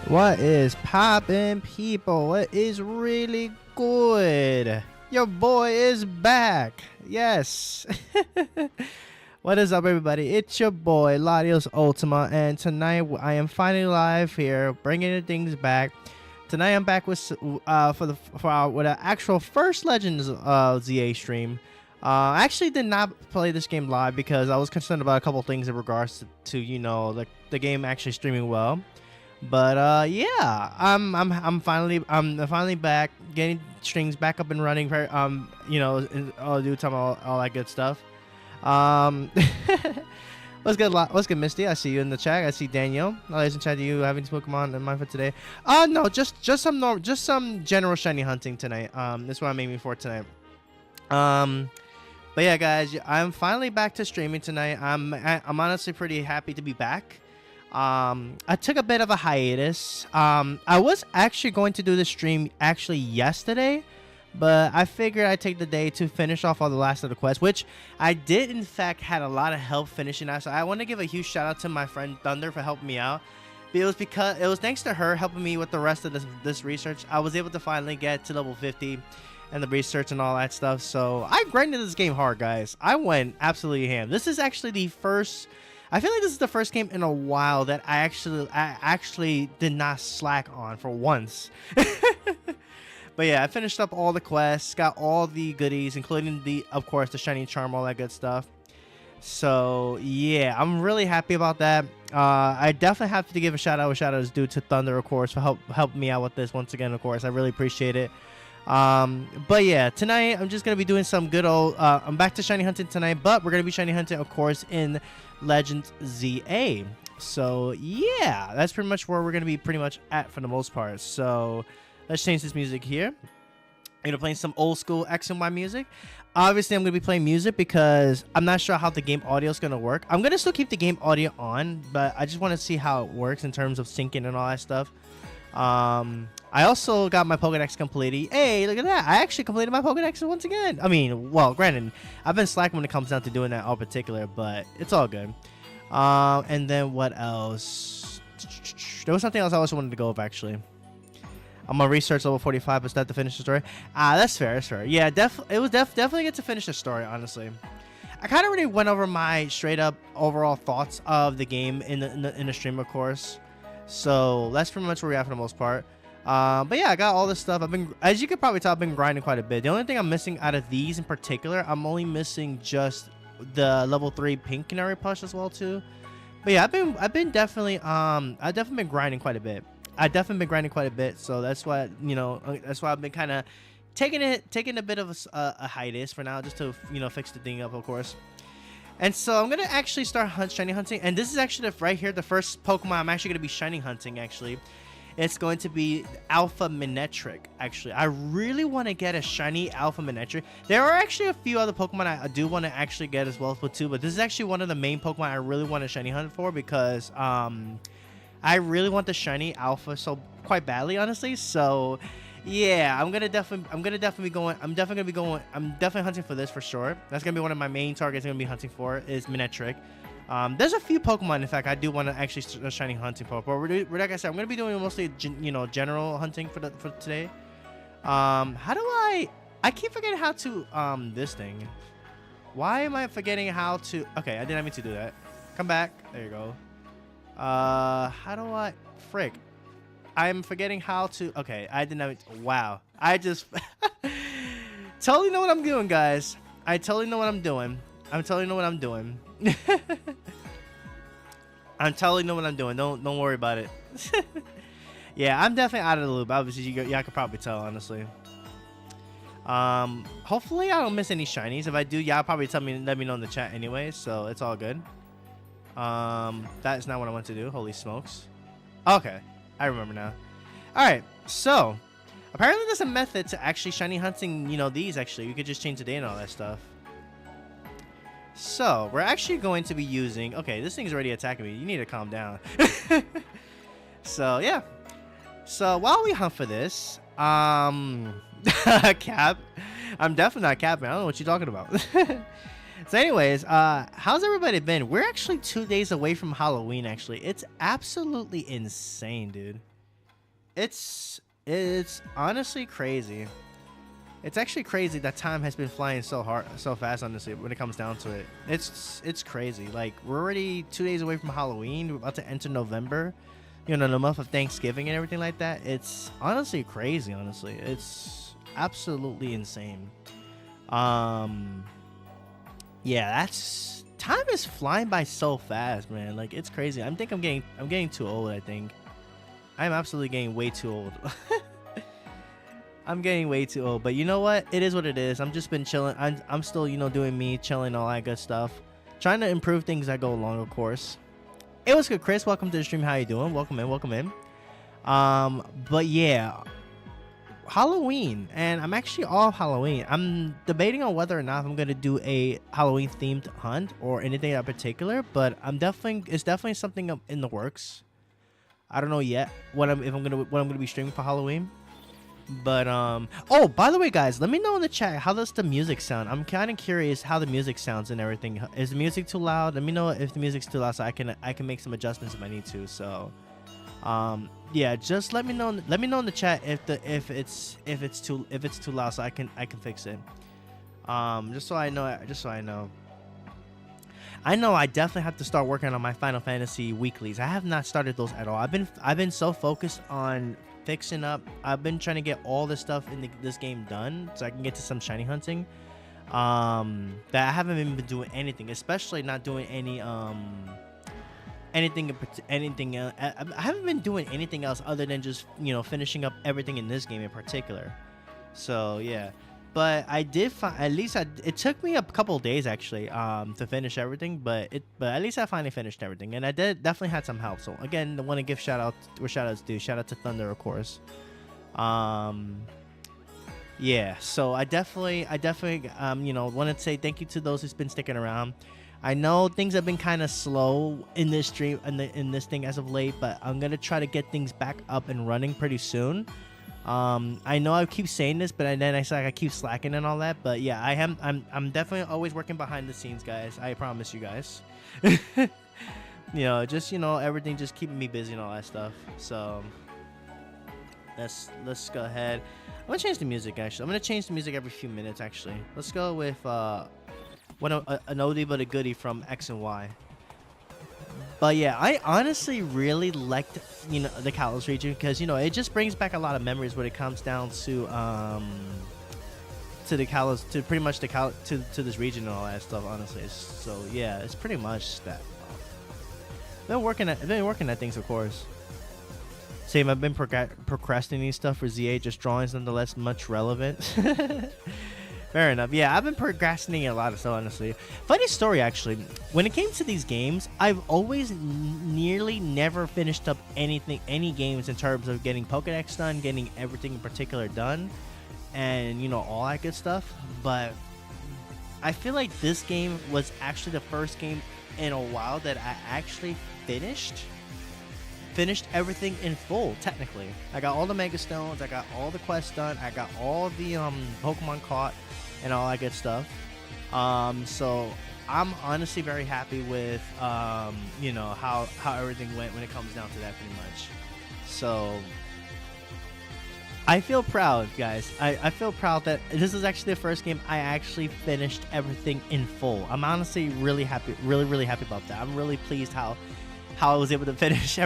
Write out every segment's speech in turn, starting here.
What is poppin', people? It is really good. Your boy is back. Yes. What is up, everybody? It's your boy Latios Ultima, and tonight I am finally live here, bringing the things back. Tonight I'm back with with an actual first Legends ZA stream. I actually did not play this game live because I was concerned about a couple things in regards to the game actually streaming well. But yeah, I'm finally back, getting strings back up and running. All due time, all that good stuff. Um, what's good, Misty? I see you in the chat. I see Daniel. Ladies in chat, do you having Pokemon in mind for today? No, just some general shiny hunting tonight. That's what I'm aiming for tonight. But yeah, guys, I'm finally back to streaming tonight. I'm honestly pretty happy to be back. I took a bit of a hiatus. I was actually going to do the stream actually yesterday, but I figured I'd take the day to finish off all the last of the quests, which I did in fact had a lot of help finishing that. So I want to give a huge shout out to my friend Thunder for helping me out. It was thanks to her helping me with the rest of this research, I was able to finally get to level 50 and the research and all that stuff. So I grinded this game hard, guys. I went absolutely ham. This is actually the first. I feel like this is the first game in a while that I actually did not slack on for once. But yeah, I finished up all the quests, got all the goodies, including of course, the shiny charm, all that good stuff. So yeah, I'm really happy about that. I definitely have to give a shout out. Shout out is due to Thunder, of course, for helping me out with this once again. Of course, I really appreciate it. But yeah, tonight I'm just gonna be doing some good old. I'm back to shiny hunting tonight, but we're gonna be shiny hunting, of course, in Legends ZA. So yeah, that's pretty much where we're gonna be pretty much at for the most part. So let's change this music here. I'm gonna play some old school X and Y music. Obviously, I'm gonna be playing music because I'm not sure how the game audio is gonna work. I'm gonna still keep the game audio on, but I just want to see how it works in terms of syncing and all that stuff. I also got my Pokedex completed. Hey, look at that. I actually completed my Pokedex once again. I mean, well, granted, I've been slacking when it comes down to doing that all particular, but it's all good. And then what else? There was something else I also wanted to go over, actually. I'm gonna research level 45, but that to finish the story. That's fair. That's fair. Yeah, it was definitely good to finish the story, honestly. I kind of already went over my straight up overall thoughts of the game in the stream, of course. So that's pretty much where we're at for the most part. But yeah, I got all this stuff. As you could probably tell, I've been grinding quite a bit. The only thing I'm missing out of these in particular, I'm only missing just the level 3 pink canary plush as well too. But yeah, I've definitely been grinding quite a bit. So that's why I've been kind of taking a bit of a hiatus for now, just to fix the thing up, of course. And so I'm gonna actually start shiny hunting, and this is actually the first Pokemon I'm actually gonna be shiny hunting. Actually, it's going to be Alpha Manectric. Actually, I really want to get a shiny Alpha Manectric. There are actually a few other Pokemon I do want to actually get as well too, but this is actually one of the main Pokemon I really want to shiny hunt for because I really want the shiny Alpha so quite badly, honestly. So yeah, I'm definitely hunting for this for sure. That's gonna be one of my main targets I'm gonna be hunting for is Manectric. There's a few Pokemon, in fact, I do want to actually start shiny hunting for, but we're like I said, I'm gonna be doing mostly general hunting for today. How do I keep forgetting how to this thing. Why am I forgetting how to? Okay, I didn't mean to do that. Come back. There you go. How do I? Frick. I'm forgetting how to. Okay, I didn't. Wow. I just totally know what I'm doing, guys. I totally know what I'm doing. I'm totally know what I'm doing. I'm totally know what I'm doing. Don't worry about it. Yeah, I'm definitely out of the loop. Obviously, y'all could probably tell, honestly. Hopefully I don't miss any shinies. If I do, y'all probably let me know in the chat anyway. So it's all good. That is not what I want to do. Holy smokes. Okay, I remember now. All right, so apparently there's a method to actually shiny hunting. These actually you could just change the day and all that stuff. So we're actually going to be using. Okay, this thing's already attacking me. You need to calm down. So yeah. So while we hunt for this, cap. I'm definitely not capping. I don't know what you're talking about. So anyways, how's everybody been? We're actually 2 days away from Halloween, actually. It's absolutely insane, dude. It's honestly crazy. It's actually crazy that time has been flying so fast. Honestly, when it comes down to it, it's crazy. Like we're already 2 days away from Halloween. We're about to enter November. You know, the month of Thanksgiving and everything like that. It's honestly crazy. Honestly, it's absolutely insane. Um, yeah, that's time is flying by so fast, man. Like it's crazy. I'm getting too old. I think I'm absolutely getting way too old. I'm getting way too old, but you know what? It is what it is. I'm just been chilling. I'm still, you know, doing me, chilling, all that good stuff. Trying to improve things as I go along, of course. It was good, Chris. Welcome to the stream. How you doing? Welcome in, welcome in. But yeah, Halloween, and I'm actually off Halloween. I'm debating on whether or not I'm gonna do a Halloween themed hunt or anything in particular, but it's definitely something in the works. I don't know yet what I'm gonna be streaming for Halloween. But oh, by the way, guys, let me know in the chat, how does the music sound? I'm kind of curious how the music sounds and everything. Is the music too loud? Let me know if the music's too loud so I can make some adjustments if I need to. So yeah, just let me know in the chat if it's too loud so I can fix it. Just so I know. I know I definitely have to start working on my Final Fantasy weeklies. I have not started those at all. I've been so focused on fixing up. I've been trying to get all this stuff in this game done so I can get to some shiny hunting. That I haven't even been doing anything, especially not doing any anything. I haven't been doing anything else other than just, you know, finishing up everything in this game in particular. So yeah. But I did find, it took me a couple of days actually to finish everything, but at least I finally finished everything, and I definitely had some help. So again, I want to give shout out to Thunder, of course. Yeah, so I definitely you know, want to say thank you to those who's been sticking around. I know things have been kind of slow in this stream in this thing as of late, but I'm gonna try to get things back up and running pretty soon. I know I keep saying this, but then I keep slacking and all that. But yeah, I'm definitely always working behind the scenes, guys. I promise you guys. You know, just, you know, everything just keeping me busy and all that stuff. So let's go ahead. I'm gonna change the music actually. I'm gonna change the music every few minutes actually. Let's go with an oldie but a goodie from X and Y. But yeah, I honestly really liked, you know, the Kalos region because, you know, it just brings back a lot of memories when it comes down to the Kalos, to pretty much to this region and all that stuff. Honestly, so yeah, it's pretty much that. I've been working at things, of course. Same, I've been procrastinating stuff for ZA, just drawings nonetheless much relevant. Fair enough. Yeah, I've been procrastinating a lot of stuff, honestly. Funny story, actually. When it came to these games, I've always nearly never finished up any games in terms of getting Pokédex done, getting everything in particular done, and, you know, all that good stuff. But I feel like this game was actually the first game in a while that I actually finished everything in full. Technically, I got all the Mega Stones, I got all the quests done, I got all the Pokemon caught and all that good stuff. So I'm honestly very happy with you know, how everything went when it comes down to that, pretty much. So I feel proud, guys. I feel proud that this is actually the first game I actually finished everything in full. I'm honestly really happy, really happy about that. I'm really pleased how I was able to finish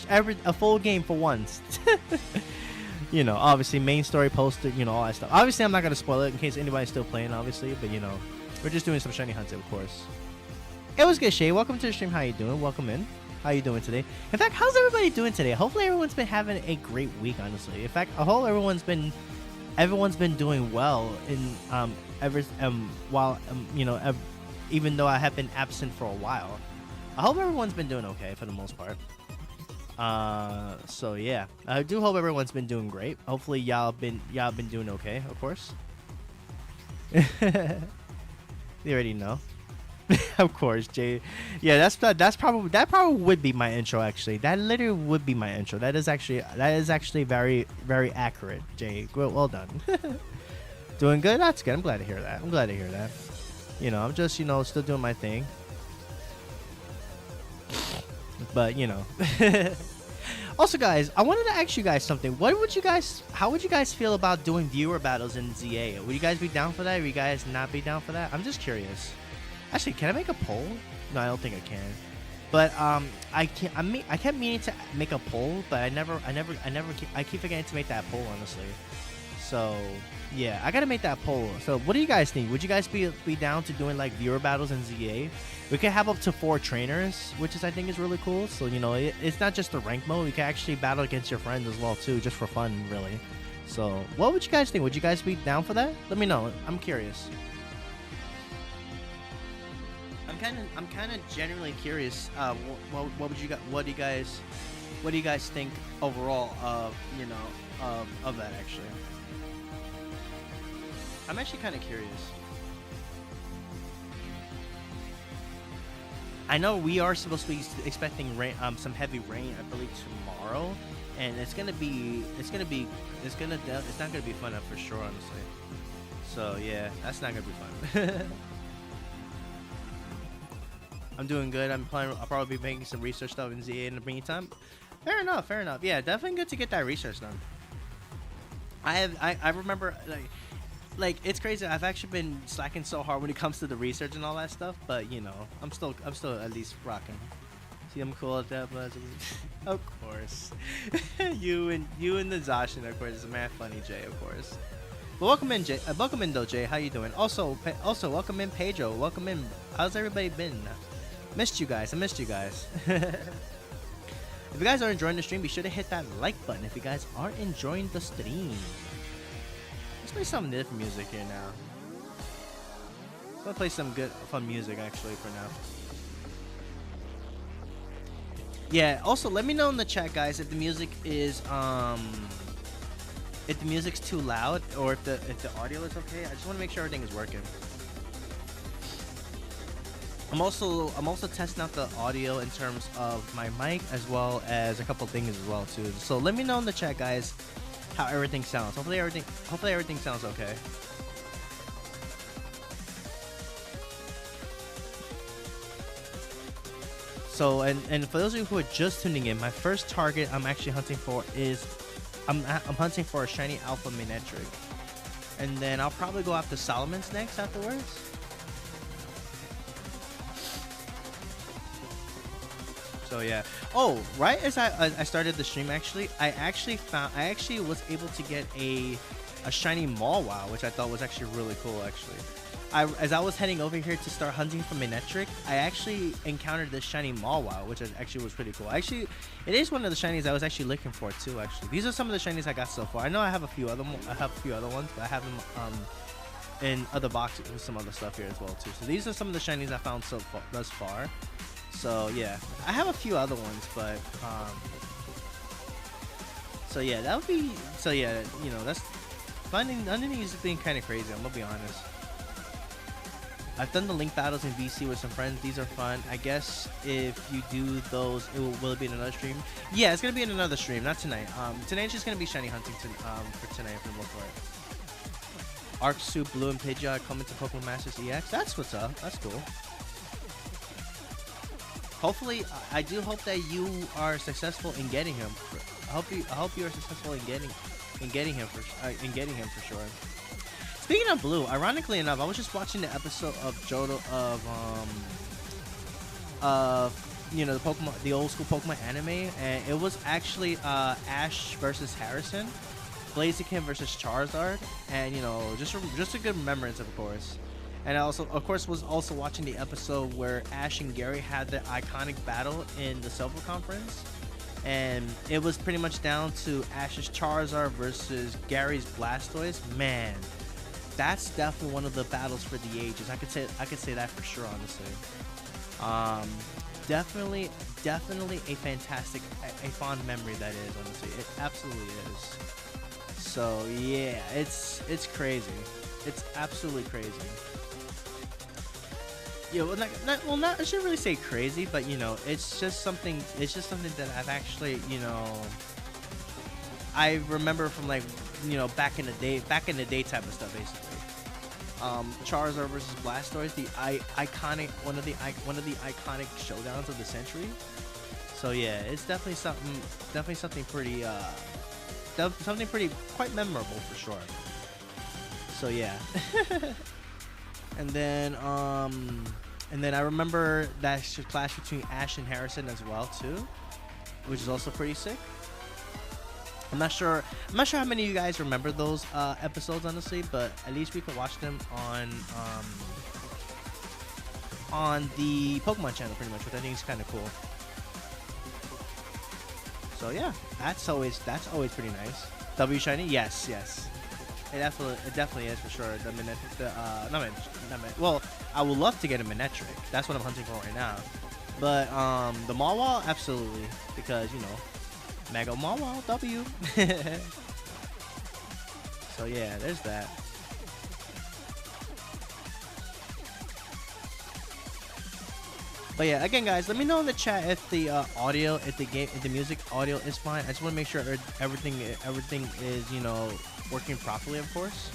a full game for once. You know, obviously main story, poster, you know, all that stuff. Obviously, I'm not gonna spoil it in case anybody's still playing, obviously, but you know, we're just doing some shiny hunts, of course. It was good, Shay. Welcome to the stream. How you doing? Welcome in. How you doing today? In fact, how's everybody doing today? Hopefully, everyone's been having a great week. Honestly, in fact, I hope everyone's been doing well in while you know, even though I have been absent for a while. I hope everyone's been doing okay for the most part. So yeah, I do hope everyone's been doing great. Hopefully y'all been doing okay, of course. You already know. Of course, Jay. Yeah, that probably would be my intro actually. That literally would be my intro. That is actually very, very accurate, Jay. Well done. Doing good? That's good. I'm glad to hear that. You know, I'm just, you know, still doing my thing. But, you know. Also, guys, I wanted to ask you guys something. How would you guys feel about doing viewer battles in ZA? Would you guys be down for that? Would you guys not be down for that? I'm just curious. Actually, can I make a poll? No, I don't think I can. But I can't. I kept meaning to make a poll, but I keep forgetting to make that poll, honestly. So yeah, I gotta make that poll. So what do you guys think? Would you guys be down to doing like viewer battles in ZA? We could have up to 4 trainers, which is I think is really cool. So you know, it's not just the rank mode. We can actually battle against your friends as well too, just for fun, really. So what would you guys think? Would you guys be down for that? Let me know. I'm curious. I'm kind of genuinely curious. What do you guys think overall of of that actually? I'm actually kind of curious. I know we are supposed to be expecting rain, some heavy rain, I believe tomorrow, and it's not gonna be fun for sure, honestly. So yeah, that's not gonna be fun. I'm doing good. I'll probably be making some research stuff in ZA in the meantime. Fair enough. Yeah, definitely good to get that research done. I remember like it's crazy. I've actually been slacking so hard when it comes to the research and all that stuff, but you know, I'm still at least rocking. See, I'm cool at that, but of course, you and the Zashin, of course, is mad funny, Jay, of course. But welcome in, Jay. Welcome in, though, Jay. How you doing? Also, welcome in, Pedro. Welcome in. How's everybody been? Missed you guys. I missed you guys. If you guys are enjoying the stream, be sure to hit that like button. If you guys are enjoying the stream, let's play some different music here now. Let's play some good, fun music actually for now. Yeah. Also, let me know in the chat, guys, if the music is if the music's too loud or if the audio is okay. I just want to make sure everything is working. I'm also testing out the audio in terms of my mic as well as a couple things as well too. So let me know in the chat, guys, how everything sounds. Hopefully everything sounds okay. So and for those of you who are just tuning in, my first target I'm actually hunting for is I'm hunting for a shiny alpha Manectric, and then I'll probably go after Solomon's next afterwards. So yeah. Oh, right as I started the stream, actually, I actually was able to get a shiny Mawile, which I thought was actually really cool. Actually, as I was heading over here to start hunting for Manectric, I actually encountered this shiny Mawile, which actually was pretty cool. Actually, it is one of the shinies I was actually looking for too. Actually, these are some of the shinies I got so far. I know I have a few other ones, but I have them in other boxes with some other stuff here as well too. So these are some of the shinies I found thus far. So yeah, I have a few other ones, but so yeah, that would be, so yeah, you know, that's finding these being kind of crazy. I'm gonna be honest. I've done the link battles in VC with some friends. These are fun. I guess if you do those, will it be in another stream? Yeah, it's gonna be in another stream, not tonight. Tonight's just gonna be shiny hunting for tonight for the most part. Arc Soup, Blue, and Pidgeot coming to Pokemon Masters EX. That's what's up. That's cool. Hopefully, I do hope that you are successful in getting him. I hope you are successful in getting him for sure. Speaking of Blue, ironically enough, I was just watching the episode of Johto you know, the old school Pokemon anime, and it was actually Ash versus Harrison, Blaziken versus Charizard, and you know, just a good remembrance, of course. And I also, of course, was also watching the episode where Ash and Gary had the iconic battle in the Silver Conference. And it was pretty much down to Ash's Charizard versus Gary's Blastoise. Man, that's definitely one of the battles for the ages. I could say that for sure, honestly. Definitely a fantastic, a fond memory that is, honestly. It absolutely is. So yeah, it's crazy. It's absolutely crazy. Yeah, well, not I shouldn't really say crazy, but you know, it's just something that I've actually, you know, I remember from, like, you know, back in the day type of stuff, basically. Charizard versus Blastoise, one of the iconic showdowns of the century. So yeah, it's definitely something pretty, something pretty quite memorable for sure. So yeah. And then I remember that clash between Ash and Harrison as well too, which is also pretty sick. I'm not sure. I'm not sure how many of you guys remember those episodes, honestly, but at least we could watch them on the Pokemon channel, pretty much, which I think is kind of cool. So yeah, that's always pretty nice. W shiny, yes, yes. It definitely is for sure. Well, I would love to get a Manectric. That's what I'm hunting for right now. But the Mawile, absolutely, because you know, Mega Mawile W. So yeah, there's that. But yeah, again, guys, let me know in the chat if the audio, if the music audio is fine. I just want to make sure everything is, you know, working properly. Of course,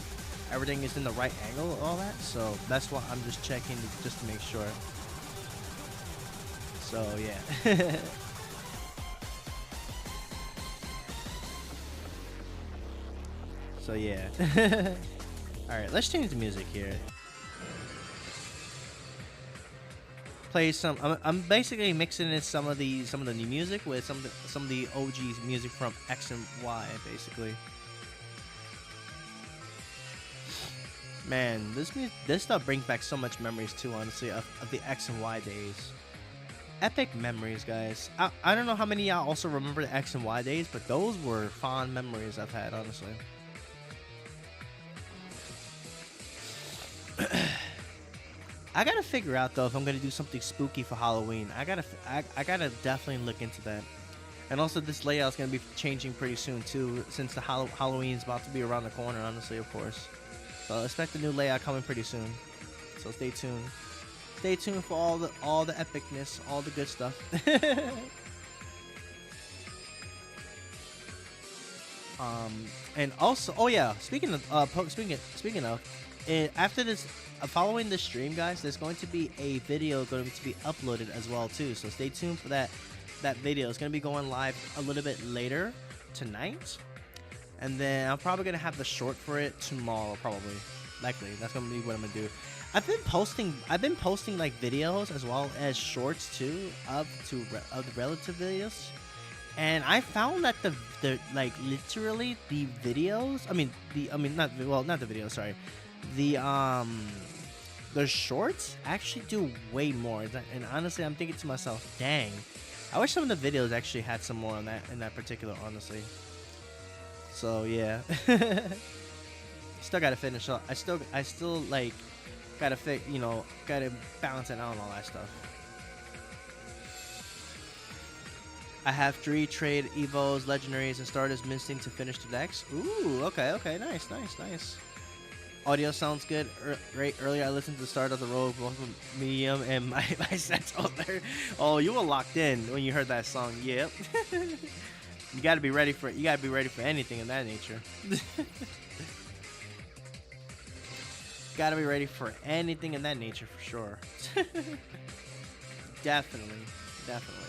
everything is in the right angle, all that. So that's why I'm just checking just to make sure. So yeah. So yeah. All right, let's change the music here. Play some. I'm basically mixing in some of the new music with some of the OG music from X and Y, basically. Man, this stuff brings back so much memories too, honestly, of the X and Y days. Epic memories, guys. I don't know how many of y'all also remember the X and Y days, but those were fond memories I've had, honestly. I gotta figure out though if I'm gonna do something spooky for Halloween. I gotta definitely look into that. And also, this layout's gonna be changing pretty soon too, since the Halloween's about to be around the corner. Honestly, of course. So expect a new layout coming pretty soon. So stay tuned. Stay tuned for all the epicness, all the good stuff. And also, oh yeah, speaking of after this, following this stream, guys, there's going to be a video going to be uploaded as well too. So stay tuned for that video. It's going to be going live a little bit later tonight, and then I'm probably going to have the short for it tomorrow, probably, likely. That's going to be what I'm going to do. I've been posting like videos as well as shorts too of the relative videos. And I found that the like literally the videos, not the videos, sorry. The shorts actually do way more. And honestly, I'm thinking to myself, dang, I wish some of the videos actually had some more on that in that particular, honestly. So yeah. Still gotta finish up. I still like gotta gotta balance it out and all that stuff. I have 3 trade evos, legendaries, and starters missing to finish the decks. Ooh, okay, nice. Audio sounds good. Right earlier, I listened to the start of the road, both medium and my sets over. Oh, you were locked in when you heard that song. Yep. You gotta be ready for anything of that nature. Gotta be ready for anything in that nature for sure. Definitely.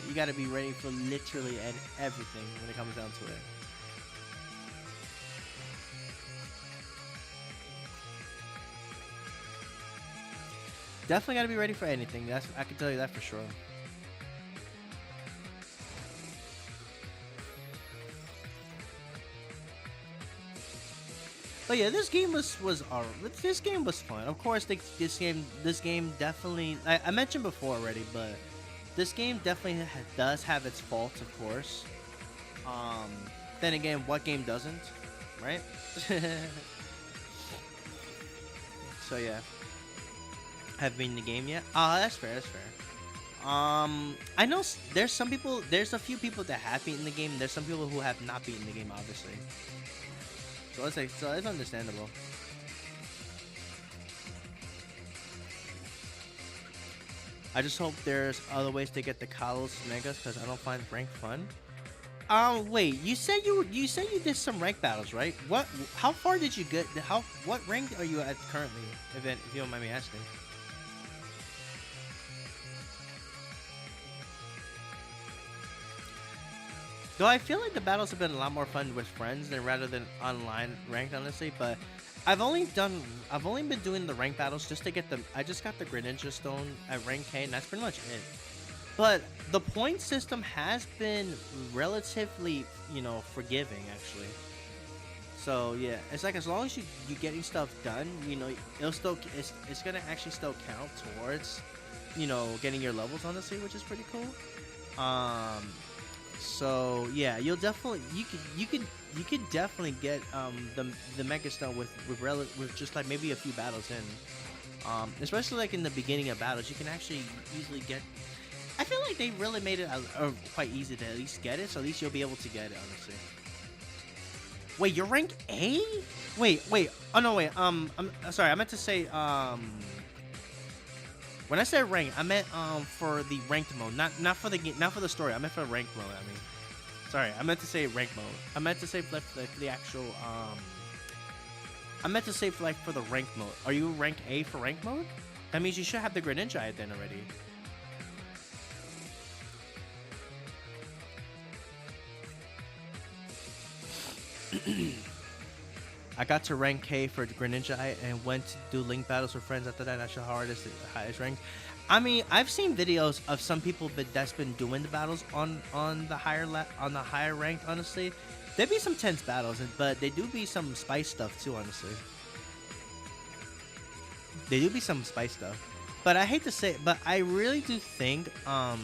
You gotta be ready for literally everything when it comes down to it. Definitely gotta be ready for anything. I can tell you that for sure. But yeah, this game was fun. Of course, this game definitely. I mentioned before already, but this game definitely does have its faults, of course. Then again, what game doesn't, right? So yeah, have been in the game yet? That's fair. I know there's a few people that have beaten the game. There's some people who have not beaten the game, obviously. So it's understandable. I just hope there's other ways to get the Kalos Megas because I don't find rank fun. Wait, you said you did some rank battles, right? How far did you get? What rank are you at currently? If you don't mind me asking. Though I feel like the battles have been a lot more fun with friends than rather than online ranked, honestly. But I've only done, I've only been doing the rank battles just to get the. I just got the Greninja Stone at rank K, and that's pretty much it. But the point system has been relatively, forgiving actually. So yeah, it's like as long as you getting stuff done, it'll still it's gonna actually still count towards, getting your levels honestly, which is pretty cool. So yeah, you'll definitely you could definitely get the Mega Stone with just like maybe a few battles in. Especially like in the beginning of battles, you can actually easily get. I feel like they really made it quite easy to at least get it, so at least you'll be able to get it honestly. Wait, you're rank A? Wait. Oh no, wait. I'm sorry. I meant to say when I said rank, I meant for the ranked mode, not for the story. I meant for ranked mode. I mean, sorry, I meant to say rank mode. I meant to say for the actual I meant to say for the rank mode. Are you rank A for rank mode? That means you should have the Greninja then already. I got to rank K for Greninja and went to do link battles with friends after that. That's the highest rank. I mean, I've seen videos of some people that's been doing the battles on the higher rank. Honestly, there be some tense battles, but they do be some spice stuff too. Honestly, they do be some spice stuff. But I hate to say it, but I really do think I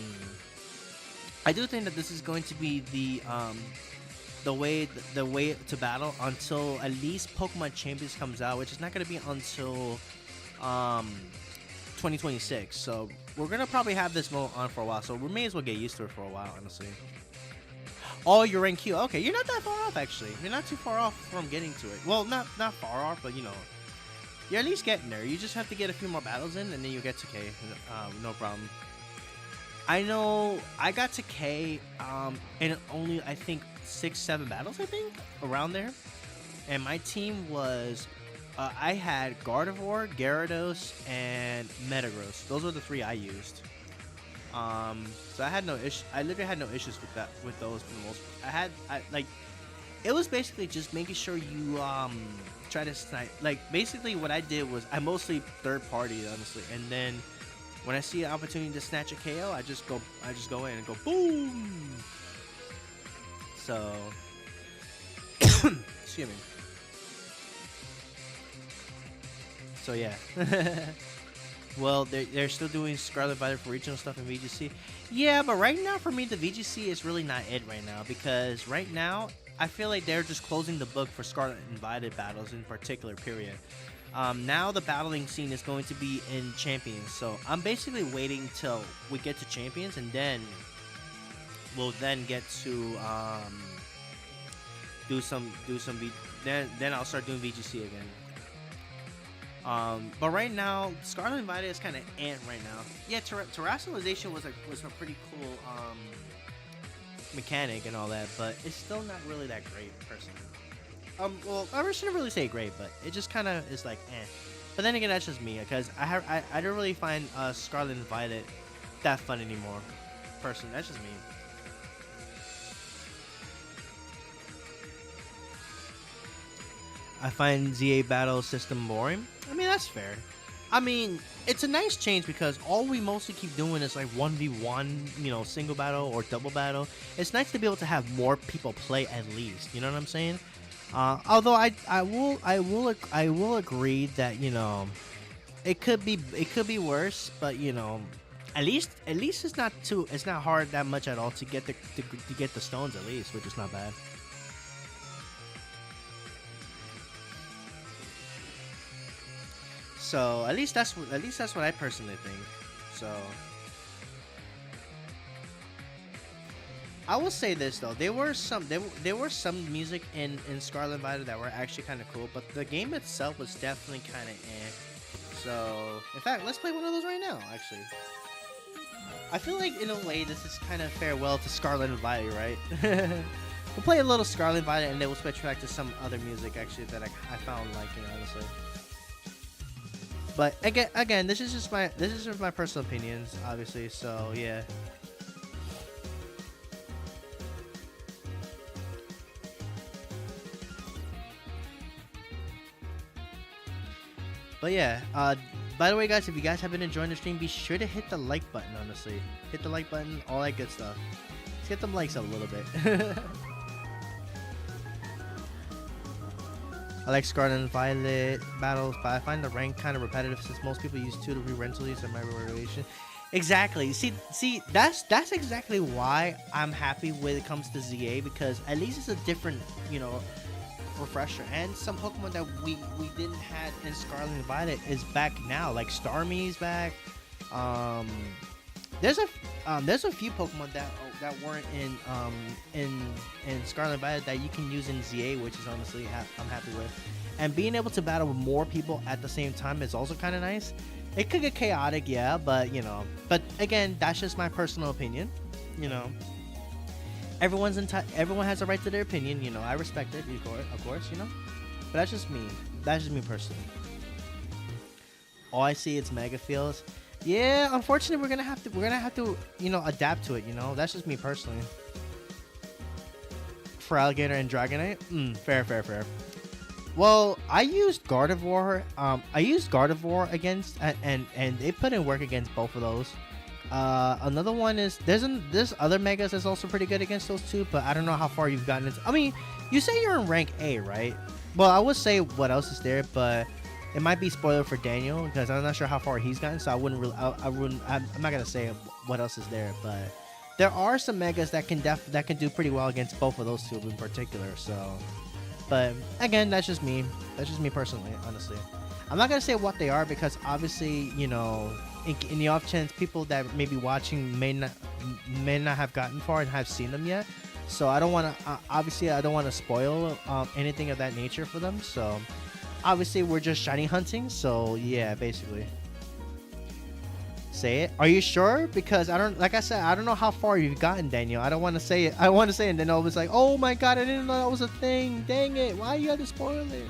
do think that this is going to be the way to battle until at least Pokemon Champions comes out, which is not going to be until 2026. So we're gonna probably have this mode on for a while. So we may as well get used to it for a while, honestly. Oh, you're rank Q. Okay, you're not that far off actually. You're not too far off from getting to it. Well, not far off, but you're at least getting there. You just have to get a few more battles in, and then you get to K. No problem. I know I got to K in only I think 6-7 battles, I think, around there. And my team was I had Gardevoir, Gyarados, and Metagross. Those were the 3 I used. So I had no issue. I literally had no issues with those for the most part. It was basically just making sure you try to snipe. Like basically what I did was I mostly third party honestly, and then when I see an opportunity to snatch a KO, I just go in and go boom. So, excuse me. So yeah. Well, they're still doing Scarlet Violet for regional stuff in VGC. Yeah, but right now for me, the VGC is really not it right now, because right now I feel like they're just closing the book for Scarlet and Violet battles in particular. Period. Now the battling scene is going to be in Champions, so I'm basically waiting till we get to Champions, and then we'll then get to then I'll start doing VGC again. But right now, Scarlet and Violet is kind of ant right now. Yeah, terrestrialization was a pretty cool mechanic and all that, but it's still not really that great personally. Well, I shouldn't really say great, but it just kind of is like eh. But then again, that's just me, because I don't really find Scarlet and Violet that fun anymore. Personally, that's just me. I find ZA battle system boring. I mean, that's fair. I mean, it's a nice change because all we mostly keep doing is like 1v1, single battle or double battle. It's nice to be able to have more people play at least. You know what I'm saying? Although I will agree that it could be worse, but at least it's not hard that much at all to get the stones at least, which is not bad. So at least that's what I personally think. So I will say this though, there were some music in Scarlet Violet that were actually kind of cool, but the game itself was definitely kind of eh. So in fact, let's play one of those right now. Actually, I feel like in a way this is kind of farewell to Scarlet and Violet, right? We'll play a little Scarlet and Violet, and then we'll switch back to some other music actually that I found liking, honestly. But again, this is just my personal opinions, obviously. So yeah. But yeah, by the way, guys, if you guys have been enjoying the stream, be sure to hit the like button. Honestly, hit the like button, all that good stuff. Let's get them likes up a little bit. I like Scarlet and Violet battles, but I find the rank kind of repetitive since most people use 2 to re-rental these in my relation. Exactly. See, that's exactly why I'm happy when it comes to ZA, because at least it's a different, refresher. And some Pokemon that we didn't have in Scarlet and Violet is back now, like Starmie's back. There's a few Pokemon that weren't in Scarlet and Violet that you can use in ZA, which is honestly I'm happy with. And being able to battle with more people at the same time is also kind of nice. It could get chaotic, yeah, but but again, that's just my personal opinion. Everyone has a right to their opinion. I respect it, of course. But that's just me. That's just me personally. All I see is Mega Fields. Yeah, unfortunately, we're gonna have to adapt to it. That's just me personally. For Alligator and Dragonite, fair. Well, I used Gardevoir. Against, and it put in work against both of those. Another one is there's other Megas that's also pretty good against those two, but I don't know how far you've gotten. I mean, you say you're in rank A, right? Well, I would say what else is there, but it might be spoiler for Daniel because I'm not sure how far he's gotten, so I wouldn't really. I'm not gonna say what else is there, but there are some Megas that can do pretty well against both of those two in particular. So. But again, that's just me. That's just me personally, honestly. I'm not gonna say what they are because obviously, in the off chance people that may be watching may not have gotten far and have seen them yet. So I don't want to. Obviously, I don't want to spoil anything of that nature for them. So obviously, we're just shiny hunting. So yeah, basically. Say it. Are you sure? Because like I said, I don't know how far you've gotten, Daniel. I don't want to say it. I want to say it, and then I was like, oh my god, I didn't know that was a thing. Dang it. Why you had to spoil it?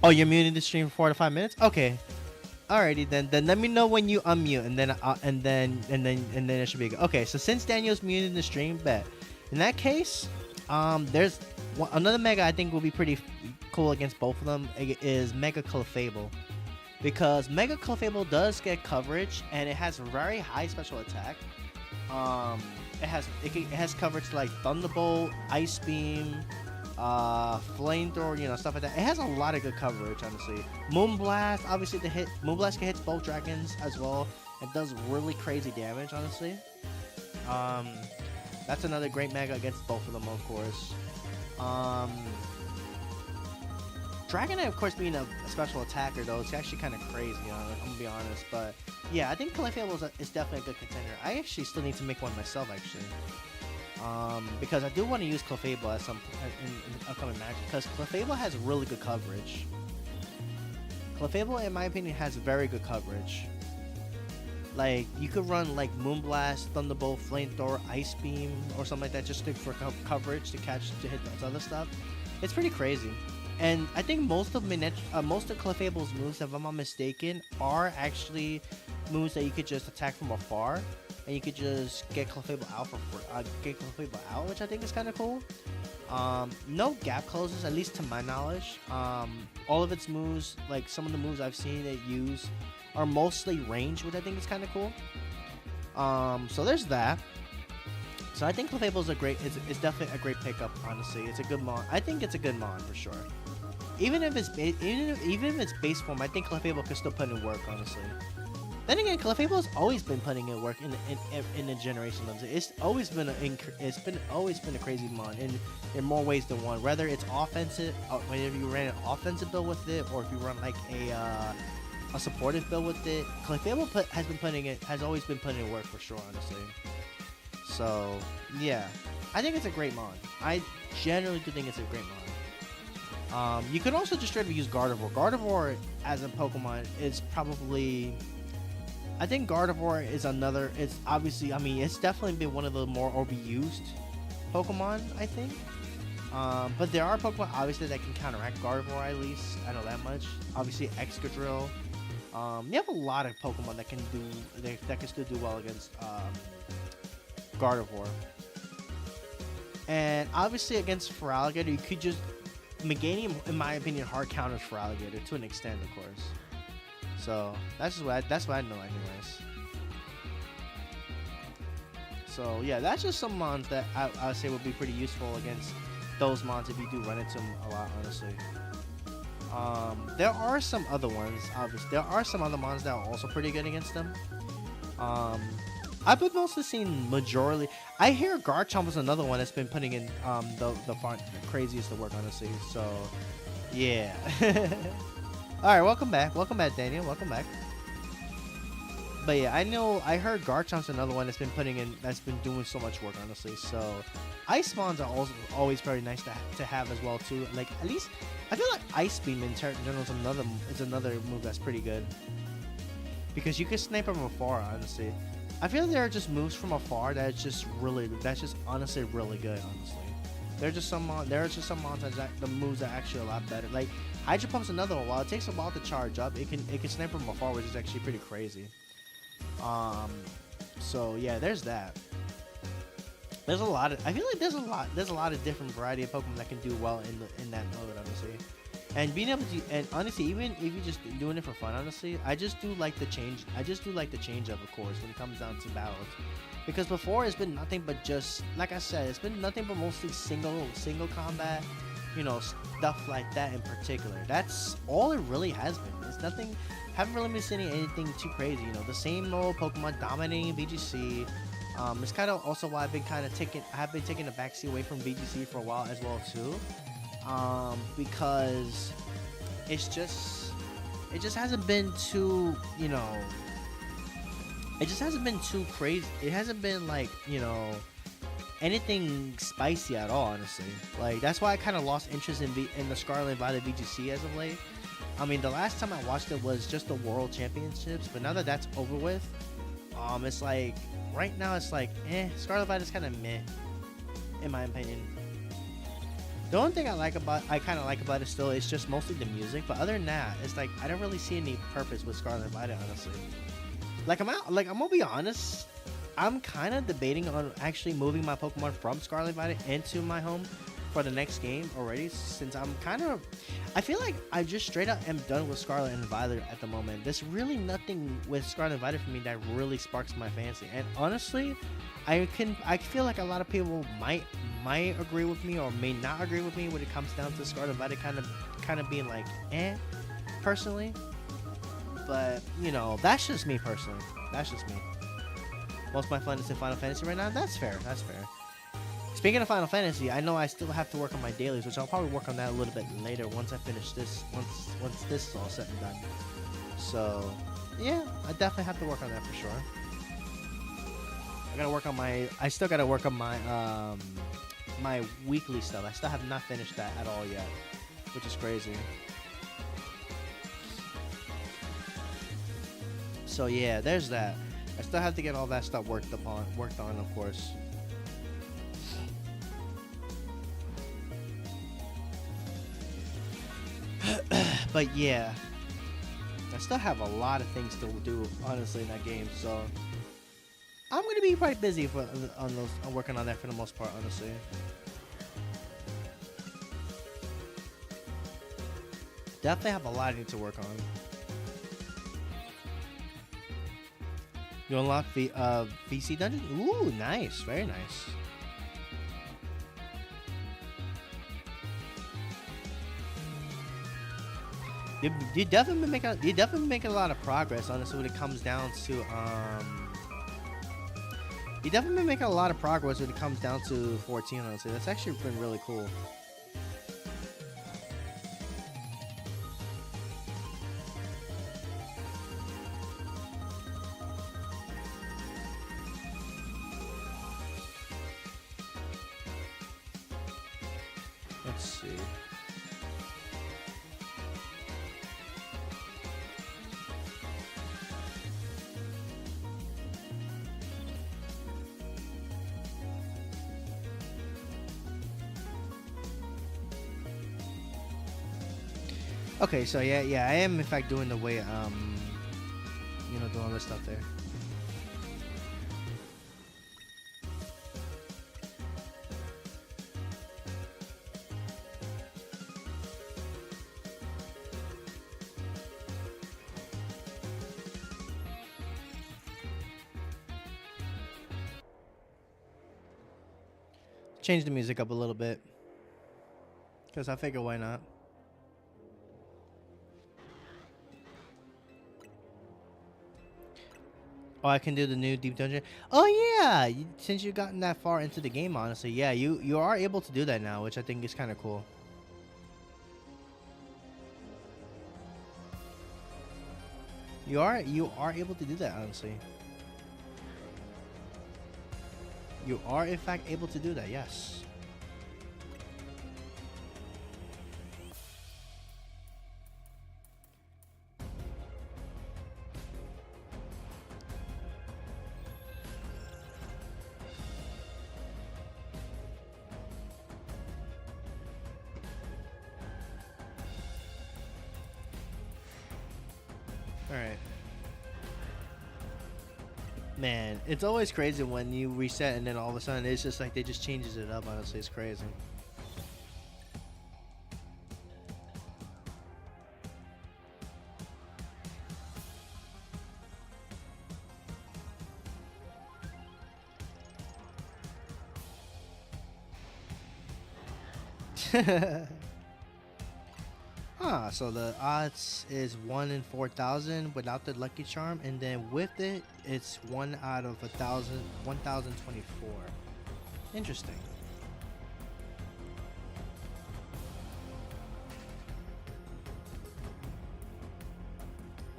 Oh, you're muting the stream for 4 to 5 minutes? Okay. Alrighty then. Then let me know when you unmute, and then it should be good. Okay, so since Daniel's muting the stream, bet. In that case, there's another Mega I think will be pretty cool against both of them is Mega Clefable. Because Mega Clefable does get coverage and it has very high special attack. It has coverage like Thunderbolt, Ice Beam, Flamethrower, stuff like that. It has a lot of good coverage, honestly. Moonblast, obviously Moonblast can hit both dragons as well. It does really crazy damage, honestly. That's another great Mega against both of them, of course. Dragonite, of course, being a special attacker, though, it's actually kind of crazy, I'm gonna be honest. But yeah, I think Clefable is definitely a good contender. I actually still need to make one myself, actually. Because I do want to use Clefable at some in upcoming match, because Clefable has really good coverage. Clefable, in my opinion, has very good coverage. Like, you could run like Moonblast, Thunderbolt, Flamethrower, Ice Beam, or something like that, just for coverage to hit those other stuff. It's pretty crazy. And I think most of Clefable's moves, if I'm not mistaken, are actually moves that you could just attack from afar, and you could just get Clefable out, which I think is kind of cool. No gap closes, at least to my knowledge. All of its moves, like some of the moves I've seen it use, are mostly range, which I think is kind of cool. So there's that. So I think Clefable is definitely a great pickup. Honestly, it's a good mon. I think it's a good mon for sure. Even if it's base form, I think Clefable can still put in work. Honestly. Then again, Clefable has always been putting in work in the generation of it. It's always been a crazy mon in more ways than one. Whether it's offensive, whether you ran an offensive build with it, or if you run like a supportive build with it, Clefable has always been putting in work for sure. Honestly. So, yeah. I think it's a great mon. I generally do think it's a great mon. You could also just straight up use Gardevoir. Gardevoir as a Pokemon is probably... I think Gardevoir is another... It's obviously... I mean, it's definitely been one of the more overused Pokemon, I think. But there are Pokemon, obviously, that can counteract Gardevoir, at least. I know that much. Obviously, Excadrill. You have a lot of Pokemon that can still do well against... Gardevoir. And obviously against Feraligatr, you could just Meganium, in my opinion, hard counters for Alligator to an extent, of course. So that's what I know, anyways. So yeah, that's just some mons that I would say would be pretty useful against those mons if you do run into them a lot, honestly. There are some other ones, obviously. There are some other mons that are also pretty good against them. Um, I've been mostly seeing majority. I hear Garchomp is another one that's been putting in the craziest to work, honestly. So yeah. All right, welcome back, Daniel. Welcome back. But yeah, I heard Garchomp's another one that's been doing so much work, honestly. So Ice Mons are also always very nice to have as well too. Like at least I feel like Ice Beam in general is another move that's pretty good because you can snipe from afar. Honestly, I feel like there are just moves from afar that's just honestly really good. Honestly, there are just some mons that the moves are actually a lot better. Like Hydro Pump's another one. While it takes a while to charge up, it can snipe from afar, which is actually pretty crazy. So yeah, there's that. There's a lot of, I feel like there's a lot of different variety of Pokemon that can do well in that mode, honestly. And being able to, and honestly, even if you're just doing it for fun, honestly, I just do like the change up, of course, when it comes down to battles. Because before it's been nothing but just, like I said, it's been nothing but mostly single combat, you know, stuff like that in particular. That's all it really has been. It's nothing. Haven't really been seeing anything too crazy. You know, the same old Pokemon dominating VGC. It's kind of also why I've been taking a backseat away from VGC for a while as well too. Because it just hasn't been too, you know, it just hasn't been too crazy. It hasn't been like, you know, anything spicy at all, honestly. Like that's why I kind of lost interest in the Scarlet and Violet VGC as of late. I mean, the last time I watched it was just the World Championships, but now that that's over with, it's like right now it's like, Scarlet Violet's kind of meh, in my opinion. The only thing I kind of like about it still is just mostly the music, but other than that, it's like I don't really see any purpose with Scarlet and Violet, honestly. Like I'm gonna be honest, I'm kind of debating on actually moving my Pokemon from Scarlet and Violet into my home for the next game already, since I feel like I just straight up am done with Scarlet and Violet at the moment. There's really nothing with Scarlet and Violet for me that really sparks my fancy. And honestly, I feel like a lot of people might agree with me or may not agree with me when it comes down to Scarlet and Violet kind of being like, personally. But, you know, that's just me personally. That's just me. Most of my fun is in Final Fantasy right now. That's fair. Speaking of Final Fantasy, I know I still have to work on my dailies, which I'll probably work on that a little bit later once I finish this. Once this is all said and done. So, yeah, I definitely have to work on that for sure. I still gotta work on my my weekly stuff. I still have not finished that at all yet, which is crazy. So yeah, there's that. I still have to get all that stuff worked on, of course. But yeah, I still have a lot of things to do, honestly, in that game. So I'm gonna be quite busy on working on that for the most part, honestly. Definitely have a lot I need to work on. You unlock the VC dungeon? Ooh, nice, very nice. You definitely making a lot of progress, honestly, when it comes down to you definitely been making a lot of progress when it comes down to 14, honestly. That's actually been really cool. Let's see. Okay, so yeah, I am in fact doing the way, you know, doing all this stuff there. change the music up a little bit. Because I figure why not? Oh, I can do the new Deep Dungeon. Oh yeah, since you've gotten that far into the game, honestly, yeah, you are able to do that now, which I think is kind of cool. You are able to do that, honestly. You are in fact able to do that. Yes. All right. Man, it's always crazy when you reset and then all of a sudden it's just like they just changes it up. Honestly, it's crazy. Ah, so the odds is 1 in 4,000 without the lucky charm, and then with it, it's 1 out of 1,000, 1,024. Interesting.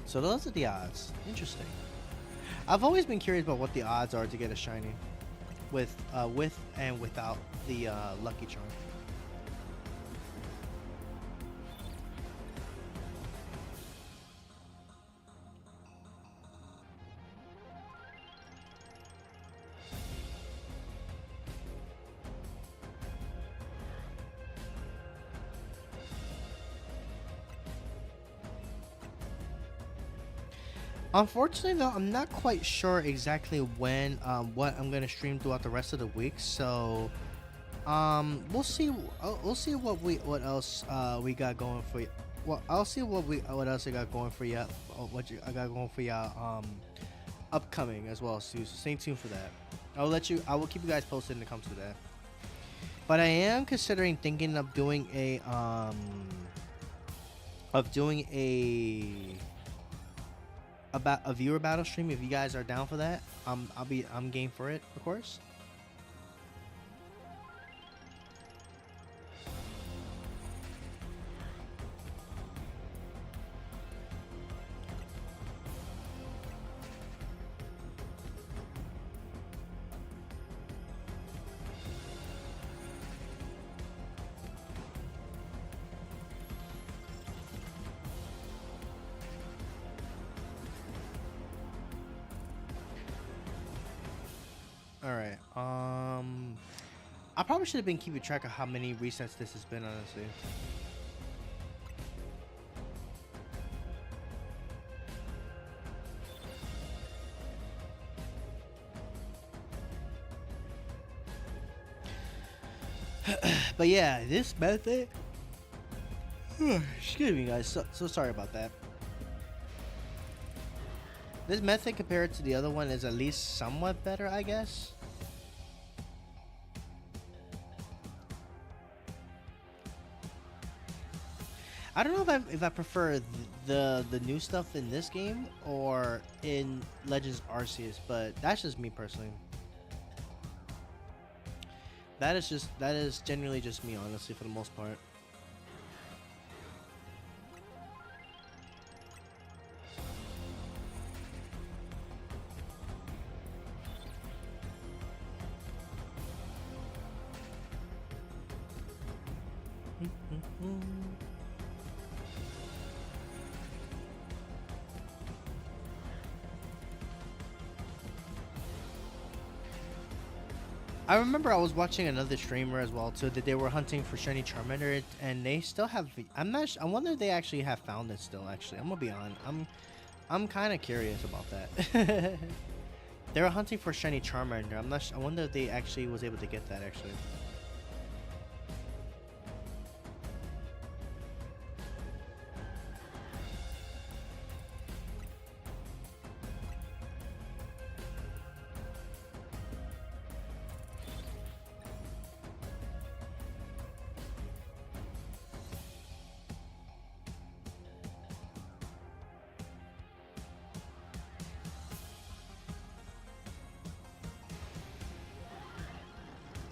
So those are the odds. Interesting. I've always been curious about what the odds are to get a shiny, with and without the lucky charm. Unfortunately, though, I'm not quite sure exactly when what I'm gonna stream throughout the rest of the week. So, we'll see. We'll see what else we got going for you. Well, I'll see what else I got going for you. I got going for you upcoming as well. So stay tuned for that. I will keep you guys posted when it comes to that. But I am considering thinking of doing a about a viewer battle stream. If you guys are down for that, I'm game for it, of course. All right. I probably should have been keeping track of how many resets this has been, honestly. But yeah, this method. Excuse me, guys. So sorry about that. This method compared to the other one is at least somewhat better, I guess. I don't know if I prefer the new stuff in this game or in Legends Arceus, but that's just me personally. That is genuinely just me, honestly, for the most part. I remember I was watching another streamer as well too that they were hunting for shiny Charmander, and they still have. I'm not. I wonder if they actually have found it still. Actually, I'm gonna be honest. I'm kind of curious about that. They were hunting for shiny Charmander. I'm not. I wonder if they actually was able to get that actually.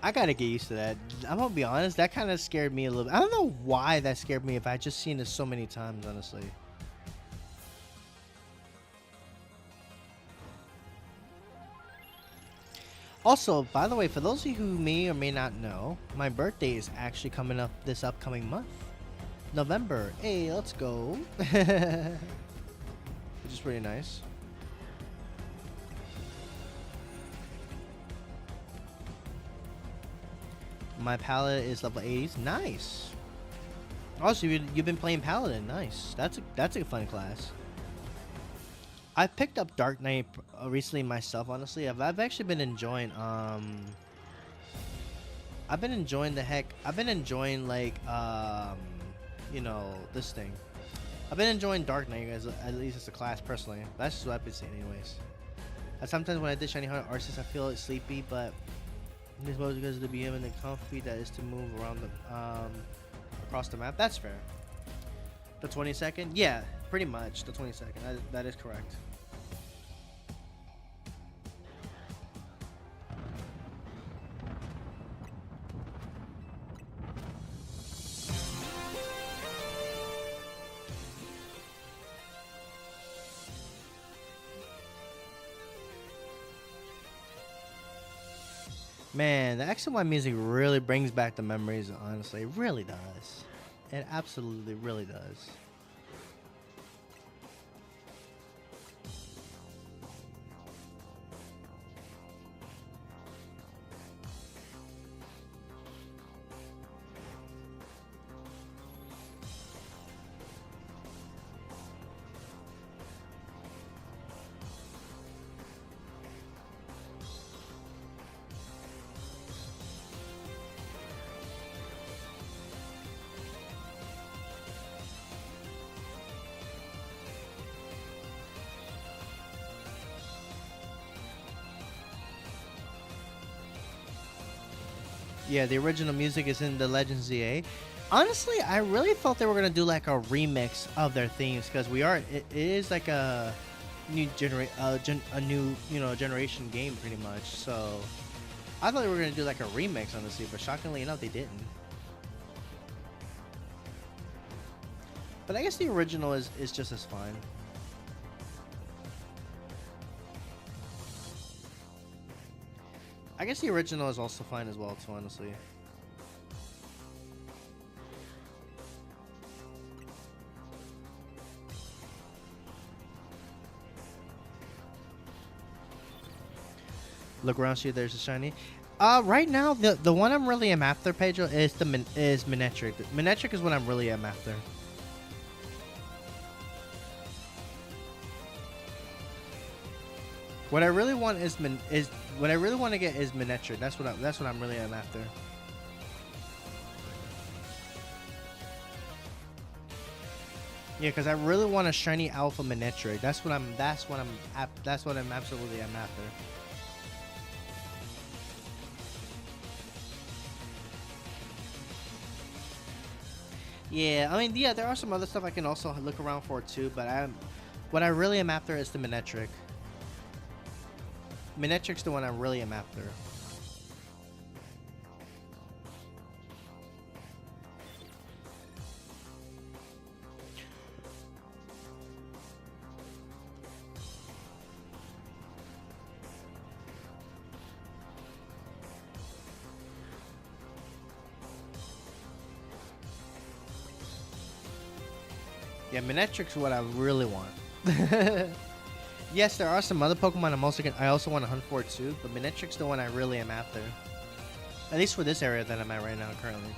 I gotta get used to that. I'm gonna be honest, that kind of scared me a little. I don't know why that scared me. If I just seen it so many times, honestly. Also, by the way, for those of you who may or may not know, my birthday is actually coming up this upcoming month, November. Hey, let's go. Which is pretty nice. My palette is level 80s. Nice. Also, you've been playing Paladin. Nice. That's a fun class. I picked up Dark Knight recently myself. Honestly, I've actually been enjoying. I've been enjoying like you know, this thing. I've been enjoying Dark Knight at least as a class personally. That's just what I've been saying, anyways. And sometimes when I did Shiny Heart Arceus, I feel sleepy, but it's mostly because of the BM and the comfy that is to move around the across the map. That's fair. The 22nd, yeah, pretty much the 22nd. That is correct. Man, the X and Y music really brings back the memories, honestly. It really does. It absolutely really does. Yeah, the original music is in the Legends ZA. Honestly, I really thought they were gonna do like a remix of their themes because it is like a a new generation game pretty much. So I thought they were gonna do like a remix honestly, but shockingly enough, they didn't. But I guess the original is just as fine. I guess the original is also fine as well too, honestly. Look around, see if there's a shiny. Right now the one I'm really am after, Pedro, is Manectric. Manectric is what I'm really am after. What I really want what I really want to get is Manectric. That's what I'm really am after. Yeah, because I really want a shiny Alpha Manectric. That's what I'm absolutely am after. Yeah, I mean, yeah, there are some other stuff I can also look around for too, but what I really am after is the Manectric. Manectric's the one I really am after. Yeah, Manectric's what I really want. Yes, there are some other Pokemon I also want to hunt for too, but Manectric's the one I really am after. At least for this area that I'm at right now currently.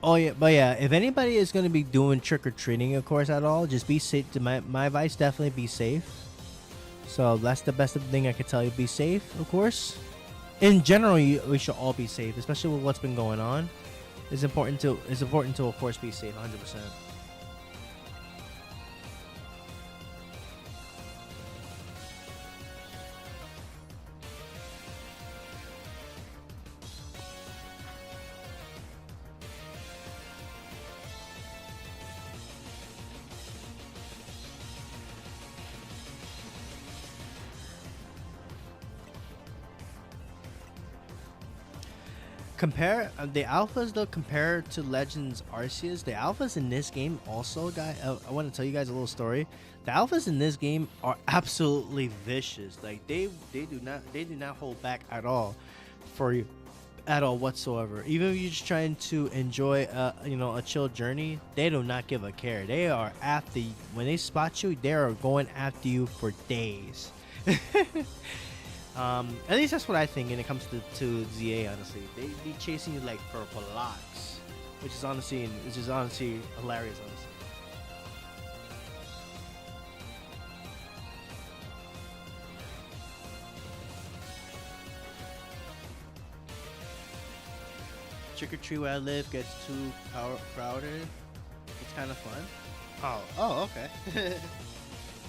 Oh yeah, but yeah, if anybody is gonna be doing trick or treating, of course, at all, just be safe. My advice, definitely be safe. So that's the best thing I could tell you. Be safe, of course. In general, we should all be safe, especially with what's been going on. It's important to of course be safe, 100%. Compare the alphas though. Compared to Legends Arceus, the alphas in this game also, guy. I want to tell you guys a little story. The alphas in this game are absolutely vicious. Like they do not hold back at all for you, at all whatsoever. Even if you're just trying to enjoy a chill journey, they do not give a care. They are after you. When they spot you, they are going after you for days. At least that's what I think when it comes to ZA. Honestly, they be chasing you like for blocks, which is honestly hilarious. Honestly, Trick or Treat where I live gets too crowded. It's kind of fun. Oh, okay.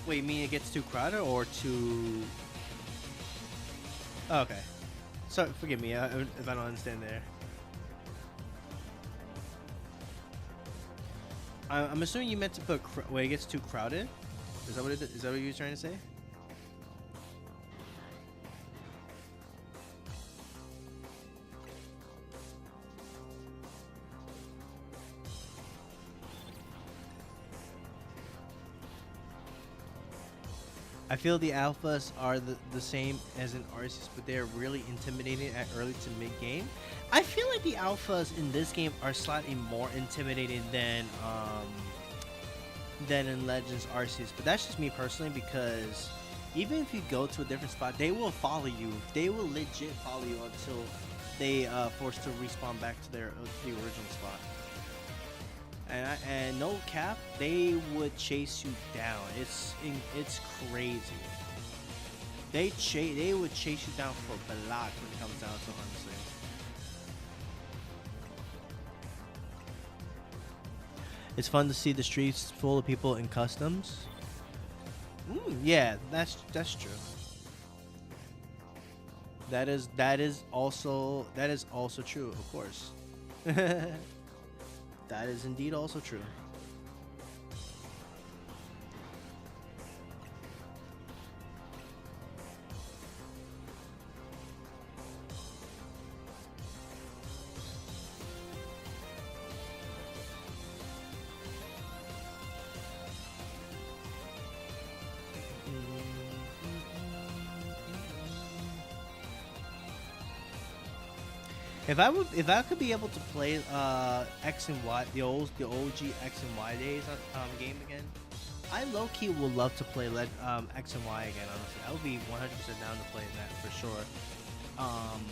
Wait, you mean it gets too crowded or too? Oh, okay. So forgive me if I don't understand there. I'm assuming you meant to put where it gets too crowded. Is that what you were trying to say? I feel the alphas are the same as in Arceus, but they're really intimidating at early to mid game. I feel like the alphas in this game are slightly more intimidating than in Legends Arceus, but that's just me personally because even if you go to a different spot, they will follow you. They will legit follow you until they forced to respawn back to the original spot. And no cap, they would chase you down. It's crazy. They would chase you down for blocks when it comes down to it, honestly. It's fun to see the streets full of people in customs. Yeah, that's true. That is also true, of course. That is indeed also true. If I could be able to play X and Y, the OG X and Y days game again, I low key would love to play X and Y again. Honestly, I would be 100% down to play that for sure. Um,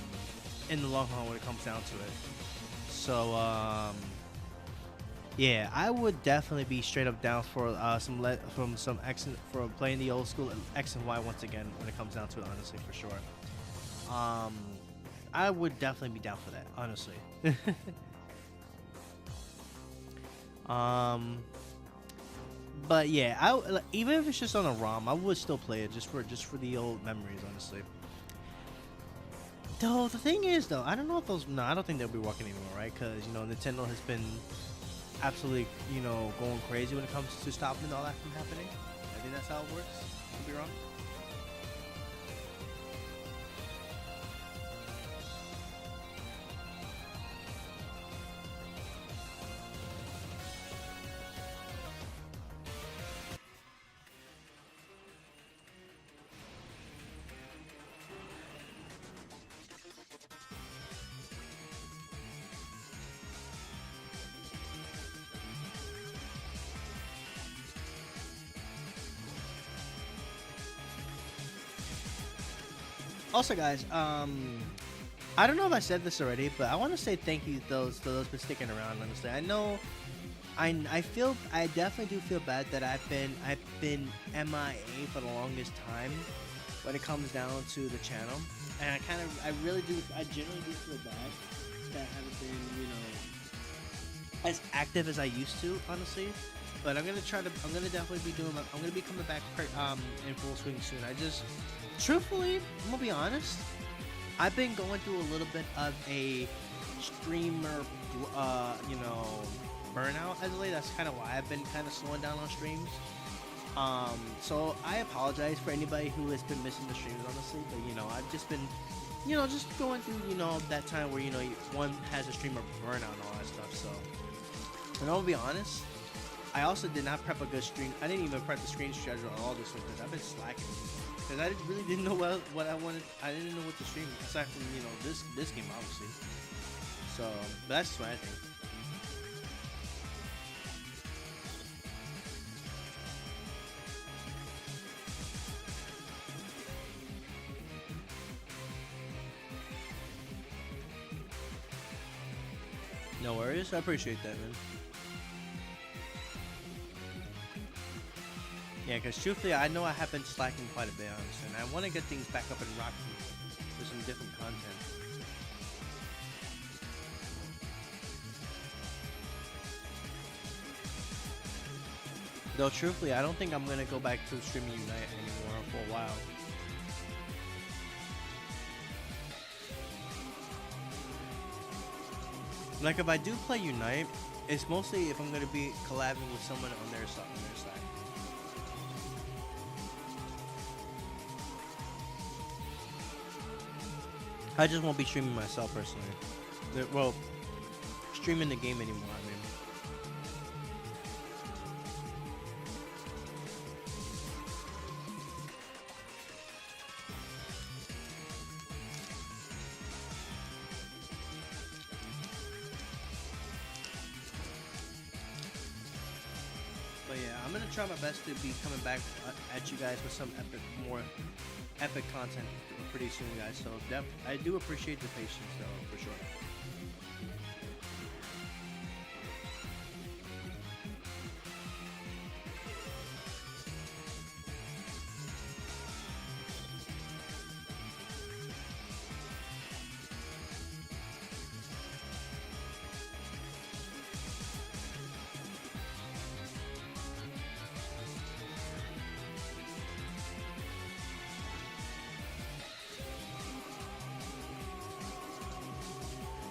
in the long run when it comes down to it. So yeah, I would definitely be straight up down for from some X for playing the old school X and Y once again when it comes down to it. Honestly, for sure. Um, I would definitely be down for that. Honestly. um, but yeah, even if it's just on a ROM, I would still play it just for the old memories. Honestly. Though the thing is, though, I don't know if those. No, I don't think they'll be working anymore, right? Because Nintendo has been absolutely, going crazy when it comes to stopping all that from happening. I think that's how it works. Could be wrong. Also, guys, I don't know if I said this already, but I want to say thank you to those been sticking around. Honestly, I know I definitely do feel bad that I've been MIA for the longest time when it comes down to the channel, and I generally do feel bad that I haven't been as active as I used to, honestly. But I'm gonna definitely be I'm gonna be coming back in full swing soon. Truthfully, I'm gonna be honest. I've been going through a little bit of a streamer, burnout as of late. That's kind of why I've been kind of slowing down on streams. So I apologize for anybody who has been missing the streams, honestly. But I've just been, just going through, that time where one has a streamer burnout and all that stuff. So, and I'll be honest, I also did not prep a good stream. I didn't even prep the screen schedule at all this week because I've been slacking. Because I really didn't know what I wanted. I didn't know what to stream aside from this game, obviously. So, but that's what I think. No worries. I appreciate that, man. Yeah, because truthfully, I know I have been slacking quite a bit, honestly, and I want to get things back up and rocking with some different content. Though, truthfully, I don't think I'm going to go back to streaming Unite anymore for a while. Like, if I do play Unite, it's mostly if I'm going to be collabing with someone on their side. I just won't be streaming myself personally. Well, streaming the game anymore, I mean. But yeah, I'm gonna try my best to be coming back at you guys with some more epic content pretty soon, guys. So I do appreciate the patience, though, for sure.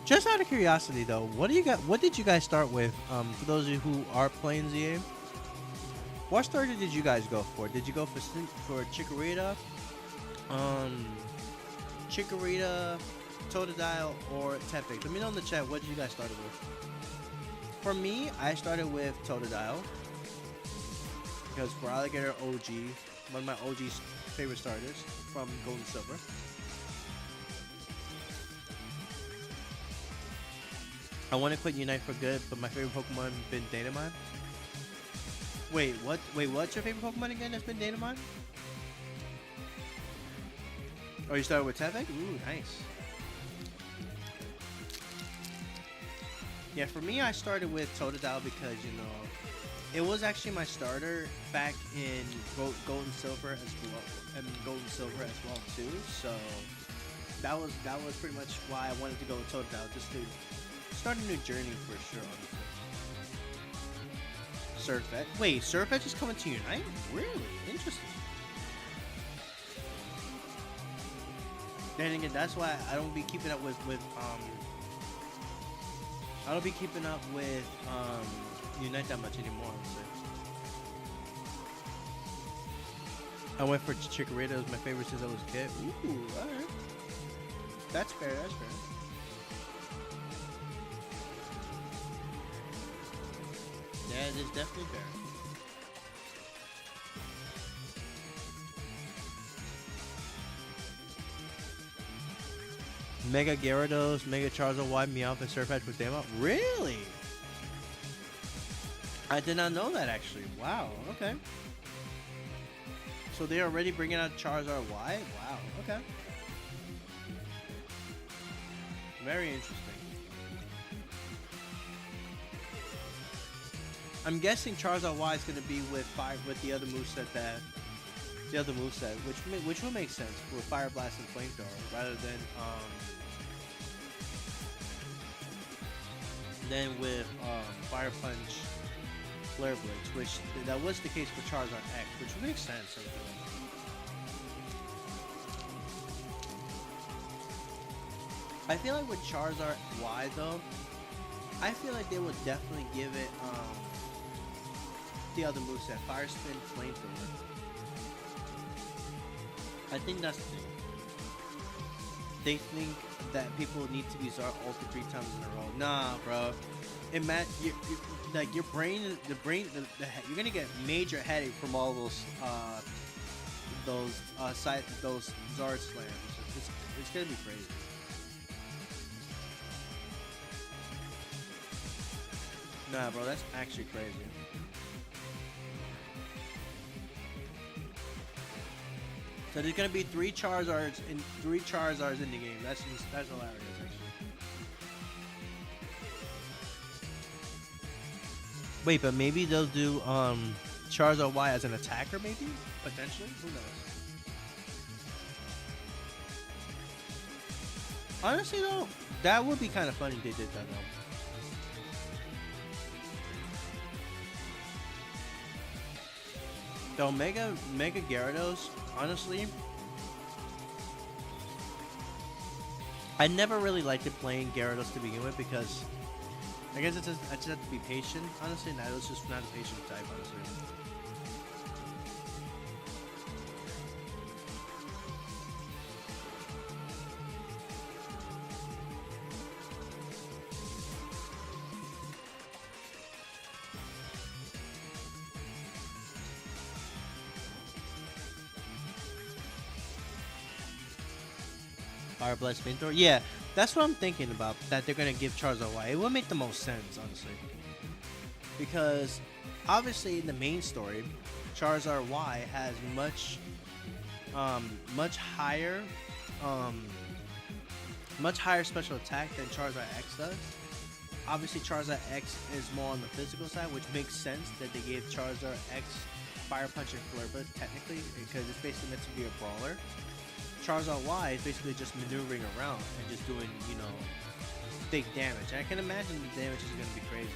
Just out of curiosity, though, what did you guys start with? For those of you who are playing ZA, what starter did you guys go for? Did you go for Chikorita, Totodile, or Tepig? Let me know in the chat what you guys started with. For me, I started with Totodile because for Alligator OG, one of my OG's favorite starters from Gold and Silver. I want to quit Unite for good, but my favorite Pokemon has been Datamon. Wait, what? Wait, what's your favorite Pokemon again that's been Datamon? Oh, you started with Tepig? Ooh, nice. Yeah, for me, I started with Totodile because, it was actually my starter back in Gold and Silver as well, and Gold and Silver as well, too. So, that was pretty much why I wanted to go with Totodile, just to start a new journey for sure, honestly. Surfetch. Wait, Surfetch is coming to Unite? Really? Interesting. Then again, that's why I don't be keeping up with I don't be keeping up with Unite that much anymore, honestly. I went for Chikorita. It was my favorite since I was a kid. Ooh, alright. That's fair, that's fair. Yeah, it is definitely fair. Mega Gyarados, Mega Charizard, Y, Meowth, and Surfetch with Daemon. Really? I did not know that, actually. Wow, okay. So they're already bringing out Charizard Y? Wow, okay. Very interesting. I'm guessing Charizard Y is gonna be with fire with the other moveset which will make sense with Fire Blast and Flamethrower rather than with Fire Punch, Flare Blitz, which that was the case for Charizard X, which makes sense. I feel like with Charizard Y though, I feel like they will definitely give it the other moveset, Fire Spin, Flamethrower. I think that's the thing. They think that people need to use our ulti 3 times in a row. Nah, bro. Like your brain, you're gonna get major headache from all those Zard slams. It's gonna be crazy. Nah, bro, that's actually crazy. So there's gonna be 3 Charizards in the game. That's hilarious, actually. Wait, but maybe they'll do Charizard Y as an attacker, maybe potentially. Who knows? Honestly, though, that would be kind of funny if they did that, though. Though Mega Gyarados, honestly, I never really liked it playing Gyarados to begin with because I guess I just have to be patient, honestly, and I was just not a patient type, honestly. Fire Blast Flamethrower? Yeah, that's what I'm thinking about, that they're going to give Charizard Y. It would make the most sense, honestly. Because, obviously, in the main story, Charizard Y has much higher special attack than Charizard X does. Obviously, Charizard X is more on the physical side, which makes sense that they gave Charizard X Fire Punch and Flare Blitz, technically, because it's basically meant to be a brawler. Charizard Y is basically just maneuvering around and just doing, you know, big damage. And I can imagine the damage is going to be crazy.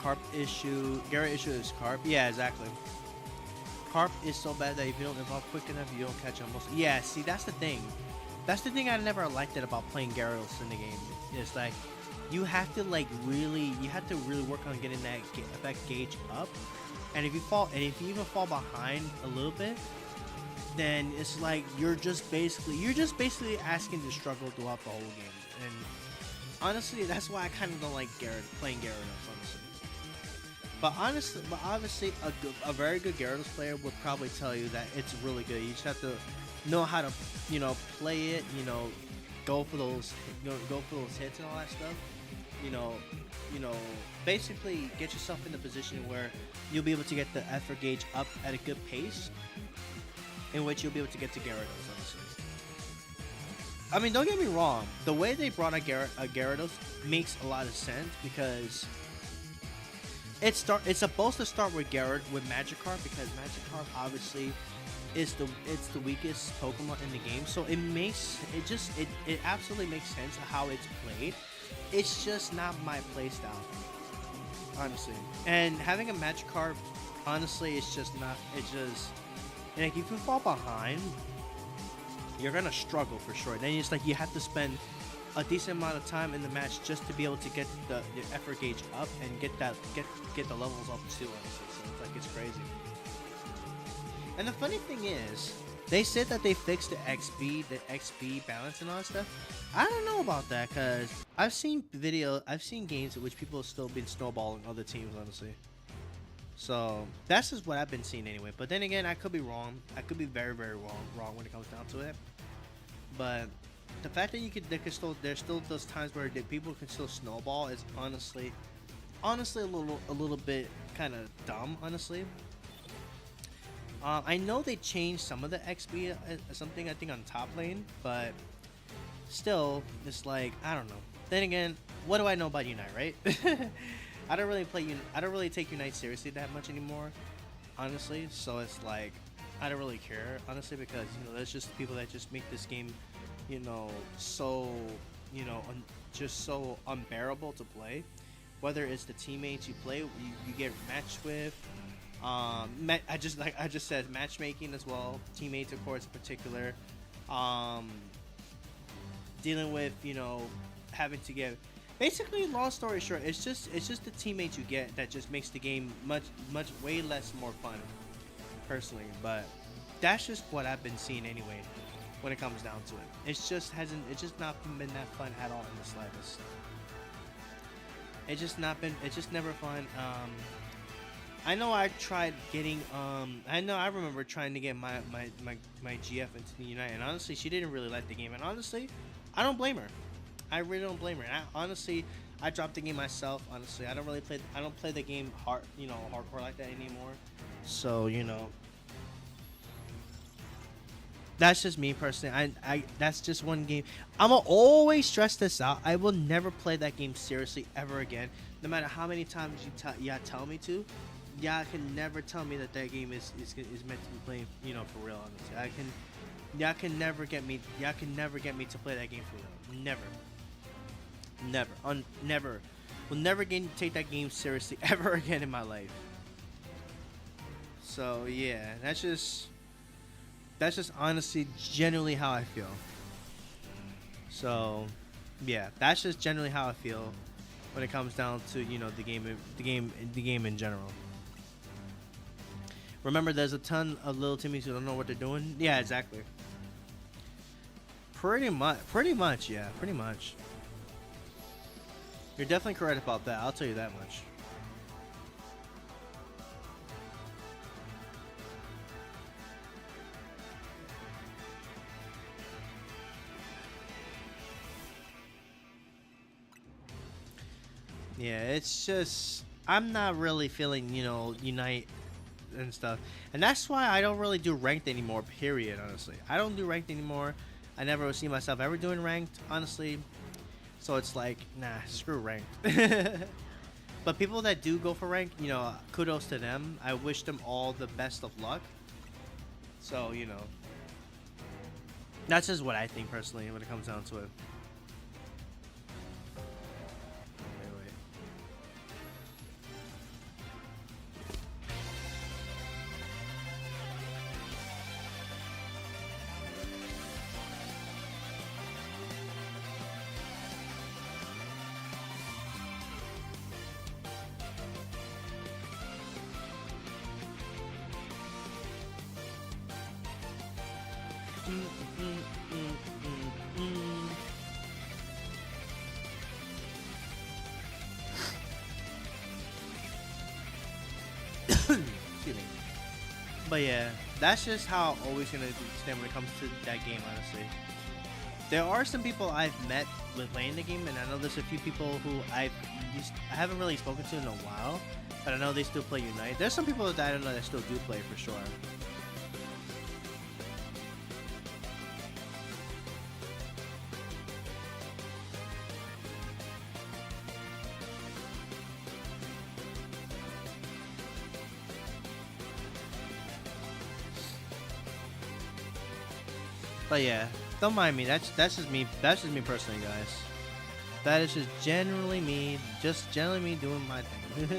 Carp issue. Garrett issue is Carp. Yeah, exactly. Carp is so bad that if you don't evolve quick enough, you don't catch him. Yeah, see, that's the thing. That's the thing I never liked it about playing Gyarados in the game. It's like, you have to really work on getting that effect gauge up. And if you even fall behind a little bit, then it's like you're just basically asking to struggle throughout the whole game. And honestly, that's why I kind of don't like playing Gyarados, honestly. But obviously, a very good Gyarados player would probably tell you that it's really good. You just have to know how to, you know, play it. You know, go for those hits and all that stuff. You know, basically get yourself in the position where you'll be able to get the effort gauge up at a good pace, in which you'll be able to get to Gyarados, honestly. I mean, don't get me wrong, the way they brought out Gyarados makes a lot of sense because it's supposed to start with Magikarp, because Magikarp obviously is the weakest Pokemon in the game, so it absolutely makes sense of how it's played. It's just not my playstyle, honestly. And having a Magikarp, honestly, it's just not. Like, if you fall behind, you're gonna struggle for sure. Then it's like you have to spend a decent amount of time in the match just to be able to get the effort gauge up and get the levels up too, honestly. So it's like, it's crazy. And the funny thing is, they said that they fixed the XP balance and all that stuff. I don't know about that, because I've seen games in which people have still been snowballing other teams, honestly. So that's just what I've been seeing anyway. But then again, I could be wrong. I could be very, very wrong when it comes down to it. But the fact that there's still those times where people can still snowball is honestly a little bit kind of dumb, honestly. I know they changed some of the XP, something I think on top lane, but still, it's like I don't know. Then again, what do I know about Unite, right? I don't really play I don't really take Unite seriously that much anymore, honestly. So it's like I don't really care, honestly, because there's just people that just make this game, so just so unbearable to play. Whether it's the teammates you play, you get matched with. I just said matchmaking as well. Teammates, of course, in particular. Um, Dealing with having to get basically, long story short, it's just the teammates you get that just makes the game much way less more fun, personally. But that's just what I've been seeing anyway. When it comes down to it, it's just not been that fun at all in the slightest. It's just never fun. I know I tried getting I remember trying to get my GF into the Unite, and honestly she didn't really like the game, and honestly I don't blame her. I really don't blame her. And I dropped the game myself. Honestly, I don't play the game hardcore like that anymore. So that's just me personally. I that's just one game. I'ma always stress this out. I will never play that game seriously ever again. No matter how many times y'all tell me to. Y'all can never tell me that game is meant to be played, for real. Honestly, y'all can never get me to play that game for real. Never. Will never take that game seriously ever again in my life. So yeah, that's just honestly generally how I feel. So yeah, that's just generally how I feel when it comes down to the game in general. Remember, there's a ton of little Timmies who don't know what they're doing. Yeah, exactly. Pretty much, yeah, pretty much. You're definitely correct about that. I'll tell you that much. Yeah, it's just I'm not really feeling Unite and stuff, and that's why I don't really do ranked anymore. Period. Honestly, I don't do ranked anymore. I never see myself ever doing ranked, honestly. So it's like, nah, screw ranked. But people that do go for ranked, kudos to them. I wish them all the best of luck. So that's just what I think personally when it comes down to it. Excuse me. But yeah, that's just how I'm always gonna stand when it comes to that game. Honestly, there are some people I've met with playing the game, and I know there's a few people who I haven't really spoken to in a while, but I know they still play Unite. There's some people that I don't know that still do play for sure. But yeah, don't mind me. That's just me. That's just me personally, guys. That is just generally me. Just generally me doing my thing.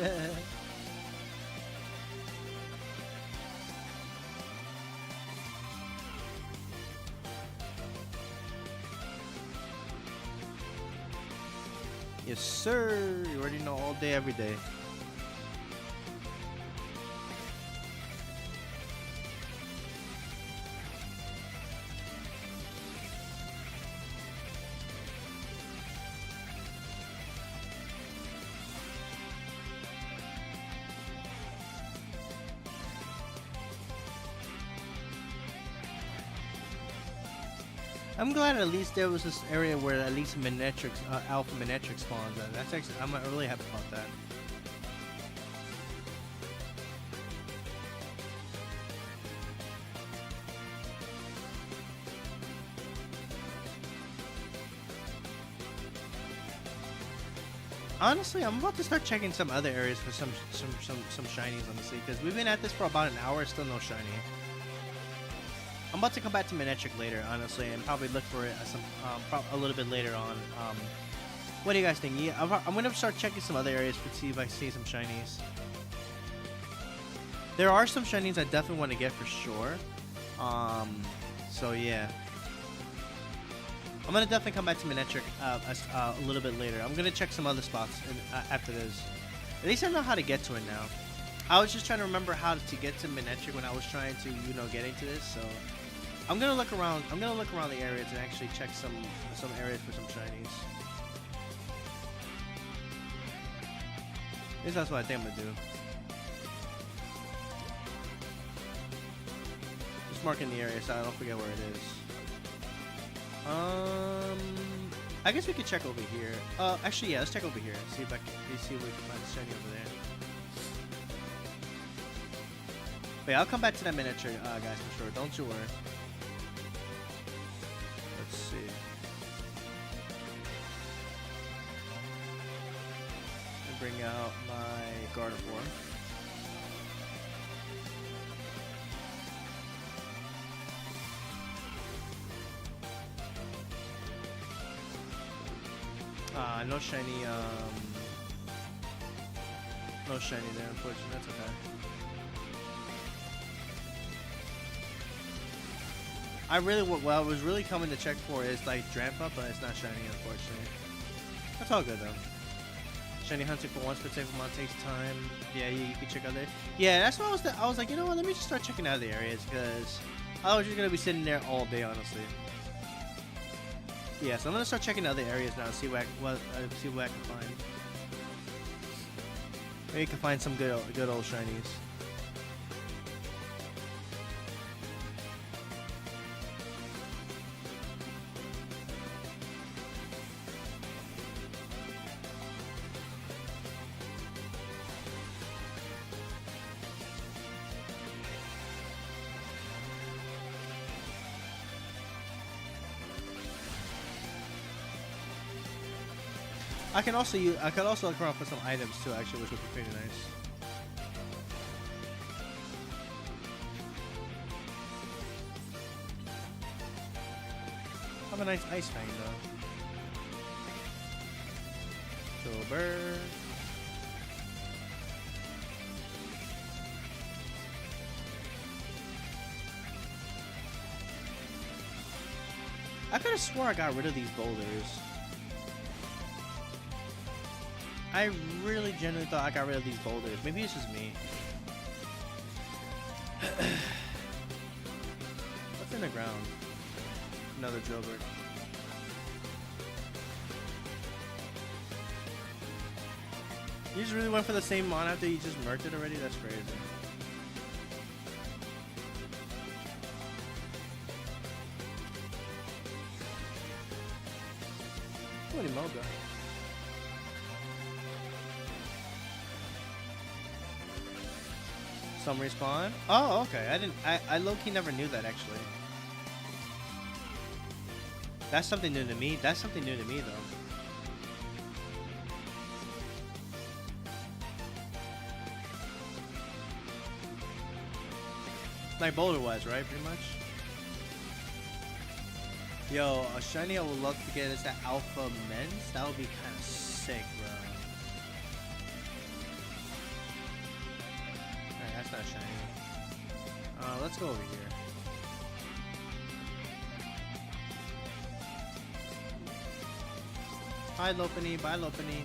Yes, sir. You already know, all day, every day. I'm glad at least there was this area where at least Manectric, Alpha Manectric spawns. That's actually, I'm really happy about that. honestly, I'm about to start checking some other areas for some shinies, honestly, because we've been at this for about an hour, still no shiny. I'm about to come back to Manectric later, honestly, and probably look for it a little bit later on. What do you guys think? Yeah, I'm gonna start checking some other areas to see if I see some shinies. There are some shinies I definitely want to get for sure. So yeah. I'm gonna definitely come back to Manectric a little bit later. I'm gonna check some other spots after this. At least I know how to get to it now. I was just trying to remember how to get to Manectric when I was trying to, get into this. So I'm gonna look around. I'm gonna look around the areas and actually check some areas for some shinies. At least that's what I think I'm gonna do. Just marking the area so I don't forget where it is. I guess we could check over here. Actually, yeah, let's check over here. See if we can find a shiny over there. But yeah, I'll come back to that Manectric, guys, for sure. Don't you worry. Let's see. Bring out my Gardevoir. No shiny, no shiny there, unfortunately. That's okay. What I was really coming to check for is like Drampa, but it's not shiny, unfortunately. That's all good though. Shiny hunting for one specific amount takes time. Yeah, you can check out there. Yeah, that's what I was like, you know what? Let me just start checking out the areas because I was just gonna be sitting there all day, honestly. Yeah, so I'm gonna start checking other areas now. See what I can find. Maybe you can find some good old shinies. I could also look around for some items too, actually, which would be pretty nice. Have a nice Ice Fang though. Silver. I could have swore I got rid of these boulders. I really genuinely thought I got rid of these boulders. Maybe it's just me. What's in the ground? Another Drillbur. You just really went for the same mon after you just murked it already? That's crazy. Holy moga. Some respawn? Oh, okay. I low-key never knew that, actually. That's something new to me. That's something new to me, though. Like Boulder-wise, right? Pretty much? Yo, a shiny I would love to get is that Alpha Men's. That would be kind of sick, bro. That's not shiny. Let's go over here. Hi Lopunny, bye Lopunny.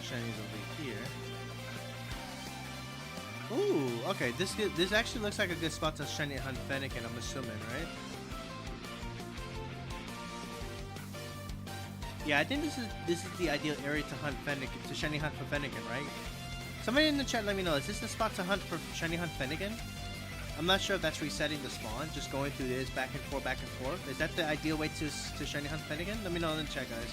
Shinies over here. Ooh, okay. This actually looks like a good spot to shiny hunt Fennekin, I'm assuming, right? Yeah, I think this is the ideal area to hunt Fennekin, to shiny hunt for Fennekin, right? Somebody in the chat let me know, is this the spot to hunt for shiny hunt Fennekin? I'm not sure if that's resetting the spawn, just going through this back and forth, back and forth. Is that the ideal way to shiny hunt Fennekin? Let me know in the chat, guys.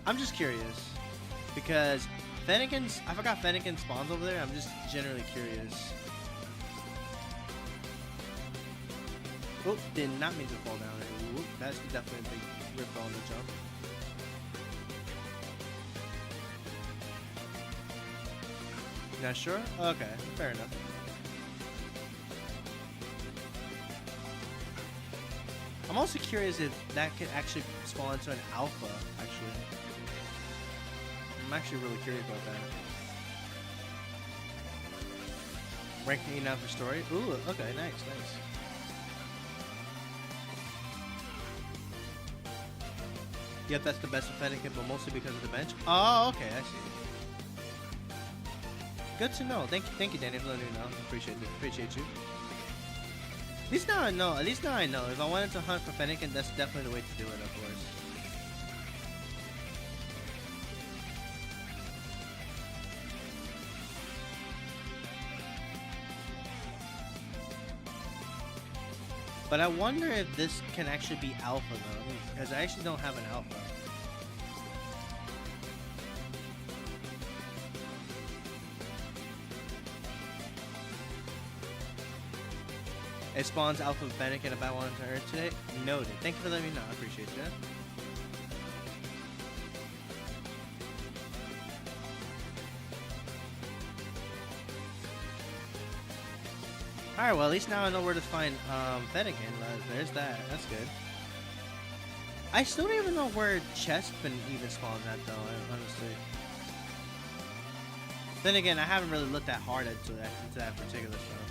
I'm just curious. Because Fennekin's, I forgot Fennekin spawns over there. I'm just generally curious. Oh, did not mean to fall down there. Whoop, that's definitely a big rip on the jump. Not sure? Okay, fair enough. I'm also curious if that could actually spawn into an alpha, actually. I'm actually really curious about that. Ranking 8 now for story? Ooh, okay, nice, nice. Yep, that's the best of Fennekin, but mostly because of the bench. Oh, okay, I see. Good to know. Thank you, Danny, for letting me know. Appreciate you. At least now I know. At least now I know. If I wanted to hunt for Fennekin, that's definitely the way to do it, of course. But I wonder if this can actually be alpha though, because I actually don't have an alpha. It spawns alpha Fennekin about one to Earth today. Noted. Thank you for letting me know. I appreciate that. Alright, well at least now I know where to find Fennekin. There's that. That's good. I still don't even know where Chespin even spawns at though, honestly. Then again, I haven't really looked that hard into that particular stuff.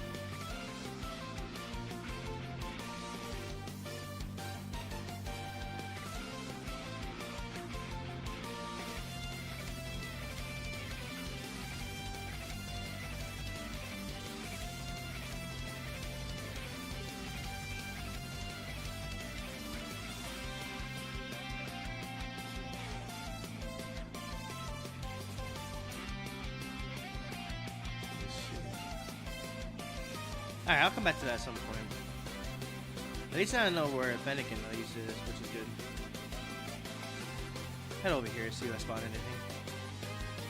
Alright, I'll come back to that at some point. At least I know where Fennekin at least is, which is good. Head over here, see if I spot anything.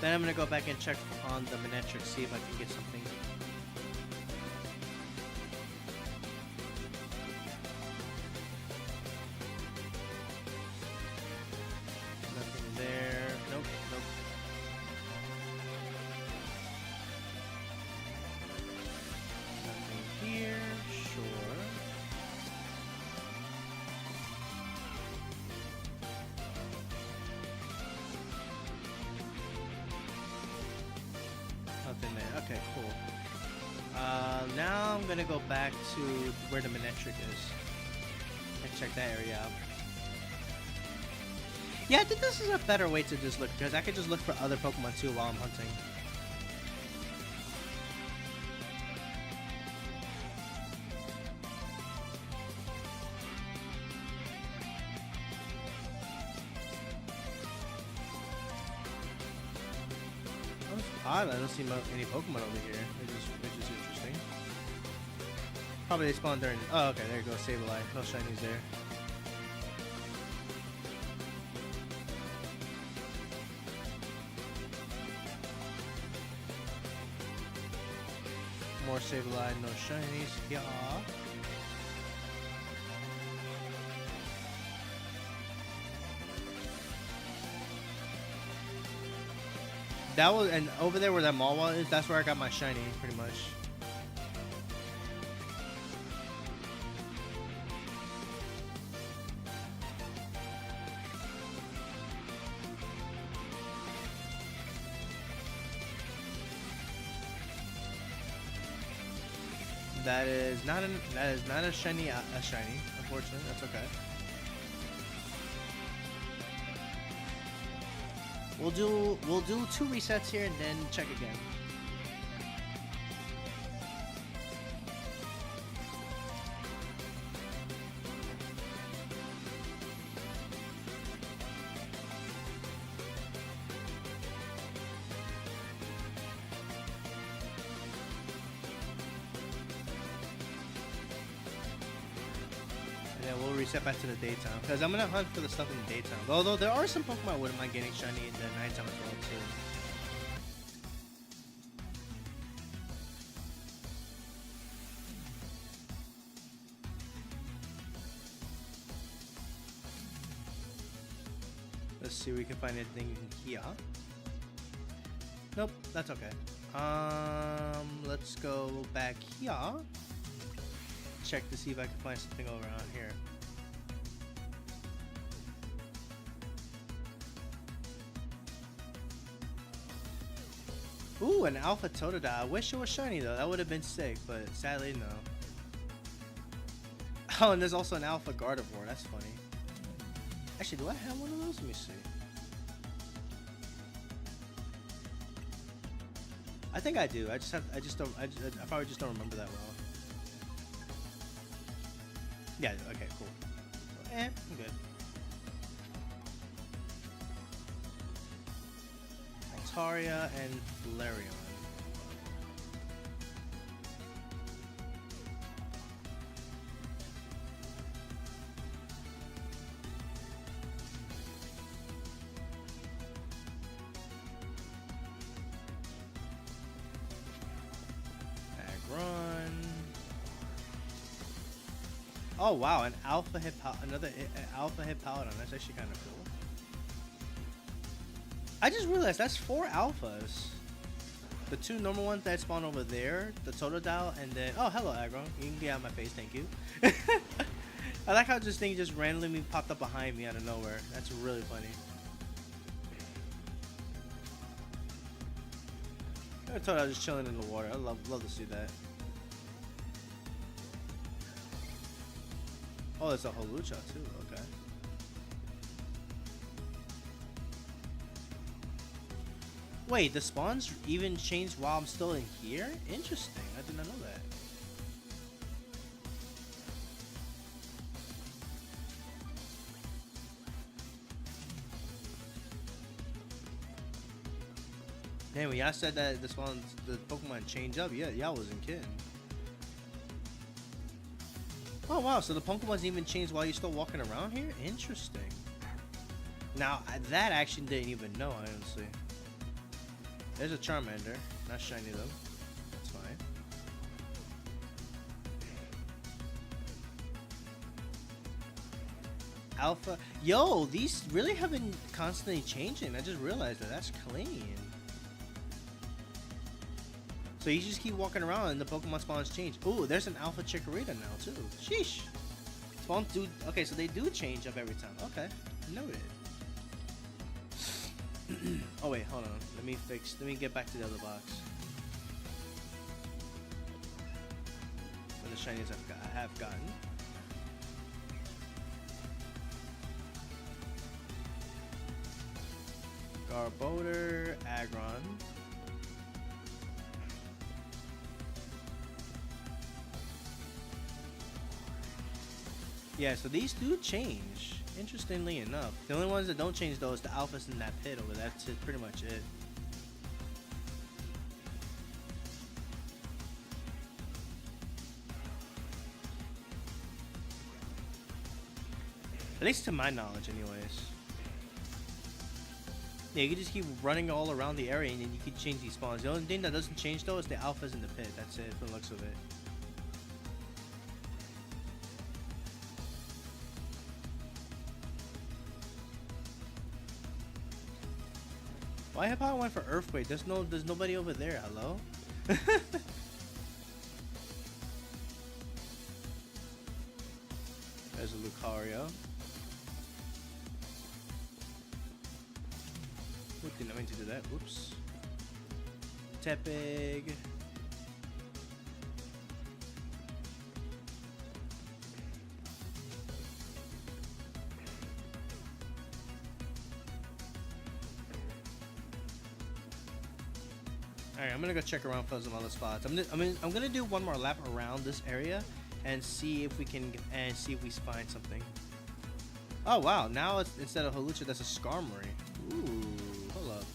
Then I'm gonna go back and check on the Manectric, see if I can get something. Nothing there. Nope, nope. Here, sure. Nothing there. Okay, cool. Now I'm gonna go back to where the Manectric is and check that area out. Yeah, I think this is a better way to just look, because I could just look for other Pokemon too while I'm hunting. Odd, I don't see any Pokemon over here, which is interesting. Probably they spawn during. Oh, okay, there you go, Sableye. No shinies there. More Sableye, no shinies. Yeah. That was, and over there where that Malwa is, that's where I got my shiny, pretty much. That is not a shiny, unfortunately. That's okay. We'll do 2 resets here and then check again. Yeah, we'll reset back to the daytime because I'm gonna hunt for the stuff in the daytime. Although there are some Pokemon I wouldn't mind getting shiny in the nighttime as well too. Let's see if we can find anything in here. Nope, that's okay. Let's go back here. Check to see if I can find something around here. Ooh, an Alpha Totodile. I wish it was shiny though. That would have been sick, but sadly no. Oh, and there's also an Alpha Gardevoir. That's funny. Actually, do I have one of those? Let me see. I think I do. I probably just don't remember that well. Yeah, okay, cool. I'm good. Altaria and Flareon. Oh wow, an Alpha another Alpha Hippowdon. That's actually kind of cool. I just realized that's 4 alphas. The 2 normal ones that spawn over there, the Totodile, and then oh hello Aggron. You can get out of my face, thank you. I like how this thing just randomly popped up behind me out of nowhere. That's really funny. Totodile just chilling in the water. I love to see that. Oh, it's a Hawlucha too, okay. Wait, the spawns even changed while I'm still in here? Interesting, I did not know that. Damn, when y'all said that the Pokemon change up, yeah, y'all wasn't kidding. Oh wow, so the Pokemon's even changed while you're still walking around here? Interesting. Now, that I actually didn't even know, honestly. There's a Charmander. Not shiny though. That's fine. Alpha. Yo, these really have been constantly changing. I just realized that. That's clean. So you just keep walking around and the Pokemon spawns change. Ooh, there's an Alpha Chikorita now too. Sheesh. Spawns do. Okay, so they do change up every time. Okay, noted. Oh wait, hold on. Let me get back to the other box. And the shinies I have gotten. Garbodor, Aggron. Yeah, so these do change. Interestingly enough, the only ones that don't change though is the alphas in that pit over there. That's it, pretty much it. At least to my knowledge, anyways. Yeah, you can just keep running all around the area and then you can change these spawns. The only thing that doesn't change though is the alphas in the pit. That's it, from the looks of it. Why have I went for Earthquake? There's nobody over there. Hello? There's a Lucario. What did I mean to do that? Whoops. Tepig. Alright, I'm gonna go check around for some other spots. I'm gonna do one more lap around this area and see if we find something. Oh wow, now it's instead of Hawlucha, that's a Skarmory. Ooh, hold up.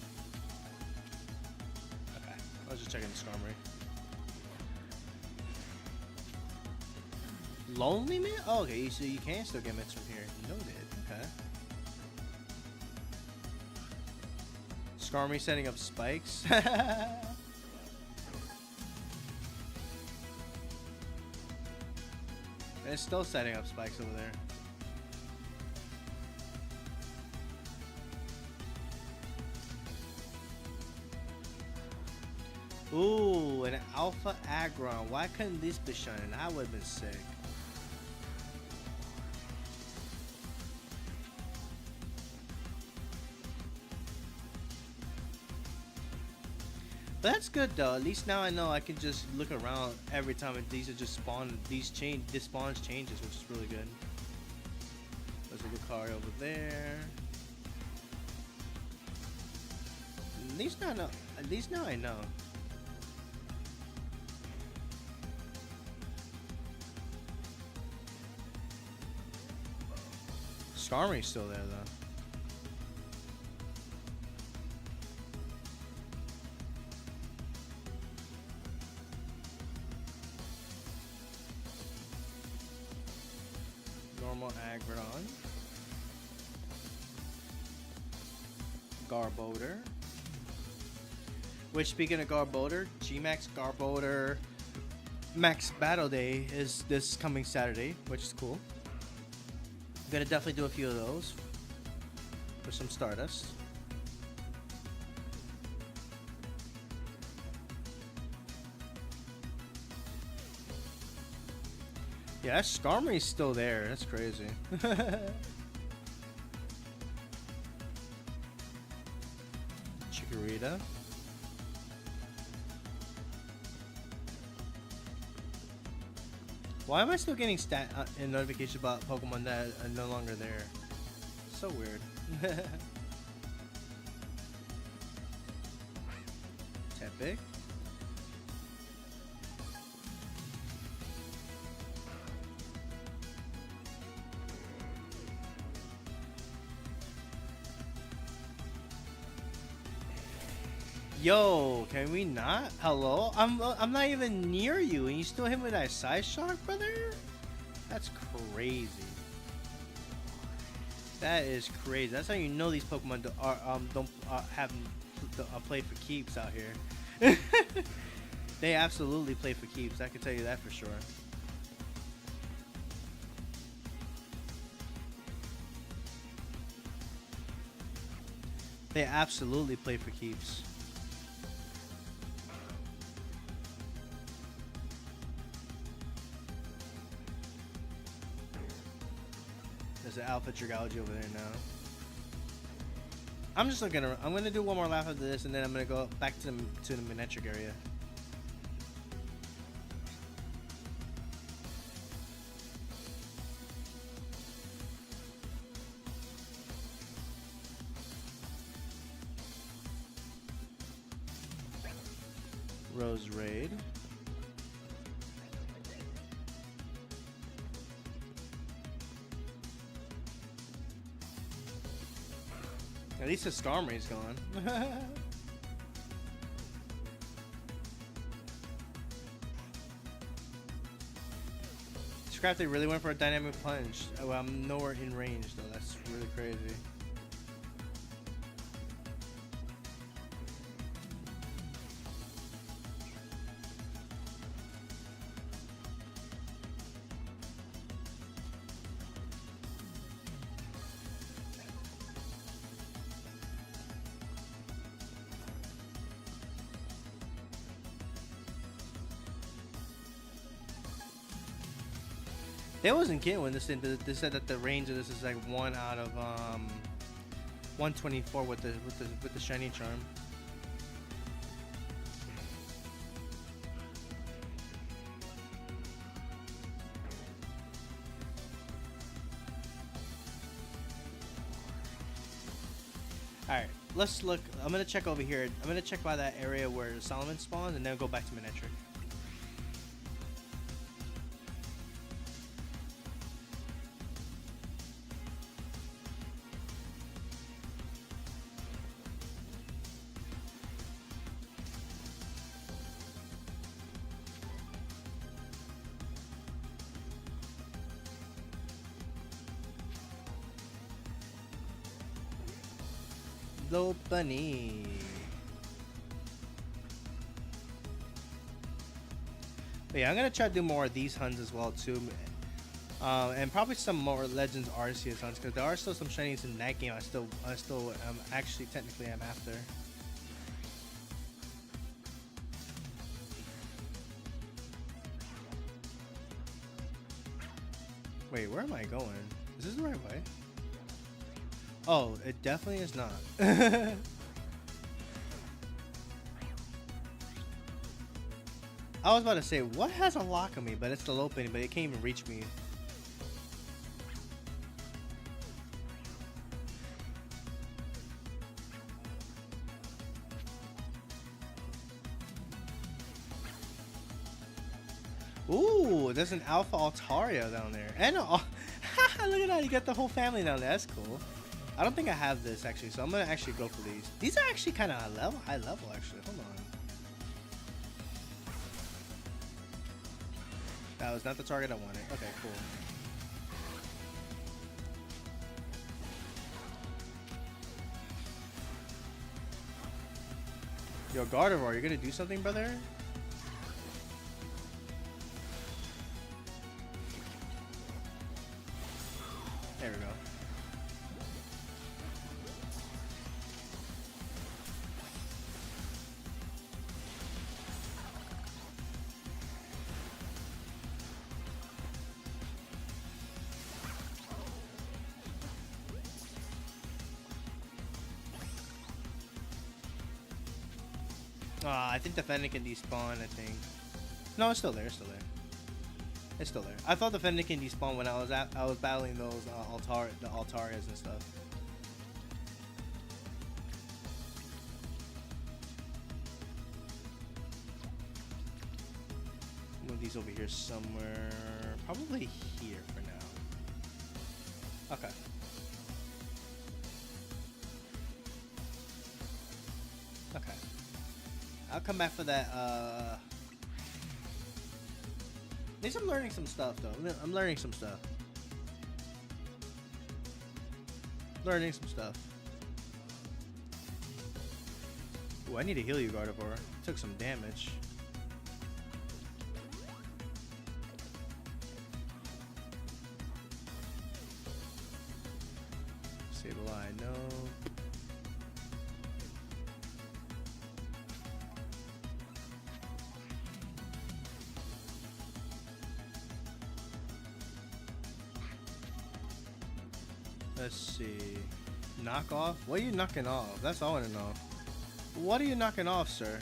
Okay, I was just checking the Skarmory. Lonely Man? Oh, okay, so you can still get mitts from here. Noted. Okay. Skarmory setting up spikes. It's still setting up spikes over there. Ooh, an Alpha Aggron. Why couldn't this be shining? That would have been sick. But that's good though. At least now I know I can just look around every time these are just spawn. This spawns changes, which is really good. There's a Lucario over there. At least now I know. At least now I know. Skarmory's still there though. Normal Aggron. Garbodor. Which, speaking of Garbodor, G-Max Garbodor Max Battle Day is this coming Saturday, which is cool. I'm gonna definitely do a few of those for some Stardust. Yeah, that Skarmory's still there. That's crazy. Chikorita. Why am I still getting notifications about Pokemon that are no longer there? So weird. Tepig. Yo, can we not? Hello? I'm not even near you and you still hit me with that side shock, brother? That's crazy. That is crazy. That's how you know these Pokemon don't play for keeps out here. They absolutely play for keeps. I can tell you that for sure. They absolutely play for keeps. There's an Alpha Trigology over there now. I'm just looking around. I'm gonna do one more lap after this, and then I'm gonna go back to the Manectric area. Rose Raid. At least the Skarmory's gone. Scrafty really went for a dynamic punch. Oh, I'm nowhere in range though. That's really crazy. They wasn't kidding when they said that the range of this is like 1 out of 124 with the shiny charm. All right, let's look. I'm gonna check over here. I'm gonna check by that area where Solomon spawns, and then go back to Manectric. Lopunny. But yeah, I'm gonna try to do more of these hunts as well too, and probably some more Legends Arceus hunts because there are still some shinies in that game. I still actually technically am after. Wait, where am I going? Is this the right way? Oh, it definitely is not. I was about to say, what has a lock on me? But it's the Lopunny, but it can't even reach me. Ooh, there's an Alpha Altaria down there. And look at that, you got the whole family down there. That's cool. I don't think I have this actually, so I'm gonna actually go for these. These are actually kind of high level actually. Hold on. That was not the target I wanted. Okay, cool. Yo, Gardevoir, you gonna do something, brother? There we go. I think the Fennekin despawned, I think. No, it's still there, it's still there. It's still there. I thought the Fennekin despawned when I was battling those the Altarias and stuff. Move these over here somewhere. Probably here for now. Okay. Okay. I'll come back for that, at least I'm learning some stuff, though. I'm learning some stuff. Learning some stuff. Ooh, I need to heal you, Gardevoir. Took some damage. Sableye, no. Let's see. Knock off? What are you knocking off? That's all I want to know. What are you knocking off, sir?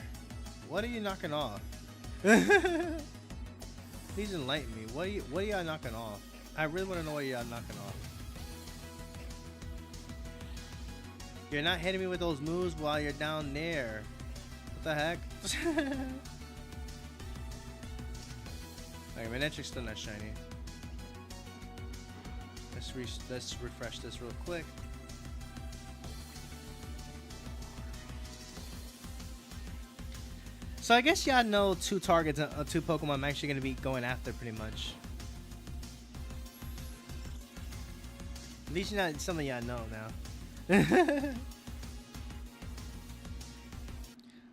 What are you knocking off? Please enlighten me. What are y'all knocking off? I really want to know what y'all knocking off. You're not hitting me with those moves while you're down there. What the heck? Okay, Manectric's still not shiny. Let's refresh this real quick. So I guess y'all know two targets, two Pokemon I'm actually gonna be going after pretty much. At least some of y'all know now.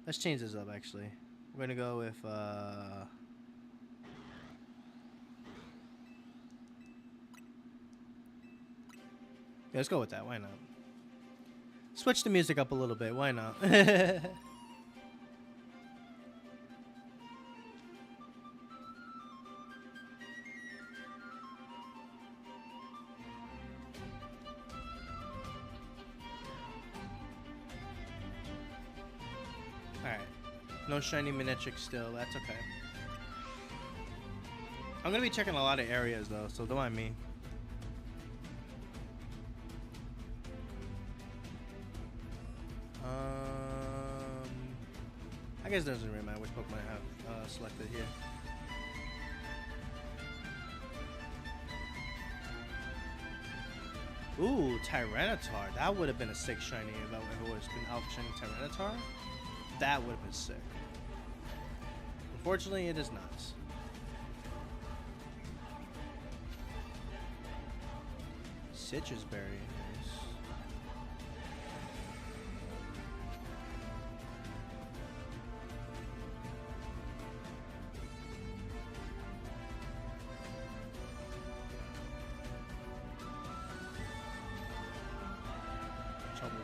Let's change this up actually. We're gonna go with yeah, let's go with that. Why not? Switch the music up a little bit. Why not? Alright. No shiny Manectric still. That's okay. I'm going to be checking a lot of areas though, so don't mind me. I guess it doesn't really matter which Pokemon I have selected here. Ooh, Tyranitar. That would have been a sick shiny if it was an Alpha Shiny Tyranitar. That would have been sick. Unfortunately, it is not. Citrus Berry.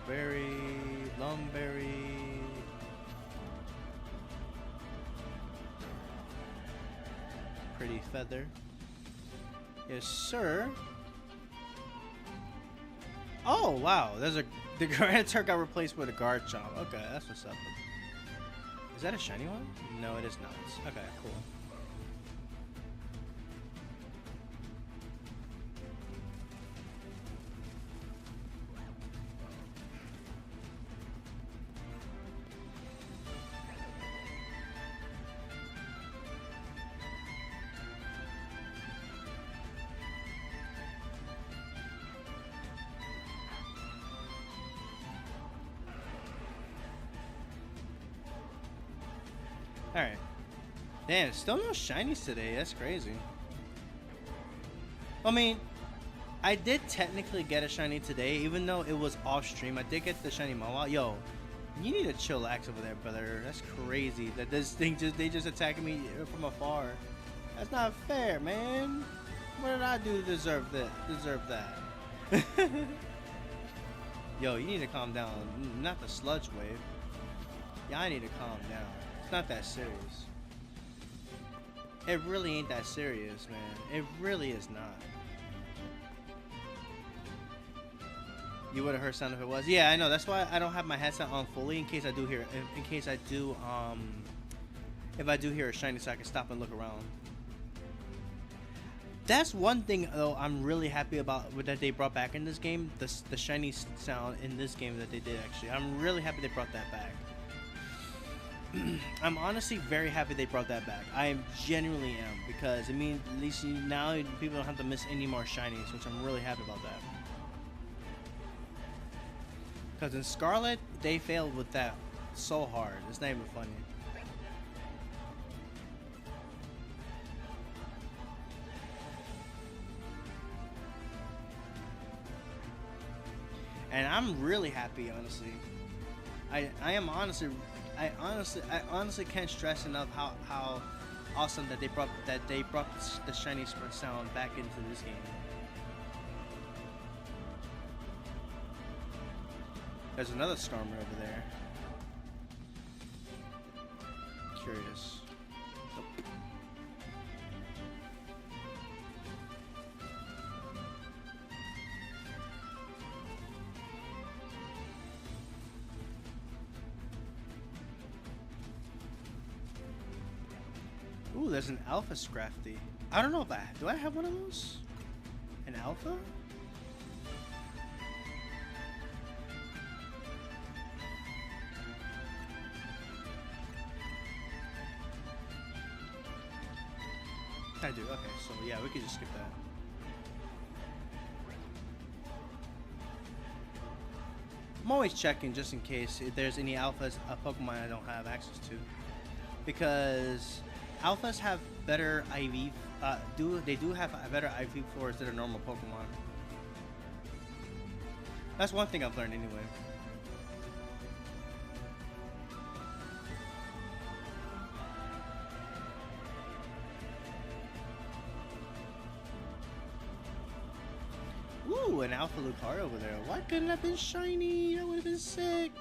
Berry, Lumberry. Pretty Feather. Yes, sir. Oh, wow. The Granitor got replaced with a Garchomp. Okay, that's what's up. Is that a shiny one? No, it is not. Okay, cool. Alright. Damn, still no shinies today. That's crazy. I mean, I did technically get a shiny today, even though it was off stream. I did get the shiny Mawile. Yo, you need to chillax over there, brother. That's crazy. That this thing they just attacking me from afar. That's not fair, man. What did I do to deserve that? Yo, you need to calm down. Not the sludge wave. Yeah, I need to calm down. It's not that serious. It really ain't that serious, man. It really is not. You would have heard sound if it was. Yeah, I know. That's why I don't have my headset on fully in case I do hear. In case I do, if I do hear a shiny, so I can stop and look around. That's one thing though I'm really happy about that they brought back in this game. The shiny sound in this game that they did actually. I'm really happy they brought that back. I'm honestly very happy they brought that back. I genuinely am, because it means at least now people don't have to miss any more shinies, which I'm really happy about that. Because in Scarlet, they failed with that so hard. It's not even funny. And I'm really happy, honestly. I honestly can't stress enough how awesome that they brought the shiny sound back into this game. There's another Stormer over there. Curious. Nope. Ooh, there's an Alpha Scrafty. I don't know if do I have one of those? An Alpha? I do. Okay, so yeah, we could just skip that. I'm always checking just in case if there's any alphas, a Pokemon I don't have access to, because alphas have better IV. They do have a better IV floors than a normal Pokemon. That's one thing I've learned anyway. Ooh, an Alpha Lucario over there. Why couldn't it have been shiny? That would have been sick.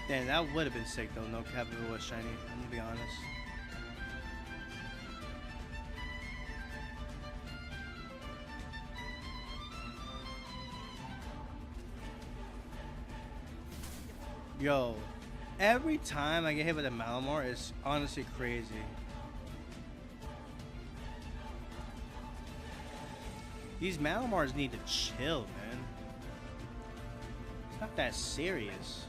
Damn, that would have been sick though, no cap if it was shiny, I'm gonna be honest. Yo, every time I get hit with a Malamar, it's honestly crazy. These Malamars need to chill, man. It's not that serious.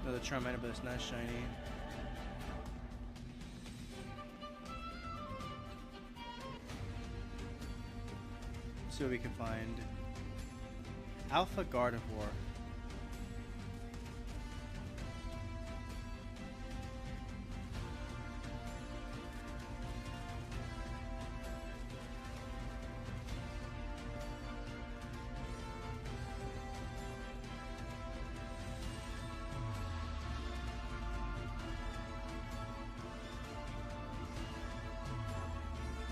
Another Charmander, but it's not shiny. see what we can find. Alpha Gardevoir.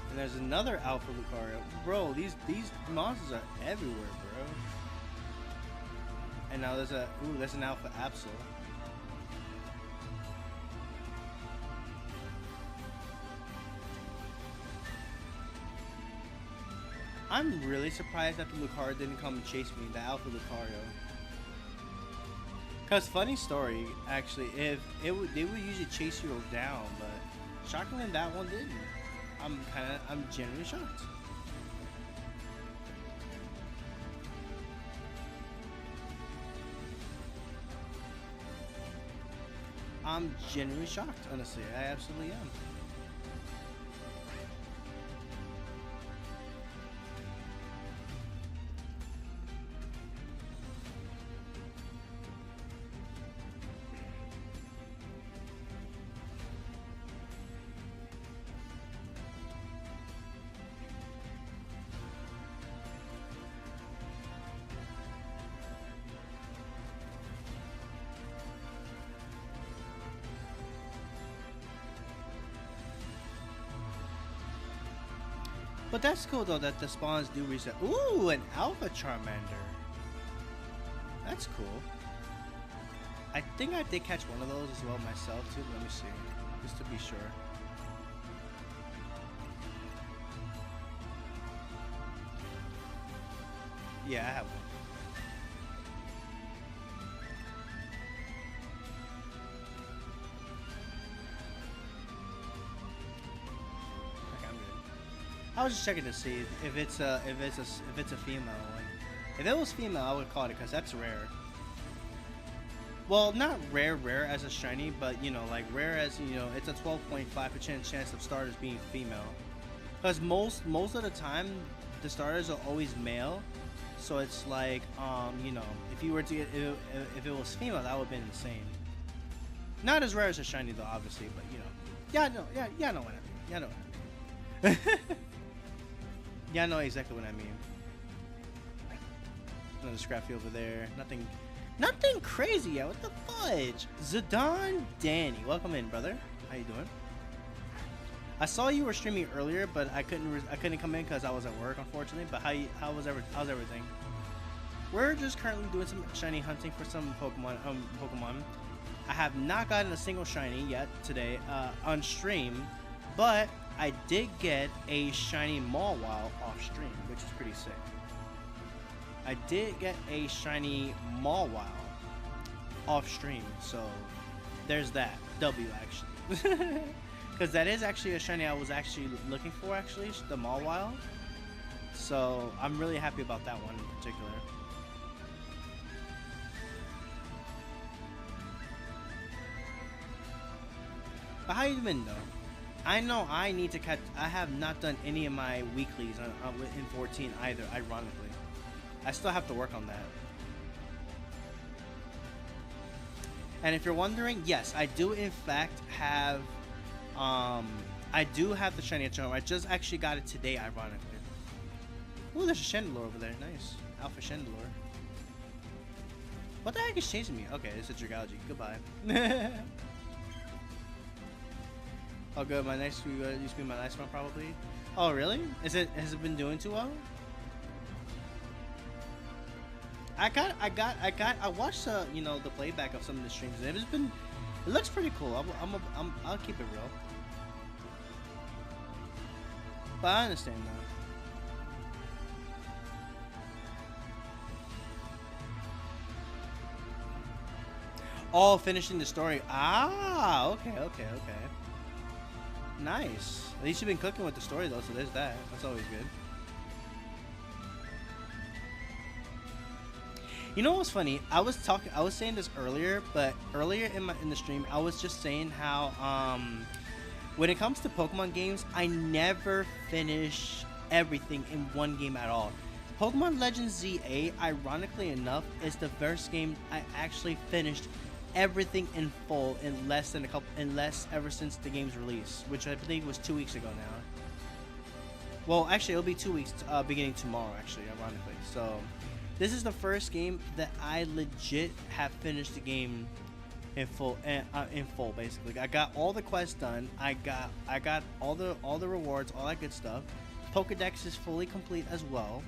And there's another Alpha Lucario. Bro, these monsters are everywhere, bro. And now there's an Alpha Absol. I'm really surprised that the Lucario didn't come and chase me, the Alpha Lucario. Cause funny story, actually, if they would usually chase you down, but shockingly that one didn't. I'm genuinely shocked. I'm genuinely shocked, honestly. I absolutely am. But that's cool though that the spawns do reset. Ooh, an Alpha Charmander. That's cool. I think I did catch one of those as well myself too. Let me see, just to be sure. Yeah, I have one. I was just checking to see if it's a female one. If it was female, I would call it because that's rare. Well, not rare as a shiny, but you know, like rare as, you know, it's a 12.5% chance of starters being female. Because most of the time, the starters are always male. So it's like, you know, if you were to get if it was female, that would have been insane. Not as rare as a shiny though, obviously, but you know, yeah, no, yeah, know what I mean. Yeah, know what I mean. Yeah, I know exactly what I mean. Another Scrappy over there. Nothing crazy yet. What the fudge? Zidane Danny, welcome in, brother. How you doing? I saw you were streaming earlier, but I couldn't come in because I was at work, unfortunately. But how's everything? We're just currently doing some shiny hunting for some Pokemon. I have not gotten a single shiny yet today on stream, but I did get a shiny Mawile off stream, which is pretty sick. I did get a shiny Mawile off stream, so there's that. W actually. Because that is actually a shiny I was actually looking for, actually, the Mawile. So I'm really happy about that one in particular. But how you been though? I know I need to catch. I have not done any of my weeklies in 14 either. Ironically, I still have to work on that. And if you're wondering, yes, I do in fact have. I do have the shiny Charm. I just actually got it today, ironically. Ooh, there's a Chandelure over there. Nice, Alpha Chandelure. What the heck is chasing me? Okay, it's a Dragalge. Goodbye. Oh good, my next used to be my nice one probably. Oh really? Has it been doing too well? I watched you know, the playback of some of the streams and it looks pretty cool. I'll keep it real. But I understand though. Oh, finishing the story. Ah, okay. Nice. At least you've been cooking with the story though, so there's that. That's always good. You know what's funny? I was saying this earlier, but earlier in the stream, I was just saying how when it comes to Pokemon games, I never finish everything in one game at all. Pokemon Legends ZA, ironically enough, is the first game I actually finished everything in full in less ever since the game's release, which I believe was 2 weeks ago now. Well, actually, it'll be 2 weeks, beginning tomorrow. Actually, ironically, so this is the first game that I legit have finished the game in full. In full, basically, I got all the quests done. I got all the rewards, all that good stuff. Pokedex is fully complete as well.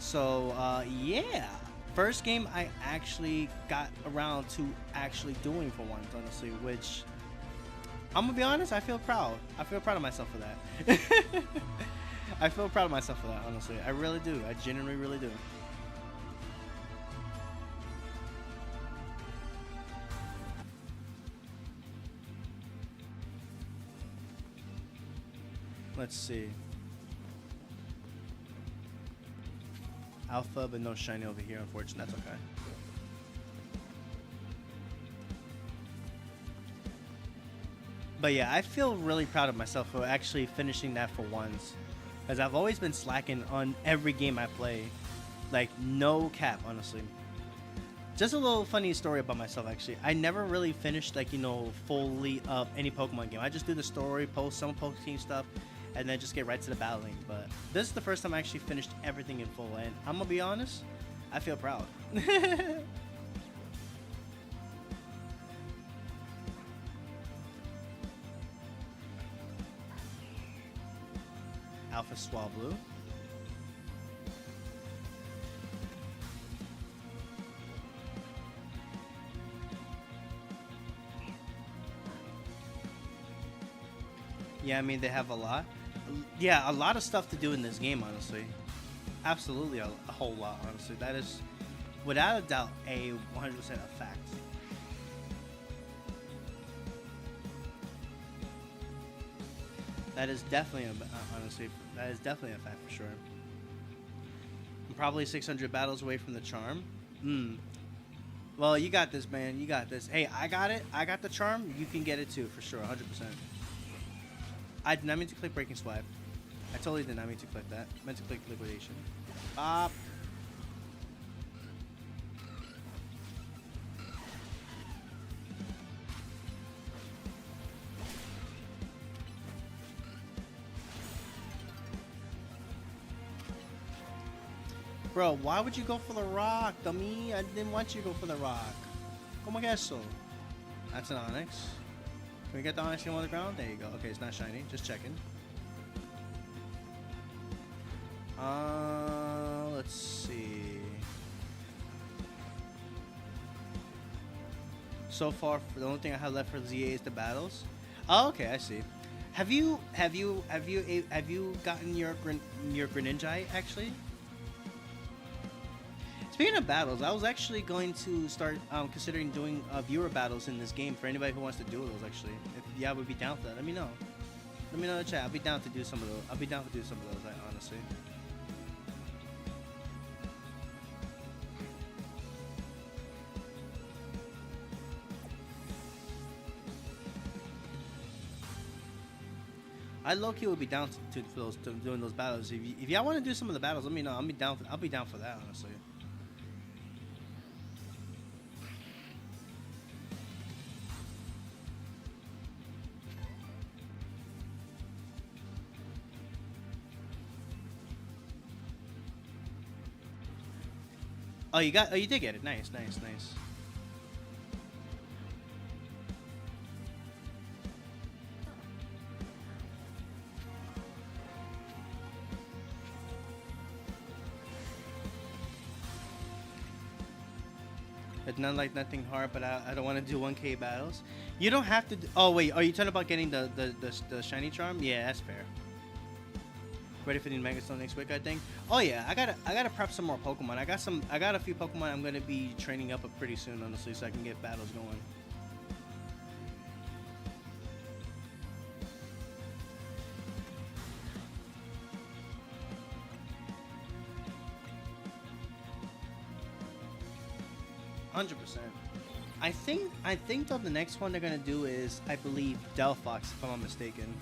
So yeah, first game I actually got around to actually doing for once, honestly. Which I'm gonna be honest, I feel proud. I feel proud of myself for that. I feel proud of myself for that, honestly. I really do. I genuinely really do. Let's see. Alpha, but no shiny over here, unfortunately. That's okay. But yeah, I feel really proud of myself for actually finishing that for once. Because I've always been slacking on every game I play. Like, no cap, honestly. Just a little funny story about myself, actually. I never really finished, like, you know, fully of any Pokemon game. I just do the story, post some Pokemon stuff, and then just get right to the battling. But this is the first time I actually finished everything in full. And I'm going to be honest, I feel proud. Alpha Swablu. Yeah, I mean, they have a lot. Yeah, a lot of stuff to do in this game, honestly. Absolutely, a whole lot, honestly. That is, without a doubt, a 100% a fact. That is definitely, honestly, that is definitely a fact for sure. I'm probably 600 battles away from the charm. Well, you got this, man. You got this. Hey, I got it. I got the charm. You can get it too, for sure, 100%. I did not mean to click Breaking Swipe. I totally did not mean to click that. I meant to click Liquidation. Bop. Bro, why would you go for the rock, dummy? I didn't want you to go for the rock. Como que eso? That's an Onyx. Can we get the Onyx on the ground? There you go. Okay, it's not shiny. Just checking. Let's see. So far, the only thing I have left for ZA is the battles. Oh, okay, I see. Have you gotten your Greninja actually? Speaking of battles, I was actually going to start considering doing viewer battles in this game for anybody who wants to do those. Actually, if y'all would be down for that, let me know. Let me know in the chat. I'll be down to do some of those. I'll be down to do some of those. Honestly. I low-key would be down to doing those battles. If y'all want to do some of the battles, let me know. I'll be down. I'll be down for that. Honestly. Oh, you got. Oh, you did get it. Nice, nice, nice. It's not like nothing hard, but I don't want to do 1K battles. You don't have to. Oh wait, are you talking about getting the shiny charm? Yeah, that's fair. Ready for the Mega Stone next week, I think. Oh yeah, I gotta prep some more Pokemon. I got a few Pokemon I'm gonna be training up pretty soon, honestly, so I can get battles going. $100%. I think though the next one they're gonna do is, I believe, Delphox, if I'm not mistaken.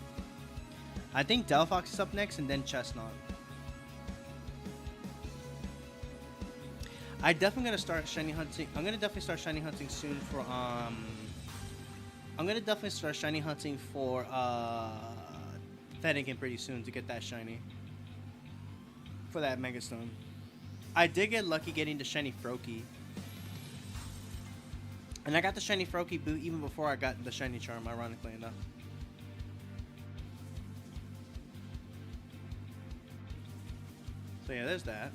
I think Delphox is up next, and then Chestnut. I definitely gonna start shiny hunting. I'm gonna definitely start shiny hunting soon for I'm gonna definitely start shiny hunting for Fennekin pretty soon to get that shiny for that Megastone. I did get lucky getting the shiny Froakie. And I got the shiny Froakie boot even before I got the shiny charm, ironically enough. So yeah, there's that.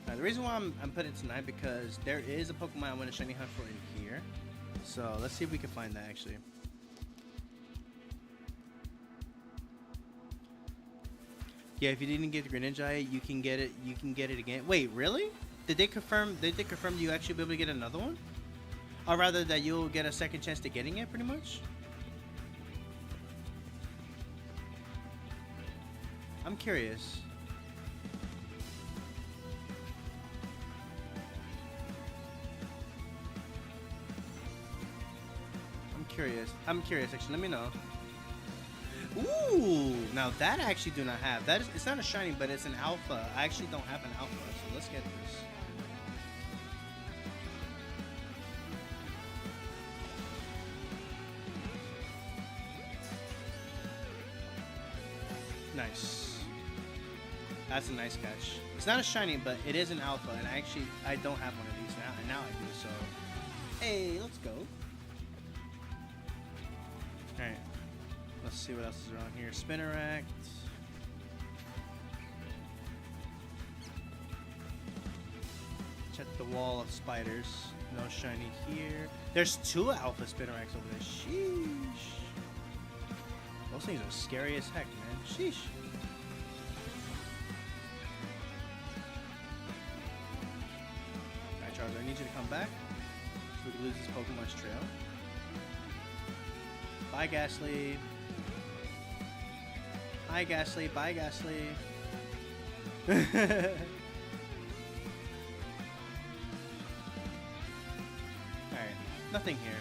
Now, the reason why I'm putting it tonight because there is a Pokemon I want to shiny hunt for in here. So let's see if we can find that actually. Yeah, if you didn't get the Greninja, you can get it. You can get it again. Wait, really? Did they confirm? Did they confirm you actually be able to get another one? Or rather, that you'll get a second chance to getting it, pretty much. I'm curious. I'm curious. Actually, let me know. Ooh, now that I actually do not have. That is, it's not a shiny, but it's an alpha. I actually don't have an alpha, so let's get this. Nice. That's a nice catch. It's not a shiny, but it is an alpha, and I don't have one of these now, and now I do. So, hey, let's go. All right. Let's see what else is around here. Spinarak. Check the wall of spiders. No shiny here. There's 2 alpha Spinaraks over there. Sheesh. Those things are scary as heck, man. Sheesh. Alright, Charles, I need you to come back so we can lose this Pokemon's trail. Bye, Ghastly. Hi, Ghastly. Bye, Ghastly. Alright. Nothing here.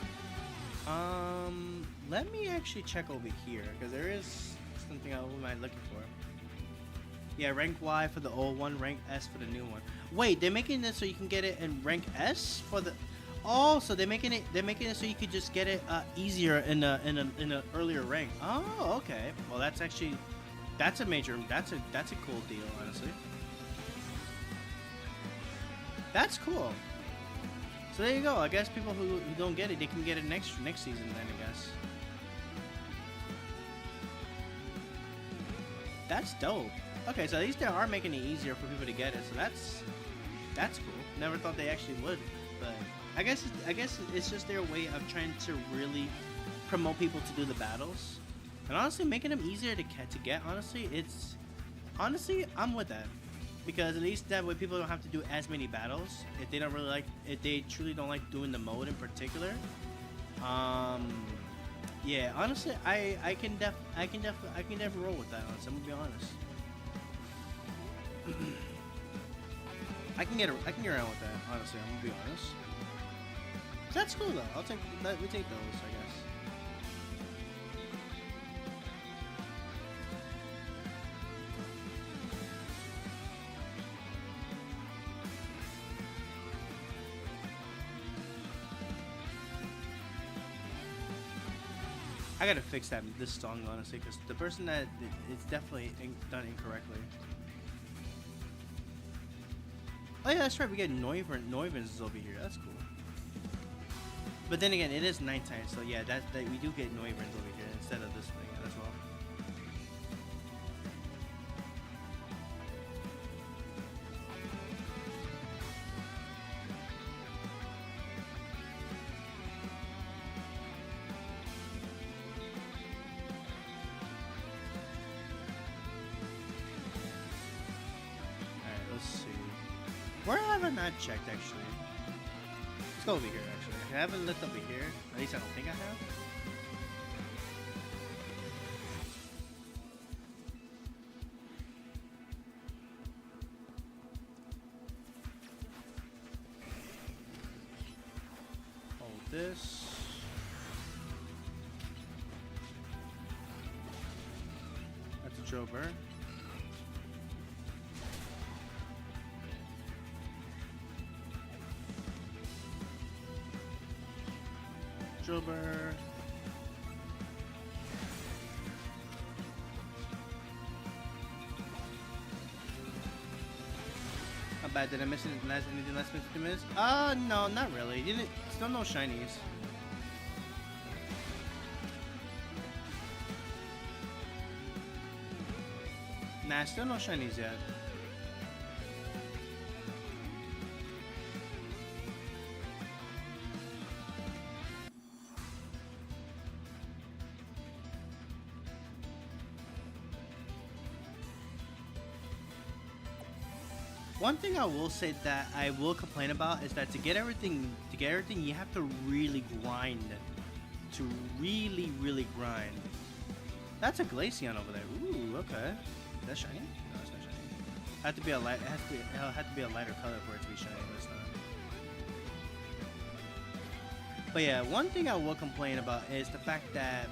Let me actually check over here, because there is something I might looking for. Yeah, rank Y for the old one, rank S for the new one. Wait, they're making this so you can get it in rank S for the... Oh, so they're making it so you could just get it easier in a earlier rank. Oh, okay. Well, that's actually... That's a cool deal, honestly. That's cool. So there you go. I guess people who don't get it, they can get it next season then, I guess. That's dope. Okay, so at least they are making it easier for people to get it. So that's cool. Never thought they actually would, but I guess it's just their way of trying to really promote people to do the battles. And honestly, making them easier to get, honestly, I'm with that. Because at least that way people don't have to do as many battles. If they don't really like, if they truly don't like doing the mode in particular. Yeah, honestly, I can definitely roll with that, honestly. I'm gonna be honest. I can get around with that, honestly. I'm gonna be honest. That's cool though. We take those, I guess. I gotta fix this song, honestly, because the person that it's definitely done incorrectly. Oh yeah, that's right. We get Noivans is over here. That's cool. But then again, it is nighttime, so yeah, that we do get Noivans over here instead of this thing as well. Where have I not checked, actually? Let's go over here, actually. I haven't looked over here. At least I don't think I have. Hold this. That's a Joe Burn. Strober. How bad did I miss anything less than 50 minutes? No, not really. Still no shinies. Nah, still no shinies yet. One thing I will say that I will complain about is that to get everything, you have to really grind. To really grind. That's a Glaceon over there. Ooh, okay. Is that shiny? No, it's not shiny. It had to be a light. It'll have to be a lighter color for it to be shiny, but it's not. But yeah, one thing I will complain about is the fact that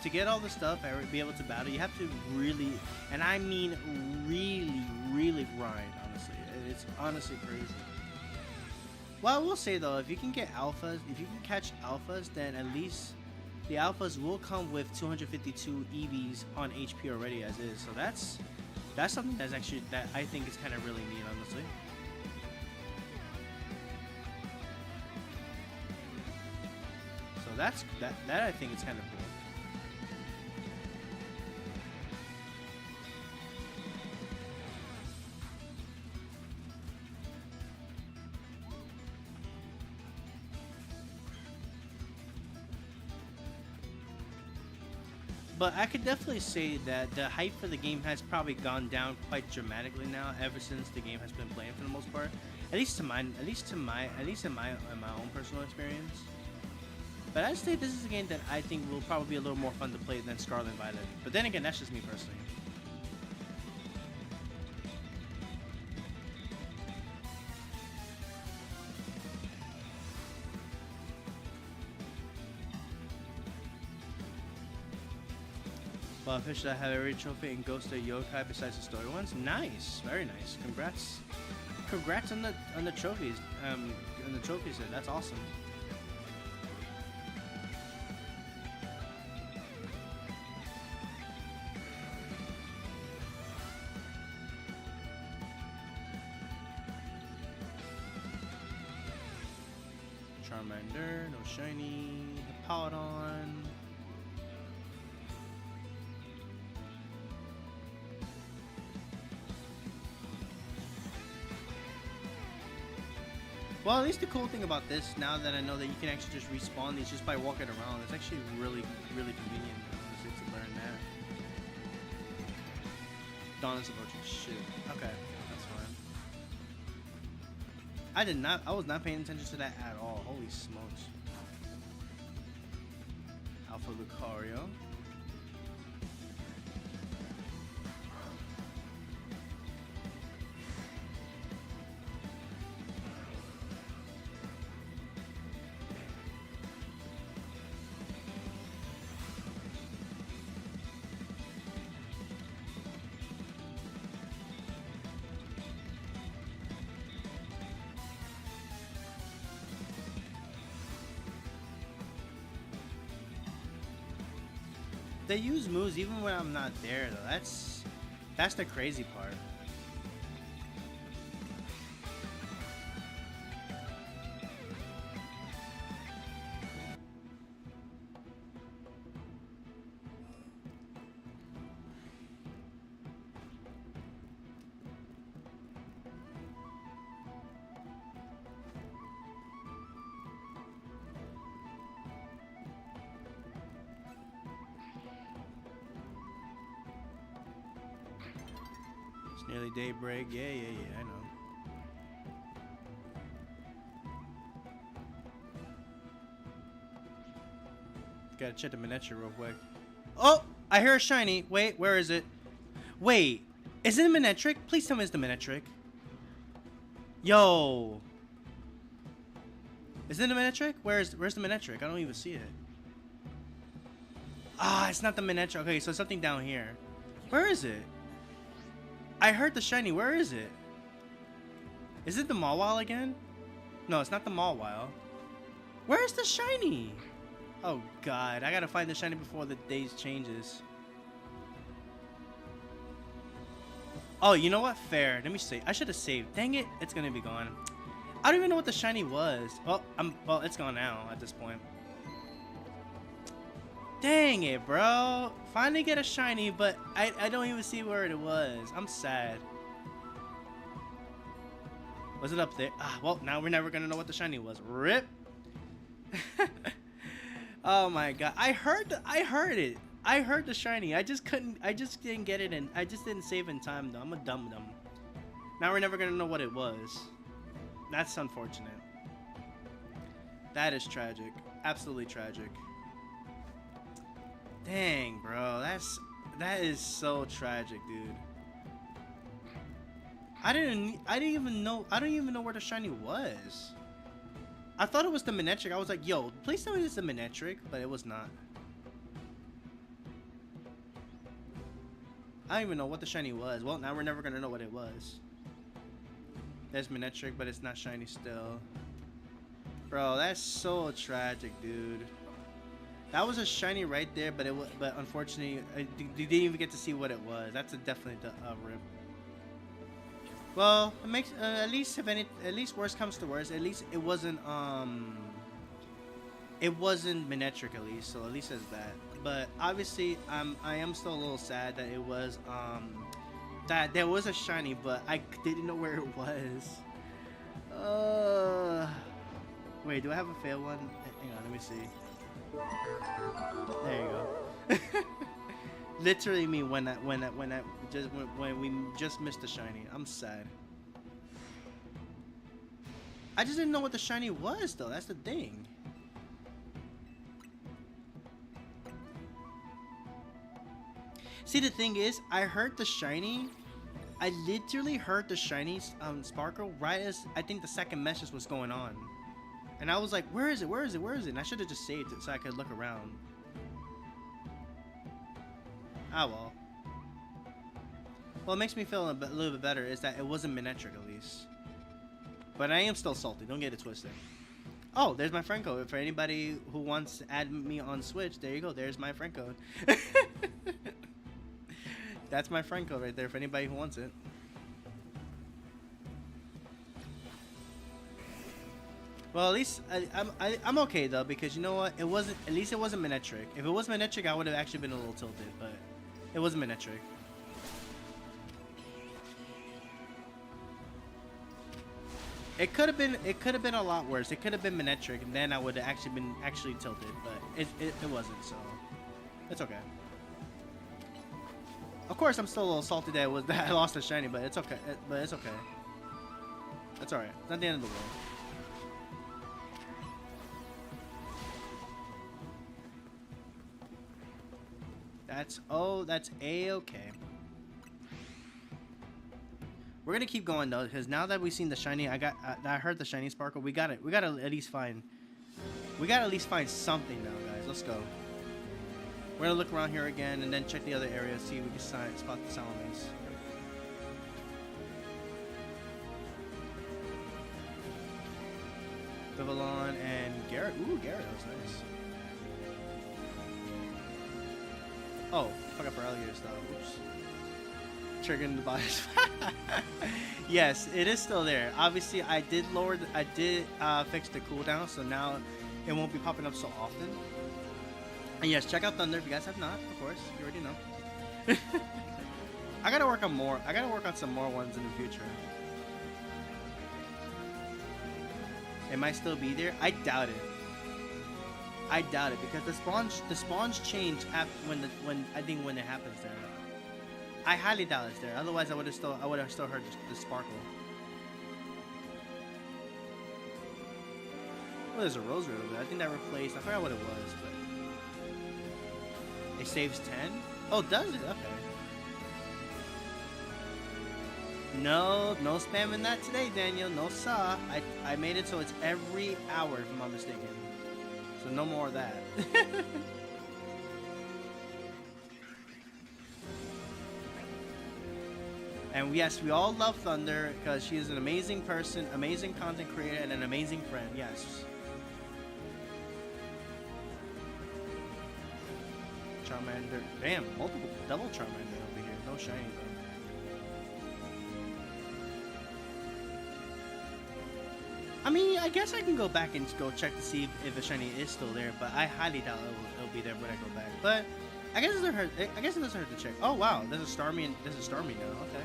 to get all the stuff and be able to battle, you have to really, and I mean really grind. Honestly, it's honestly crazy. Well, I will say though, if you can get alphas, if you can catch alphas, then at least the alphas will come with 252 EVs on HP already as is. So that's something that's actually that I think is kind of really neat, honestly. So that I think is kind of cool. But I could definitely say that the hype for the game has probably gone down quite dramatically now ever since the game has been playing for the most part. At least in my own personal experience. But I'd say this is a game that I think will probably be a little more fun to play than Scarlet and Violet. But then again, that's just me personally. Well, fish that have every trophy in Ghost of Yokai besides the story ones. Nice, very nice. Congrats on the trophies. On the trophies there. That's awesome. Charmander, no shiny. Hippowdon. Well, at least the cool thing about this, now that I know that you can actually just respawn these just by walking around, it's actually really convenient to learn that. Dawn is approaching. Shit. Okay, that's fine. I was not paying attention to that at all. Holy smokes. Alpha Lucario. They use moves even when I'm not there though. That's the crazy part. It's nearly daybreak. Yeah, I know. Gotta check the miniature real quick. Oh! I hear a shiny. Wait, where is it? Wait. Is it a Manectric? Please tell me it's the Manectric. Yo. Is it a Manectric? Where's the Manectric? I don't even see it. Ah, it's not the Manectric. Okay, so it's something down here. Where is it? I heard the shiny. Where is it? Is it the Mawile again? No, it's not the Mawile. Where is the shiny? Oh god, I gotta find the shiny before the days changes. Oh, you know what? Fair. Let me see. I should have saved. Dang it, it's gonna be gone. I don't even know what the shiny was. Well, it's gone now at this point. Dang it, bro. Finally get a shiny, but I don't even see where it was. I'm sad. Was it up there? Ah, well, now we're never gonna know what the shiny was. RIP. Oh my god. I heard it. I heard the shiny. I just didn't get it and I just didn't save in time though. I'm a dum. Now we're never gonna know what it was. That's unfortunate. That is tragic. Absolutely tragic. Dang, bro. That is so tragic, dude. I don't even know where the shiny was. I thought it was the Manectric. I was like, yo, please tell me it's the Manectric, but it was not. I don't even know what the shiny was. Well, now we're never gonna know what it was. There's Manectric, but it's not shiny still. Bro, that's so tragic, dude. That was a shiny right there, but unfortunately, you didn't even get to see what it was. That's definitely a rip. Well, it makes at least worst comes to worst, at least it wasn't Manectric at least, so at least as that. But obviously, I am still a little sad that it was that there was a shiny, but I didn't know where it was. Wait, do I have a fail one? Hang on, let me see. There you go. Literally me when we just missed the shiny. I'm sad. I just didn't know what the shiny was though. That's the thing. See, the thing is, I heard the shiny. I literally heard the shiny sparkle right as I think the second message was going on. And I was like, where is it? Where is it? Where is it? And I should have just saved it so I could look around. Ah, well. What makes me feel a little bit better is that it wasn't Manectric at least. But I am still salty. Don't get it twisted. Oh, there's my friend code. For anybody who wants to add me on Switch, there you go. There's my friend code. That's my friend code right there for anybody who wants it. Well, at least I'm okay though, because you know what? It wasn't. At least it wasn't Manectric. If it was Manectric, I would have actually been a little tilted, but it wasn't Manectric. It could have been. It could have been a lot worse. It could have been Manectric, and then I would have actually been tilted. But it wasn't. So it's okay. Of course, I'm still a little salty that I lost a shiny, but it's okay. It's okay. It's alright. It's not the end of the world. That's A-okay. We're gonna keep going though, because now that we've seen the shiny, I heard the shiny sparkle. We gotta at least find something now, guys. Let's go. We're gonna look around here again and then check the other area, see if we can spot the Salamence. Vivillon and Garrett. Ooh, Garrett, that was nice. Oh, fuck up our alligator style. Oops. Triggering the bias. Yes, it is still there. Obviously, I did fix the cooldown, so now it won't be popping up so often. And yes, check out Thunder if you guys have not. Of course, you already know. I gotta work on more. I gotta work on some more ones in the future. It might still be there. I doubt it. I doubt it because the spawns change when I think when it happens there. I highly doubt it's there. Otherwise, I would have still heard the sparkle. Well, there's a rosary over there. I think that replaced. I forgot what it was, but it saves 10. Oh, does it? Okay. No spamming that today, Daniel. No saw. I made it so it's every hour, if I'm not mistaken. So no more of that. And yes, we all love Thunder because she is an amazing person, amazing content creator, and an amazing friend. Yes. Charmander. Damn, multiple double Charmander over here. No shiny though. I mean, I guess I can go back and go check to see if the shiny is still there, but I highly doubt it'll be there when I go back. But I guess it doesn't hurt. I guess it doesn't hurt to check. Oh wow, there's a Starmie. There's a Starmie now. Okay.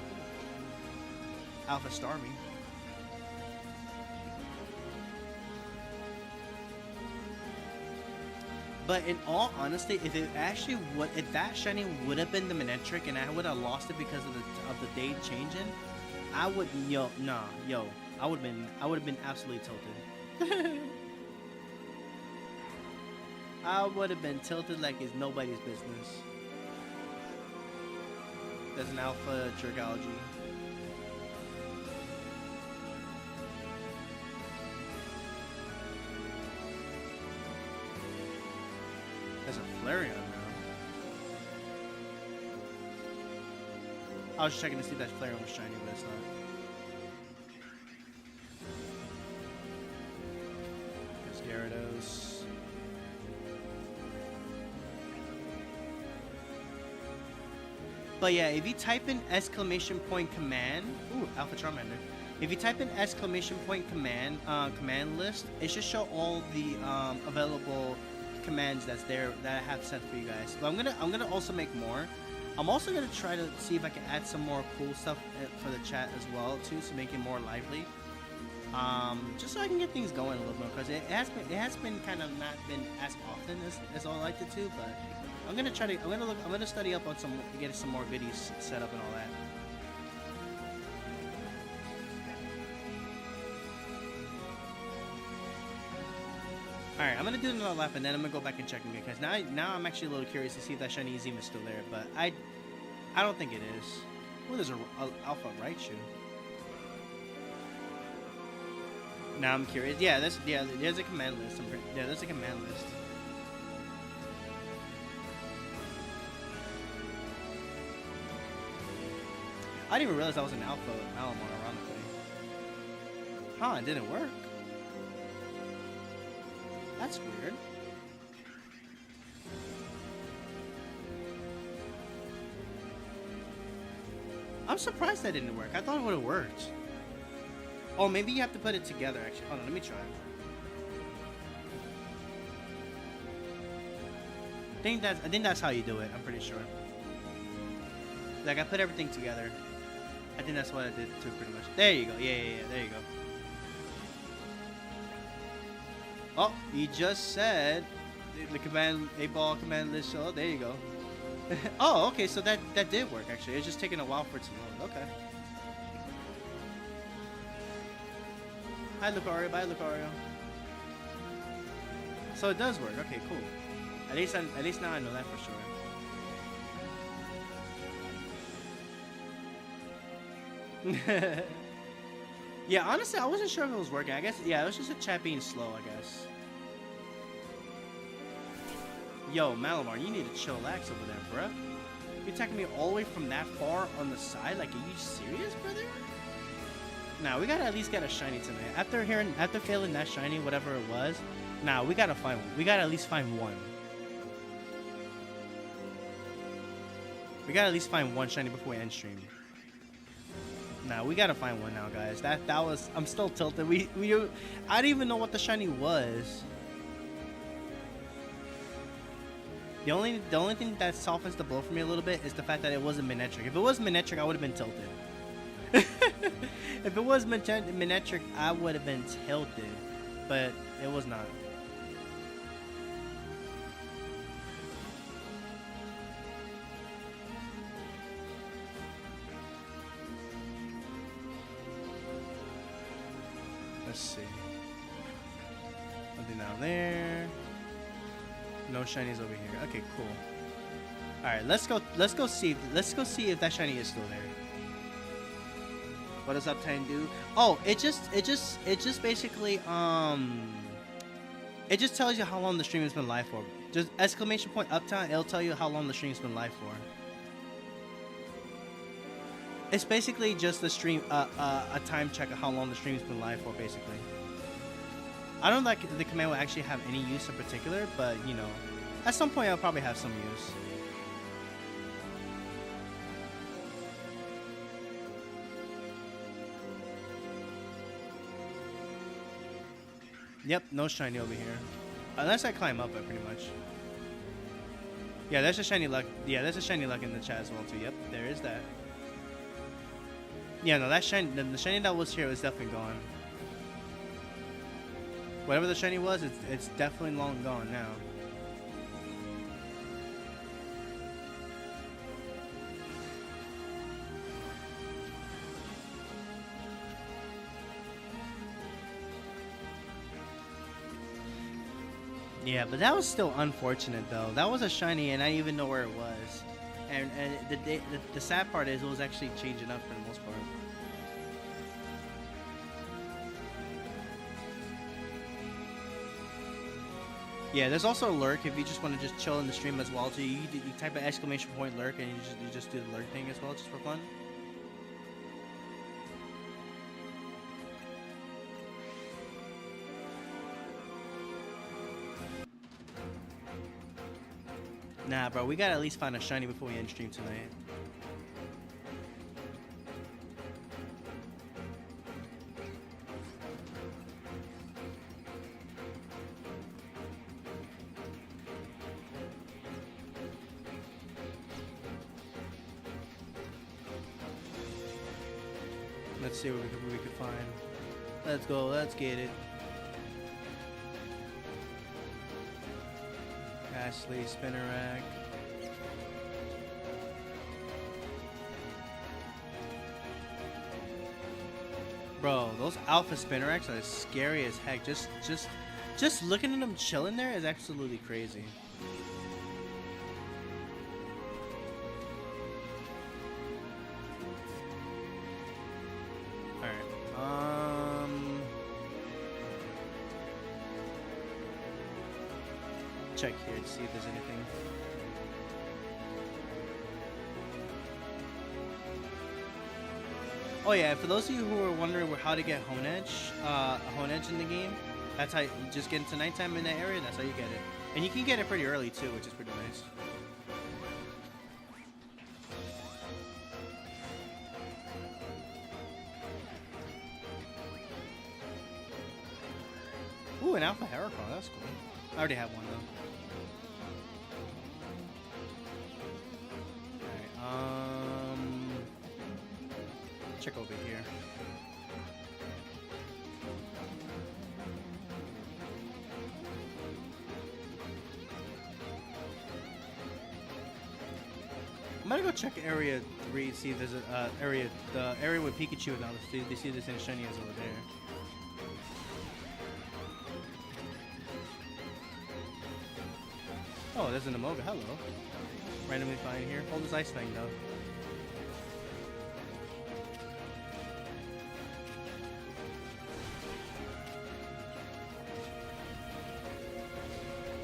Alpha Starmie. But in all honesty, if that shiny would have been the Manectric and I would have lost it because of the day changing, I would I would have been absolutely tilted. I would have been tilted like it's nobody's business. There's an Alpha Dragalge. There's a Flareon now. I was checking to see if that Flareon was shiny, but it's not. There's Gyarados. But yeah, if you type in !command, ooh, Alpha Charmander. If you type in command list, it should show all the available commands that's there that I have set for you guys. But I'm gonna also make more. I'm also gonna try to see if I can add some more cool stuff for the chat as well too, to make it more lively. Just so I can get things going a little more, because it has been kind of not been as often as I like it to. But I'm gonna study up on get some more goodies set up and all that. Alright, I'm gonna do another lap and then I'm gonna go back and check again, because now I'm actually a little curious to see if that shiny is even still there, but I don't think it is. Oh, there's a Alpha Raichu. Now I'm curious. Yeah, there's a command list. There's a command list. I didn't even realize that was an Alpha Malamar, ironically. Huh, it didn't work. That's weird. I'm surprised that didn't work. I thought it would have worked. Oh, maybe you have to put it together, actually. Hold on, let me try. I think that's how you do it, I'm pretty sure. Like, I put everything together. I think that's what I did too, pretty much. There you go. Yeah, there you go. Oh, you just said the command 8-ball command list. Oh, there you go. Oh, okay, so that did work actually. It's just taking a while for it to load. Okay. Hi, Lucario. Bye, Lucario. So it does work. Okay, cool. At least now I know that for sure. Yeah, honestly, I wasn't sure if it was working. I guess, yeah, it was just a chat being slow, I guess. Yo, Malamar, you need to chillax over there, bruh. You attacking me all the way from that far on the side? Like, are you serious, brother? Nah, we gotta at least get a shiny tonight. After failing that shiny, whatever it was, nah, we gotta at least find one. We gotta at least find one shiny before we end stream. Nah, we gotta find one now, guys. That was, I'm still tilted. I didn't even know what the shiny was. The only thing that softens the blow for me a little bit is the fact that it wasn't Manectric. If it was Manectric, I would have been tilted. If it was Manectric, I would have been tilted, but it was not. Let's see. Nothing down there. No shinies over here. Okay, cool. All right, let's go see if that shiny is still there. What does Uptime do? Oh, it just basically it just tells you how long the stream has been live for. Just exclamation point Uptime, it'll tell you how long the stream's been live for. It's basically just the stream a time check of how long the stream's been live for, basically. I don't think the command will actually have any use in particular, but you know, at some point I'll probably have some use. Yep, no shiny over here. Unless I climb up it, pretty much. Yeah, there's a shiny luck. Yeah, there's a shiny luck in the chat as well too. Yep, there is that. Yeah, no, that shiny, the shiny that was here was definitely gone. Whatever the shiny was, it's definitely long gone now. Yeah, but that was still unfortunate though. That was a shiny, and I didn't even know where it was. And the sad part is it was actually changing up for the most part. Yeah, there's also a lurk if you just want to just chill in the stream as well. So you type an exclamation point lurk and you just do the lurk thing as well, just for fun. Nah, bro, we gotta at least find a shiny before we end stream tonight. Let's see what we can find. Let's go, let's get it. Ashley, Spinnerack. Bro, those alpha Spinneracks are scary as heck. Just looking at them chilling there is absolutely crazy. Check here to see if there's anything. Oh yeah, for those of you who are wondering how to get Honedge in the game, that's how you just get into nighttime in that area. That's how you get it, and you can get it pretty early too, which is pretty nice. Ooh, an Alpha Heracross, that's cool. I already have one though. Alright, check over here. I'm gonna go check area 3, see if there's a the area with Pikachu and all this. See if there's any shinies over there. Oh, there's an Amoga. Hello. Randomly find here. Hold this ice thing though.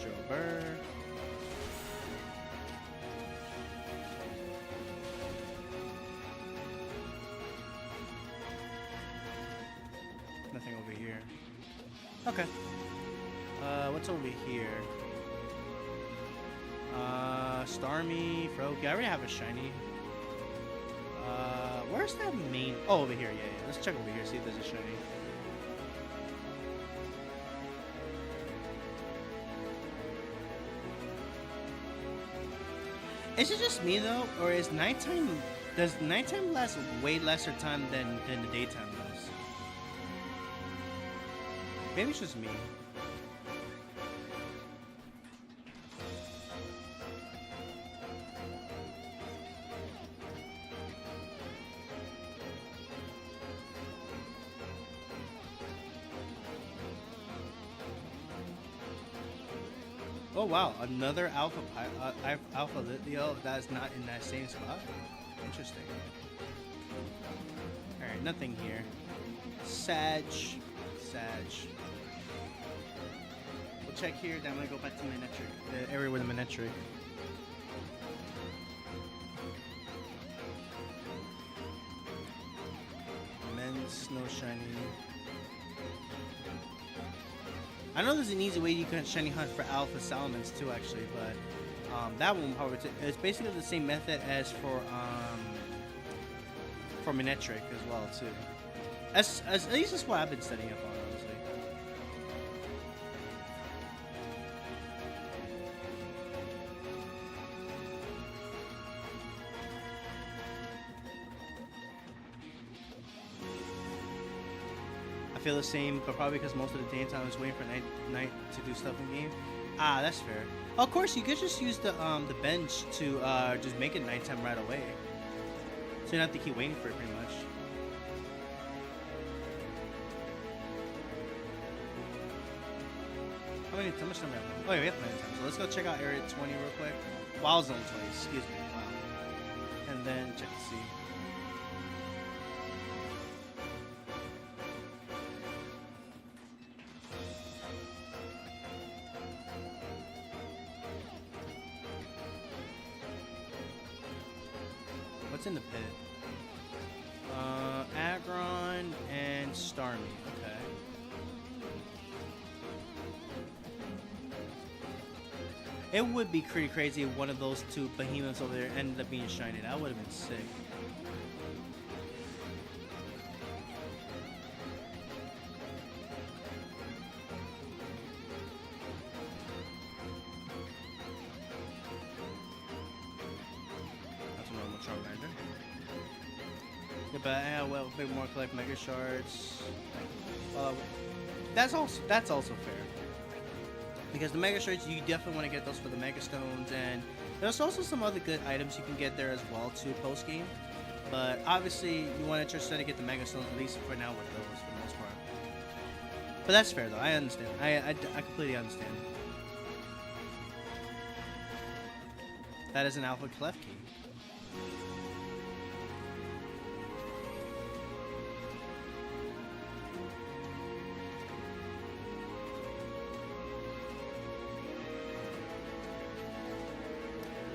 Jober. Nothing over here. Okay. What's over here? Starmie, Froakie. I already have a shiny. Where's that main? Oh, over here. Yeah. Let's check over here. See if there's a shiny. Is it just me though, or is nighttime? Does nighttime last way lesser time than the daytime does? Maybe it's just me. Oh wow, another Alpha Litleo that's not in that same spot. Interesting. All right, nothing here. Sag. We'll check here. Then I'm gonna go back to Manectric, the area with the Manectric. Men's no shiny. I know there's an easy way you can shiny hunt for Alpha Salamence too, actually, but that one, however, it's basically the same method as for Manectric as well too. At least that's what I've been studying up on, honestly. feel the same, but probably because most of the daytime I was waiting for night to do stuff in game. Ah, that's fair. Of course, you could just use the bench to just make it nighttime right away, so you don't have to keep waiting for it pretty much. How much time we have? Oh yeah, we have plenty of time. So let's go check out Area 20 real quick. Wild Zone 20, excuse me. Wow. And then check to see. What's in the pit? Aggron and Starmie. Okay. It would be pretty crazy if one of those two behemoths over there ended up being shiny. That would have been sick. That's a normal Charmander. Yeah, but well, a bit more collect Mega Shards. That's also fair. Because the Mega Shards, you definitely want to get those for the Mega Stones, and there's also some other good items you can get there as well too post game. But obviously, you want to try to get the Mega Stones at least for now with those for the most part. But that's fair though. I understand. I completely understand. That is an Alpha Klefki.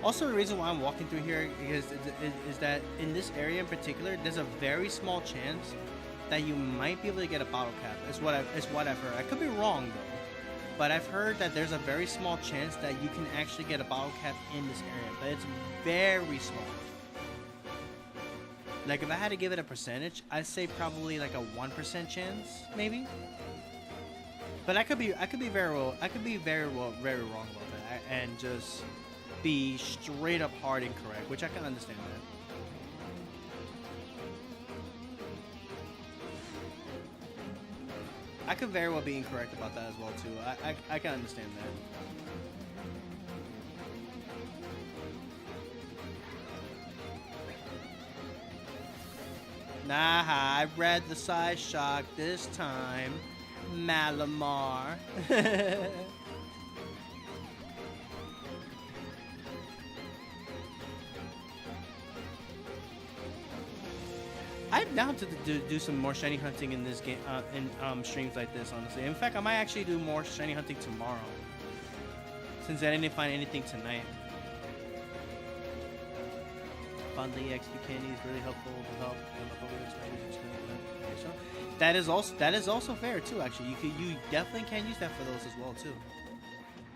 Also, the reason why I'm walking through here is that in this area in particular, there's a very small chance that you might be able to get a bottle cap. Is what I've heard. I could be wrong though, but I've heard that there's a very small chance that you can actually get a bottle cap in this area, but it's very small. Like if I had to give it a percentage, I'd say probably like a 1% chance, maybe. But I could be very wrong about that, and just be straight up hard incorrect, which I can understand that. I could very well be incorrect about that as well too. I can understand that. Nah, I read the side shock this time, Malamar. I'm down to do some more shiny hunting in this game, in streams like this, honestly. In fact, I might actually do more shiny hunting tomorrow, since I didn't find anything tonight. Found the EXP candy is really helpful to help. So that is also fair too. Actually, you definitely can use that for those as well too.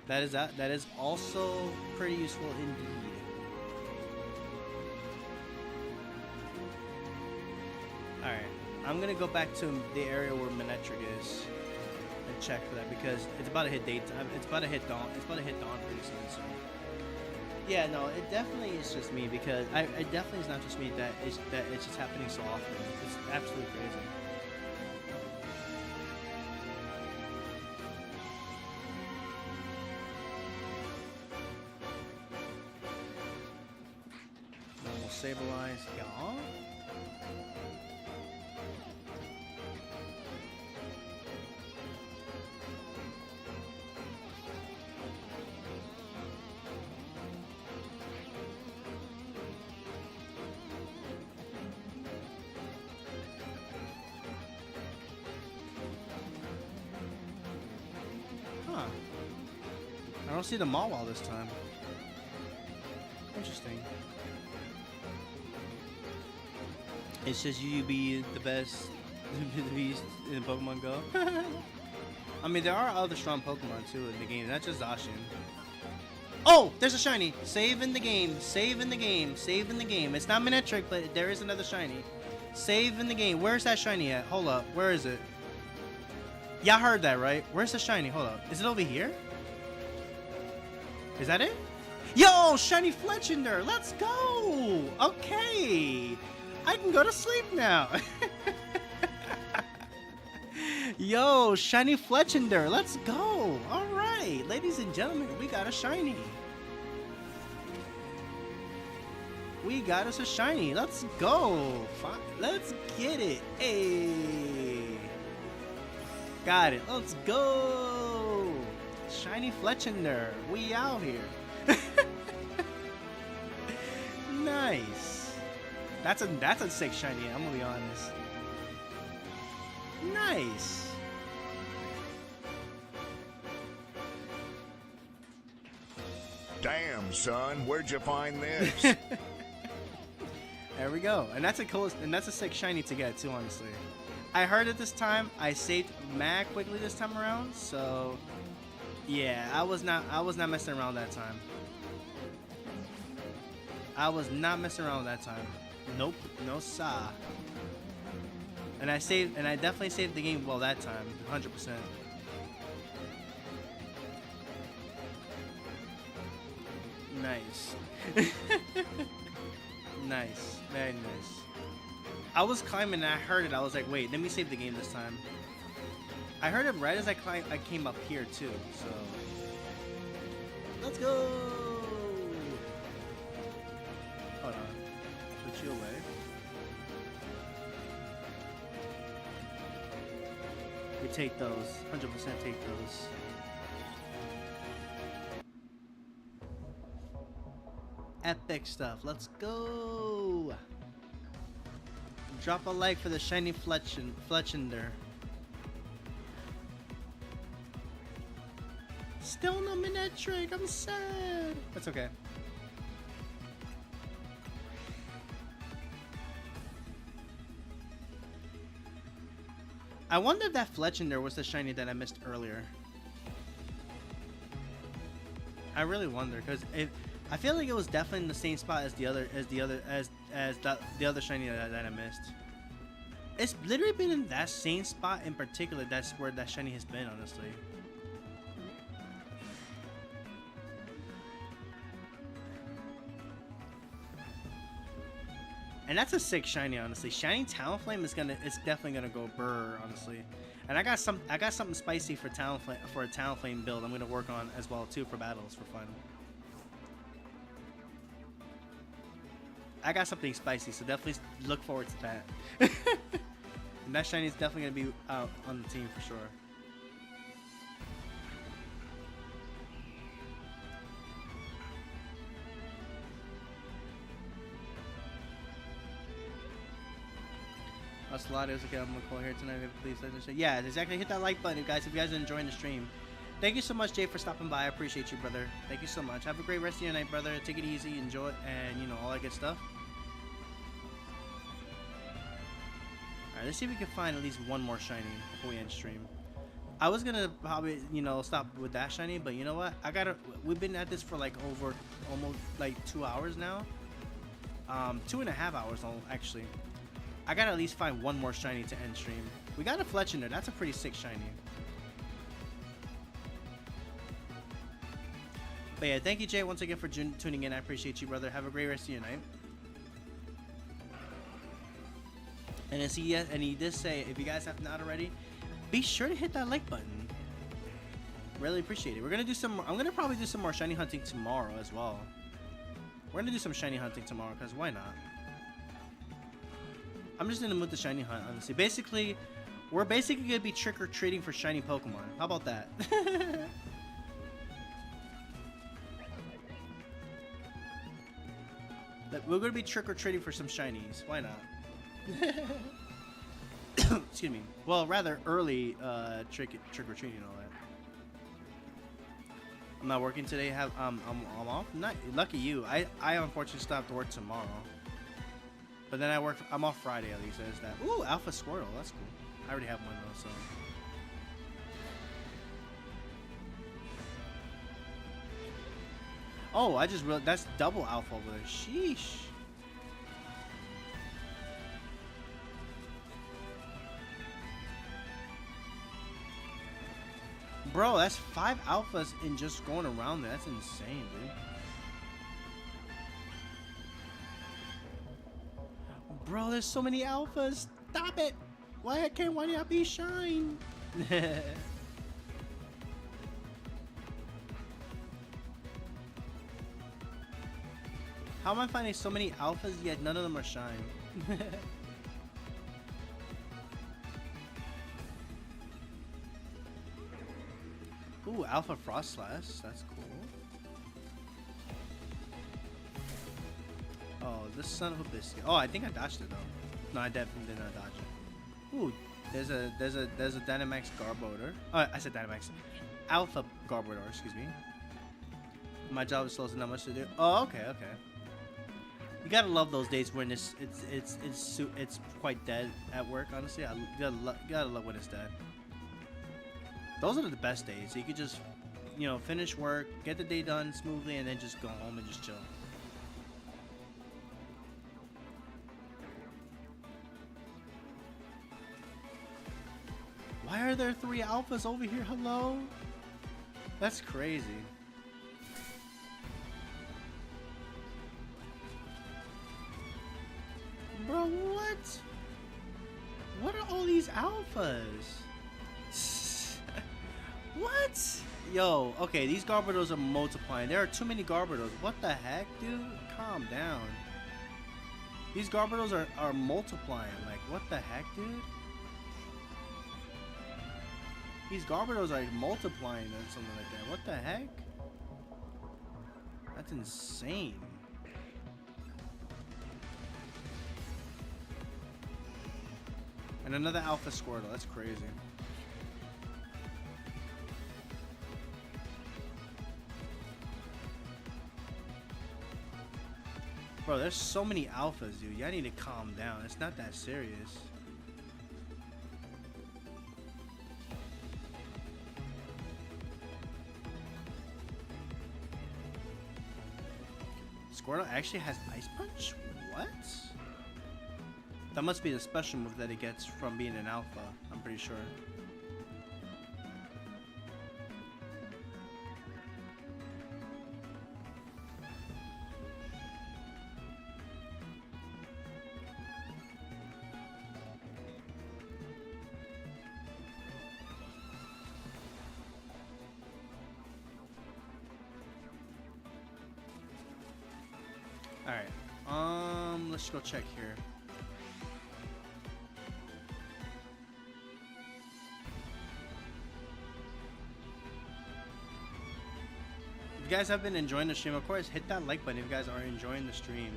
That is also pretty useful indeed. Alright, I'm gonna go back to the area where Manectric is and check for that, because it's about to hit daytime. It's about to hit dawn. It's about to hit dawn pretty soon. So yeah, no, it definitely is just me, because it definitely is not just me that it's just happening so often. It's absolutely crazy. Normal Sableye, yeah. I don't see the Mawile this time. Interesting. It says you be the best beast in Pokemon Go. I mean, there are other strong Pokemon too in the game, not just Zacian. Oh, there's a shiny. Save in the game. Save in the game. Save in the game. It's not Manectric, but there is another shiny. Save in the game. Where's that shiny at? Hold up. Where is it? Y'all heard that, right? Where's the shiny? Hold up. Is it over here? Is that it? Yo, shiny Fletchinder. Let's go. Okay. I can go to sleep now. Yo, shiny Fletchender, let's go. All right, ladies and gentlemen, we got a shiny. We got us a shiny. Let's go. Fine. Let's get it. Hey. Got it. Let's go. Shiny Fletchender. We out here. Nice. That's a sick shiny. I'm gonna be honest. Nice. Damn, son, where'd you find this? There we go. And that's a sick shiny to get too, honestly. I heard it this time. I saved mad quickly this time around, so yeah, I was not messing around that time. I was not messing around that time. Nope, no saw. And I definitely saved the game well that time, 100%. Nice. Nice, very nice. I was climbing and I heard it. I was like, wait, let me save the game this time. I heard it right as I came up here too. So let's go. Hold on, put you away. We take those. 100% take those. Epic stuff. Let's go. Drop a like for the shiny Fletchender. Still no Manectric. I'm sad. That's okay. I wonder if that Fletchender was the shiny that I missed earlier. I really wonder, because I feel like it was definitely in the same spot as the other shiny that I missed. It's literally been in that same spot in particular. That's where that shiny has been, honestly. And that's a sick shiny, honestly. Shiny Talonflame is definitely gonna go burr, honestly. And I got something spicy for Talonflame, for a Talonflame build. I'm gonna work on as well too for battles for fun. I got something spicy, so definitely look forward to that. And that shiny is definitely gonna be out on the team for sure. Slaughters, okay, I'm gonna call here tonight. Please let us know. Yeah, exactly. Hit that like button, guys, if you guys are enjoying the stream. Thank you so much, Jay, for stopping by. I appreciate you, brother. Thank you so much. Have a great rest of your night, brother. Take it easy, enjoy it, and you know, all that good stuff. Alright, let's see if we can find at least one more shiny before we end stream. I was gonna probably, you know, stop with that shiny, but you know what? We've been at this for like over almost like 2 hours now. 2.5 hours actually. I gotta at least find one more shiny to end stream. We got a Fletchender. That's a pretty sick shiny. But yeah, thank you, Jay, once again for tuning in. I appreciate you, brother. Have a great rest of your night. And he did say, if you guys have not already, be sure to hit that like button. Really appreciate it. We're gonna do some. I'm gonna probably do some more shiny hunting tomorrow as well. We're gonna do some shiny hunting tomorrow, because why not? I'm just in the mood to shiny hunt, honestly. Basically, we're basically gonna be trick-or-treating for shiny Pokemon. How about that? We're gonna be trick-or-treating for some shinies. Why not? Excuse me. Well, rather early trick-or-treating and all that. I'm not working today. I'm off. Not lucky you. I unfortunately stop to work tomorrow. But then I'm off Friday, at least. There's that. Ooh, Alpha Squirtle. That's cool. I already have one, though, so. Oh, I just realized that's double Alpha over there. Sheesh. Bro, that's 5 Alphas in just going around there. That's insane, dude. Bro, there's so many Alphas. Stop it. Why not be shine? How am I finding so many alphas yet none of them are shine? Ooh, Alpha Frostlass. That's cool. Oh, this son of a biscuit. Oh, I think I dodged it though. No, I definitely did not dodge it. Ooh, there's a Dynamax Garbodor. Oh, I said Dynamax. Alpha Garbodor, excuse me. My job is still not much to do. Oh, okay, okay. You gotta love those days when it's quite dead at work. Honestly, you gotta love when it's dead. Those are the best days. So you could just, you know, finish work, get the day done smoothly, and then just go home and just chill. Why are there 3 alphas over here? Hello? That's crazy. Bro, what? What are all these alphas? What? Yo, okay, these Garbodors are multiplying. There are too many Garbodors. What the heck, dude? Calm down. These Garbodors are multiplying. Like, what the heck, dude? These Garbodors are like, multiplying or something like that. What the heck? That's insane. And another Alpha Squirtle. That's crazy. Bro, there's so many alphas, dude. Y'all need to calm down. It's not that serious. Squirtle actually has Ice Punch? What? That must be the special move that it gets from being an alpha, I'm pretty sure. Alright, let's go check here. If you guys have been enjoying the stream, of course, hit that like button if you guys are enjoying the stream.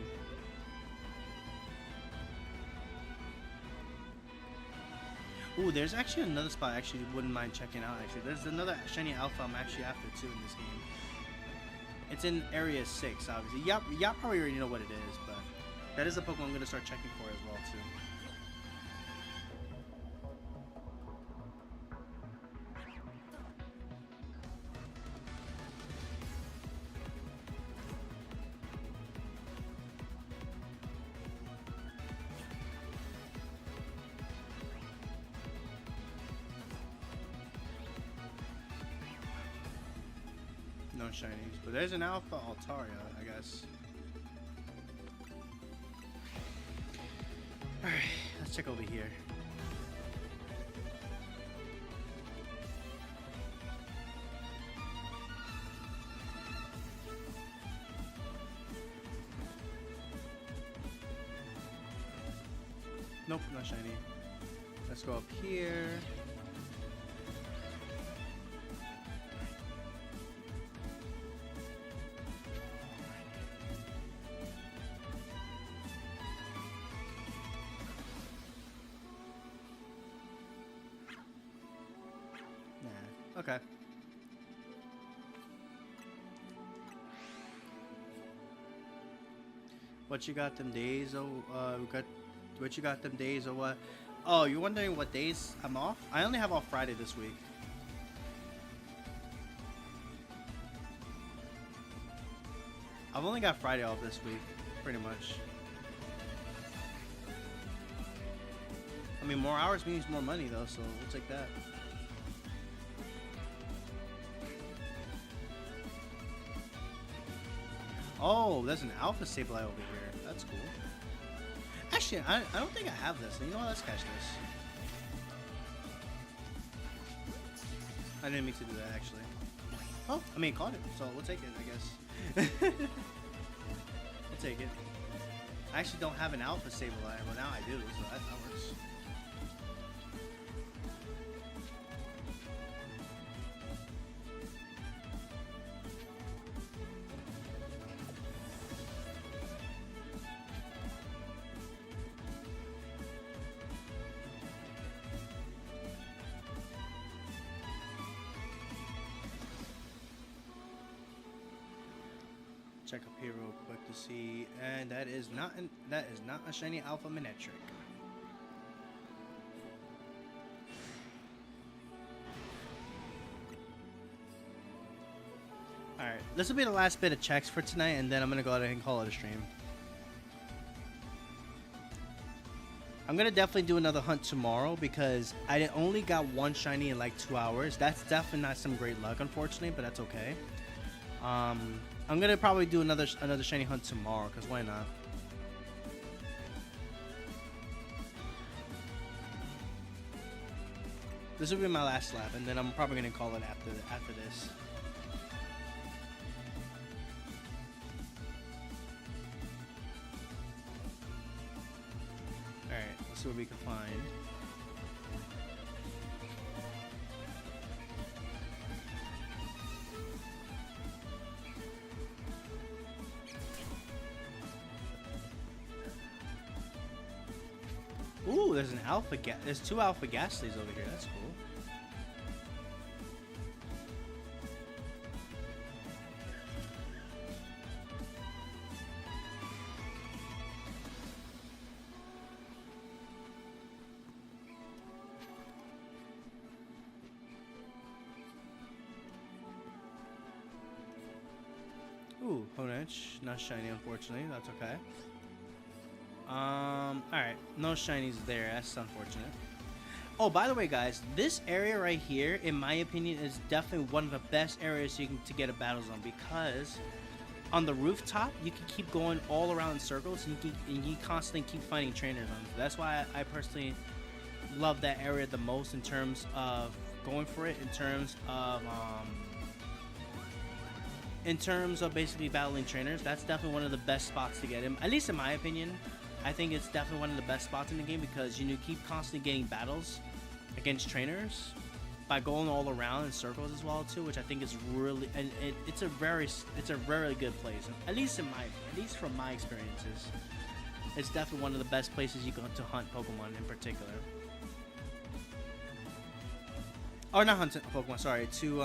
Ooh, there's actually another spot I actually wouldn't mind checking out, actually. There's another shiny alpha I'm actually after, too, in this game. It's in Area 6, obviously. Y'all probably already know what it is, but that is a Pokemon I'm going to start checking for as well, too. No shinies, but there's an Alpha Altaria, I guess. Alright, let's check over here. Nope, not shiny. Let's go up here. Okay. What you got them days? Oh, what you got them days or what? Oh, you're wondering what days I'm off? I only have off Friday this week. I've only got Friday off this week, pretty much. I mean, more hours means more money though, so we'll take that. Oh, there's an Alpha Sableye over here. That's cool. Actually, I don't think I have this. You know what? Let's catch this. I didn't mean to do that actually. Oh, I mean, caught it, so we'll take it, I guess. We'll take it. I actually don't have an alpha Sableye, but now I do, so that works. Check up here real quick to see, and that is not a shiny alpha Manectric. All right, this will be the last bit of checks for tonight, and then I'm gonna go ahead and call it a stream. I'm gonna definitely do another hunt tomorrow because I only got one shiny in like 2 hours. That's definitely not some great luck, unfortunately, but that's okay. I'm gonna probably do another shiny hunt tomorrow, cause why not? This will be my last lap, and then I'm probably gonna call it after this. All right, let's see what we can find. Ooh, there's an there's 2 alpha Gastlys over here. That's cool. Ooh, Honedge, not shiny, unfortunately. That's okay. Alright, no shinies there. That's unfortunate. Oh, by the way, guys, this area right here, in my opinion, is definitely one of the best areas to get a battle zone, because on the rooftop, you can keep going all around in circles, and you constantly keep finding trainers on it. That's why I personally love that area the most in terms of going for it, in terms of basically battling trainers. That's definitely one of the best spots to get him, at least in my opinion. I think it's definitely one of the best spots in the game because you keep constantly getting battles against trainers by going all around in circles as well too, which I think is really, and it's a very good place. At least from my experiences, it's definitely one of the best places you go to hunt Pokemon in particular. Or not hunt Pokemon, sorry, to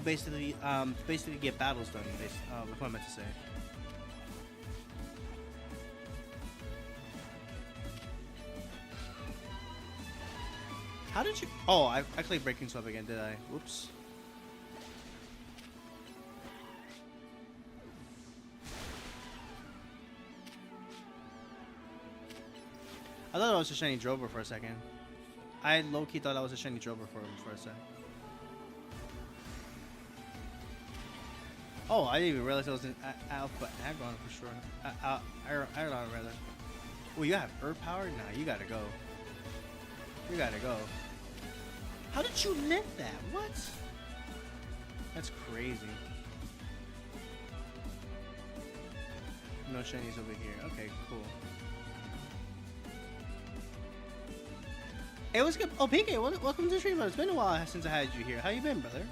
basically get battles done. What I meant to say. How did you? Oh, I actually breaking swap again, did I? Whoops. I thought it was a shiny Drover for a second. I low-key thought that was a shiny Drover for a second. Oh, I didn't even realize it was an Alpha Aggron for sure. Aggron rather. Oh, you have Earth Power? Nah, you gotta go. You gotta go. How did you live that? What? That's crazy. No shinies over here. Okay, cool. Hey, what's good? Oh, PK, welcome to the stream. It's been a while since I had you here. How you been, brother?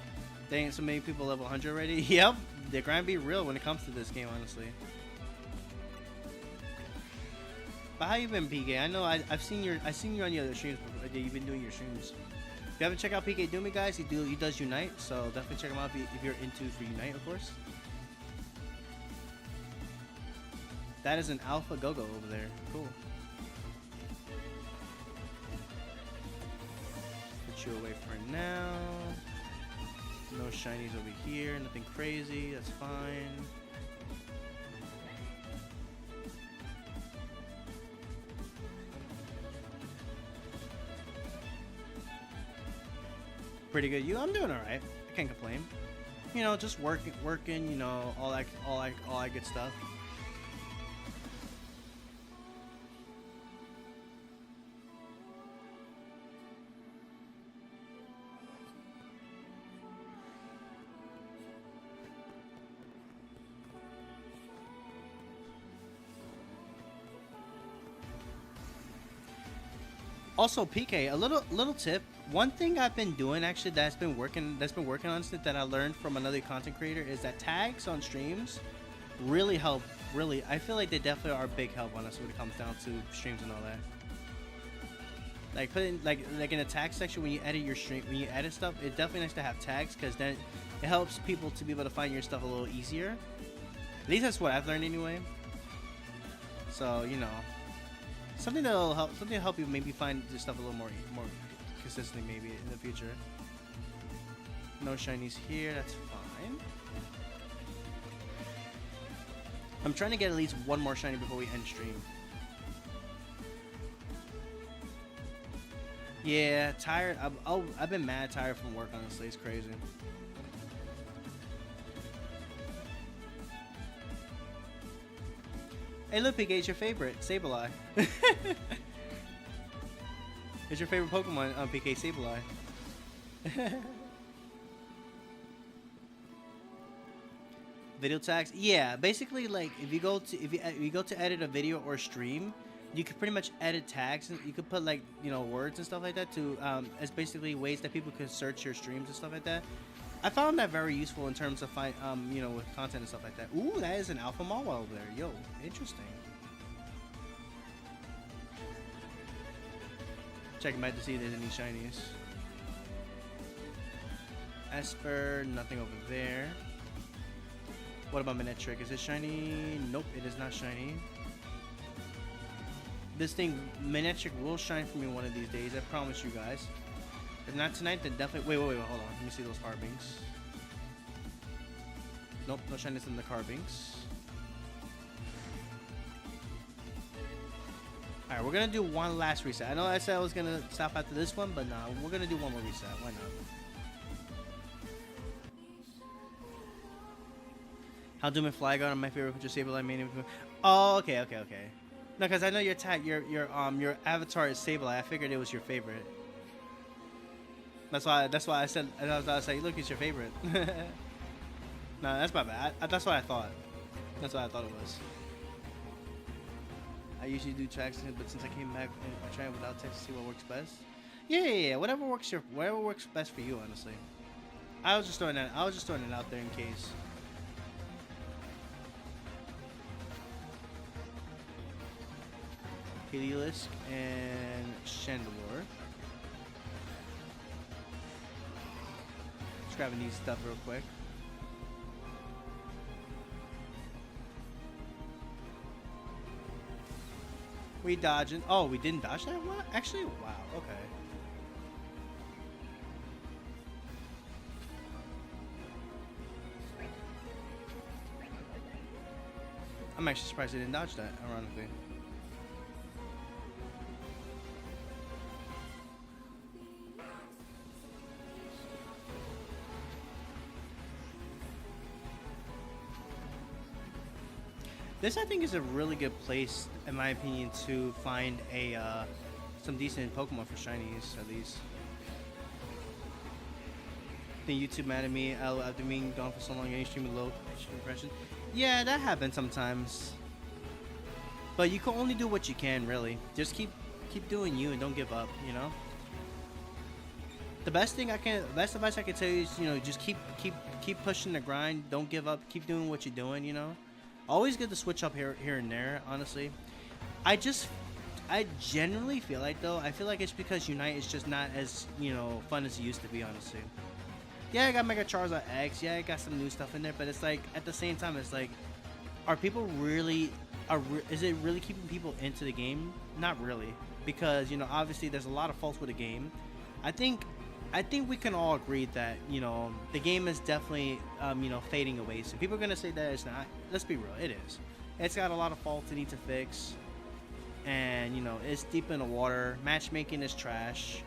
Dang, so many people level 100 already. Yep, they're gonna be real when it comes to this game, honestly. But how you been, PK? I know I've seen you on the other streams before. You've been doing your streams. If you haven't checked out PK Doomy, guys, he does Unite, so definitely check him out if you're into for Unite, of course. That is an Alpha Go-Go over there. Cool. Put you away for now. No shinies over here, nothing crazy, that's fine. Pretty good. I'm doing all right. I can't complain. You know, just working. You know, all that good stuff. Also, PK, a little tip. One thing I've been doing actually that's been working on it that I learned from another content creator is that tags on streams really help. Really, I feel like they definitely are a big help on us when it comes down to streams and all that. Like putting like in the tag section when you edit your stream, when you edit stuff, it's definitely nice to have tags because then it helps people to be able to find your stuff a little easier. At least that's what I've learned anyway. So you know, something to help you maybe find your stuff a little more consistently maybe in the future. No shinies here, that's fine. I'm trying to get at least one more shiny before we end stream. Yeah, tired. I've been mad tired from work, honestly. It's crazy. Hey, look, PK, it's your favorite, Sableye. It's your favorite Pokemon, PK, Sableye. Video tags? Yeah, basically, like if you go to edit a video or stream, you could pretty much edit tags and you could put like words and stuff like that to as basically ways that people can search your streams and stuff like that. I found that very useful in terms of with content and stuff like that. Ooh, that is an Alpha Mawa over there. Yo, interesting. Checking back to see if there's any shinies. Esper, nothing over there. What about Manectric? Is it shiny? Nope, it is not shiny. This thing, Manectric, will shine for me one of these days. I promise you guys. If not tonight, then definitely. Wait, hold on. Let me see those Carbinks. Nope, no shinies in the Carbinks. Alright, we're gonna do one last reset. I know I said I was gonna stop after this one, but nah, we're gonna do one more reset. Why not? How Doom and Flygon are my favorite Picture Sableye main. Oh, okay. No, because I know your tag, your avatar is Sableye. I figured it was your favorite. That's why I said. I was like, look, it's your favorite. No, that's my bad. That's what I thought. That's what I thought it was. I usually do tracks, but since I came back, I tried without text to see what works best. Yeah. Whatever works best for you, honestly. I was just throwing it out there in case. Heliolisk and Chandelure. Just grabbing these stuff real quick. We dodging. Oh, we didn't dodge that one? Actually, wow, okay. I'm actually surprised they didn't dodge that, ironically. This, I think, is a really good place, in my opinion, to find some decent Pokemon for shinies, at least. I think YouTube mad at me after being gone for so long, any streaming low impression. Yeah, that happens sometimes. But you can only do what you can, really. Just keep doing you and don't give up, you know? The best advice I can tell you is, just keep pushing the grind. Don't give up. Keep doing what you're doing, you know? Always good to switch up here and there, honestly. I generally feel like, though, I feel like it's because Unite is just not as, fun as it used to be, honestly. Yeah, I got Mega Charizard X. Yeah, I got some new stuff in there, but it's like, at the same time, it's like, is it really keeping people into the game? Not really. Because, obviously there's a lot of faults with the game. I think we can all agree that, the game is definitely, fading away. So people are going to say that it's not. Let's be real. It is. It's got a lot of faults it needs to fix. And, it's deep in the water. Matchmaking is trash.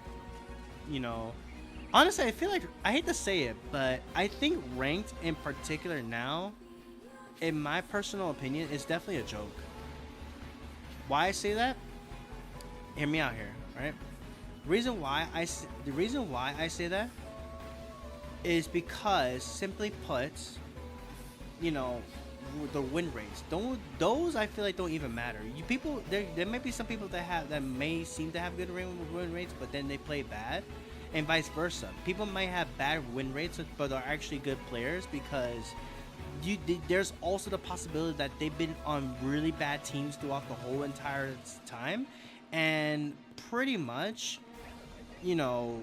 Honestly, I feel like, I hate to say it, but I think ranked in particular now, in my personal opinion, is definitely a joke. Why I say that? Hear me out here, right? The reason why I say that is because, simply put, the win rates. Don't those I feel like don't even matter. You people there might be some people that may seem to have good win rates, but then they play bad, and vice versa. People might have bad win rates, but are actually good players because there's also the possibility that they've been on really bad teams throughout the whole entire time, and pretty much, you know,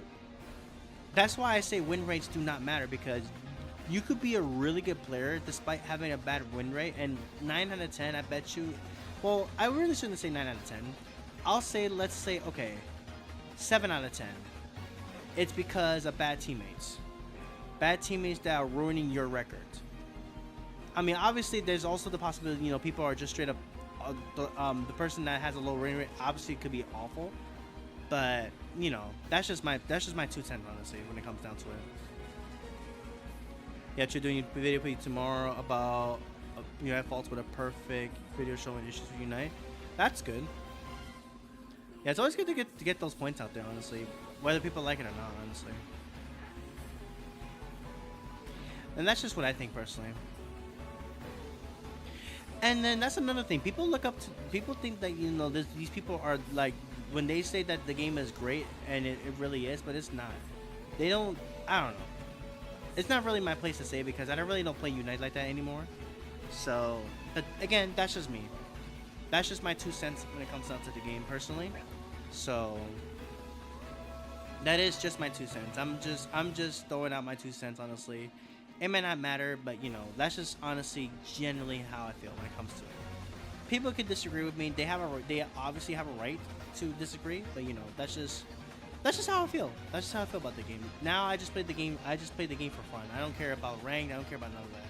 that's why I say win rates do not matter, because you could be a really good player despite having a bad win rate, and 9 out of 10, I bet you. Well, I really shouldn't say 9 out of 10. I'll say, let's say, okay, 7 out of 10. It's because of bad teammates. Bad teammates that are ruining your record. I mean, obviously, there's also the possibility, you know, people are just straight up. The person that has a low win rate obviously could be awful, but you know, that's just my 2 cents, honestly, when it comes down to it. Yeah, you're doing a video for you tomorrow about you have faults with a perfect video showing issues with Unite. That's good. Yeah, it's always good to get those points out there, honestly, whether people like it or not, honestly. And that's just what I think personally. And then that's another thing. People think that, you know, these people are like, when they say that the game is great, and it really is, but it's not. I don't know. It's not really my place to say, because I don't play Unite like that anymore. So, but again, that's just me. That's just my 2 cents when it comes down to the game personally. So that is just my 2 cents. I'm just throwing out my 2 cents, honestly. It may not matter, but you know, that's just honestly generally how I feel when it comes to it. People could disagree with me. They obviously have a right to disagree, but you know, that's just how I feel. That's just how I feel about the game. Now I just play the game. I just play the game for fun. I don't care about ranked. I don't care about none of that.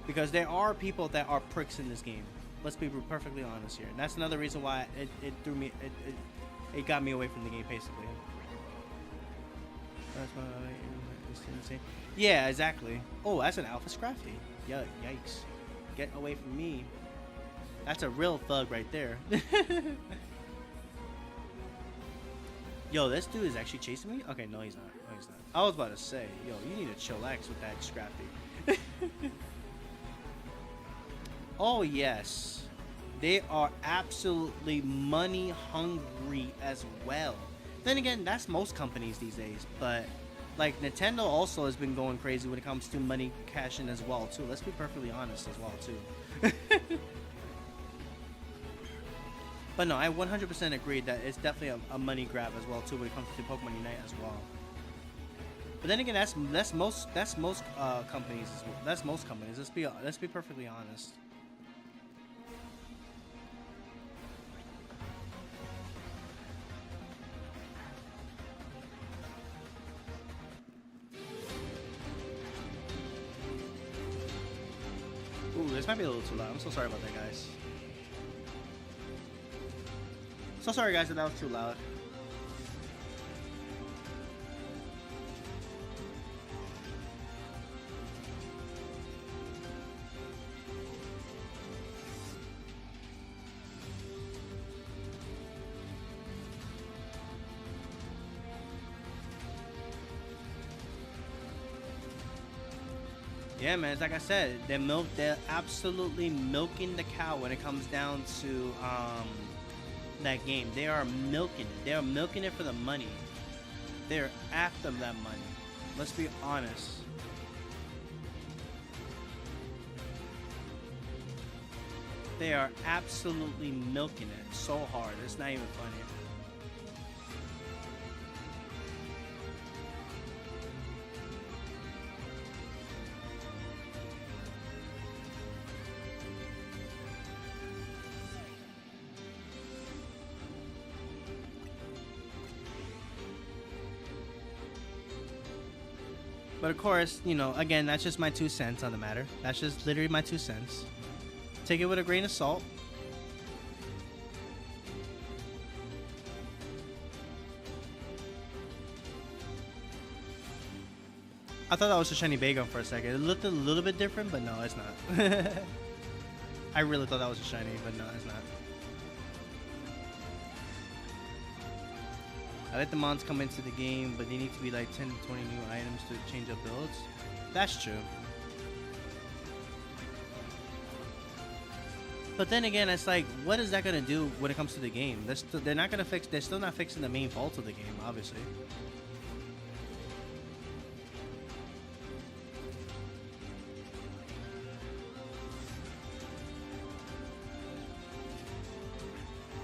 Because there are people that are pricks in this game. Let's be perfectly honest here. And that's another reason why it threw me. It got me away from the game, basically. That's why it's insane. Yeah, exactly. Oh, that's an Alpha Scrafty. Yeah, yikes. Get away from me. That's a real thug right there. Yo, this dude is actually chasing me? Okay, no, he's not. No, he's not. I was about to say, yo, you need to chillax with that Scrafty. Oh, yes. They are absolutely money hungry as well. Then again, that's most companies these days. But, like, Nintendo also has been going crazy when it comes to money cashing as well, too. Let's be perfectly honest as well, too. But no, I 100% agree that it's definitely a money grab as well too when it comes to Pokemon Unite as well. But then again, that's most companies as well. That's most companies. Let's be perfectly honest. Ooh, this might be a little too loud. I'm so sorry about that, guys. So sorry guys if that was too loud. Yeah, man, it's like I said, they're absolutely milking the cow when it comes down to that game. They are milking it. They are milking it for the money. They're after that money. Let's be honest. They are absolutely milking it so hard. It's not even funny. But of course, you know, again, that's just my 2 cents on the matter. That's just literally my 2 cents. Take it with a grain of salt. I thought that was a shiny Bagon for a second. It looked a little bit different, but no, it's not. I really thought that was a shiny, but no, it's not. I let the mons come into the game, but they need to be like 10 to 20 new items to change up builds. That's true. But then again, it's like, what is that gonna do when it comes to the game? They're not gonna fix. They're still not fixing the main faults of the game, obviously.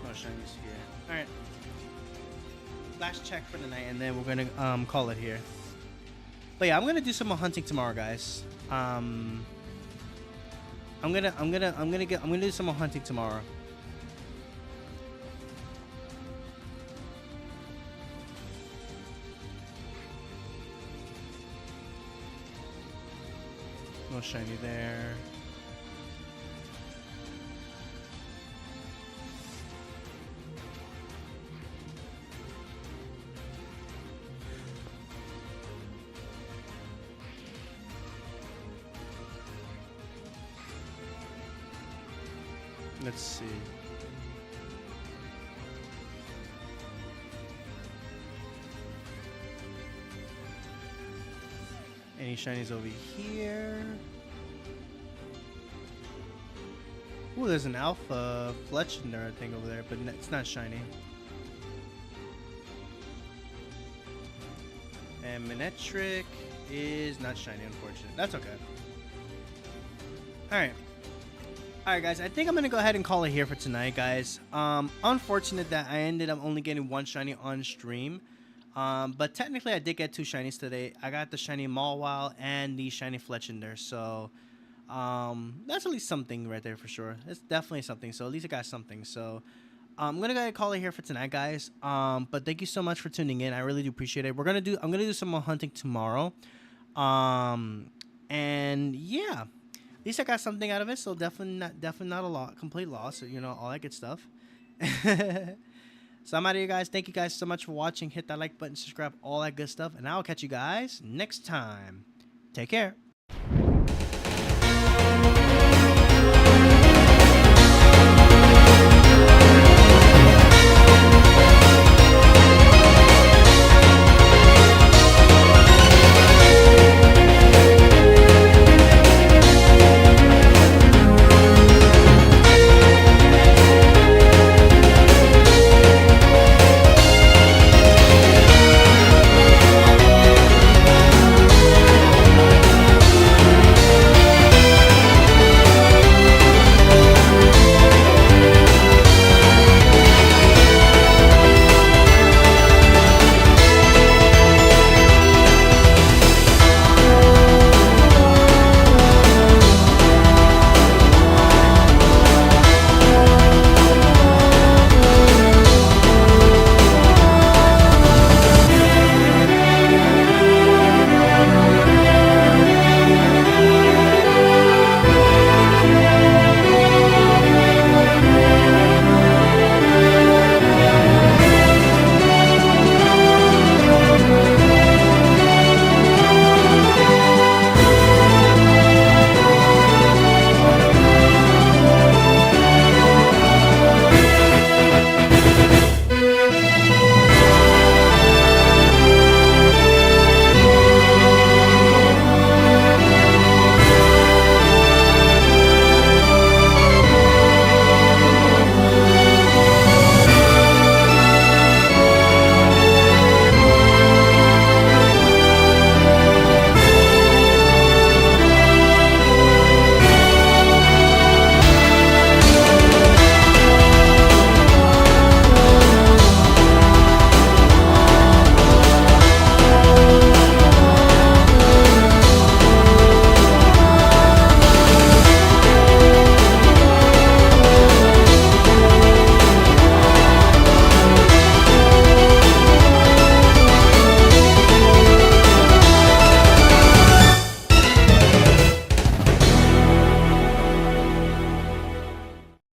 No shinies here. All right. Last check for the night, and then we're gonna call it here. But yeah, I'm gonna do some more hunting tomorrow, guys. I'm gonna do some more hunting tomorrow. No shiny there. Let's see. Any shinies over here? Ooh, there's an alpha Fletchender, I think, over there, but it's not shiny. And Manectric is not shiny, unfortunately. That's okay. Alright. Alright, guys, I think I'm going to go ahead and call it here for tonight, guys. Unfortunate that I ended up only getting one shiny on stream. But technically, I did get two shinies today. I got the shiny Mawile and the shiny Fletchender, so that's at least something right there for sure. It's definitely something, so at least I got something. So I'm gonna go ahead and call it here for tonight, guys. But thank you so much for tuning in. I really do appreciate it. I'm gonna do some more hunting tomorrow. And yeah, at least I got something out of it. So definitely not a complete loss. You know, all that good stuff. So I'm out of here, guys. Thank you guys so much for watching. Hit that like button, subscribe, all that good stuff, and I'll catch you guys next time. Take care.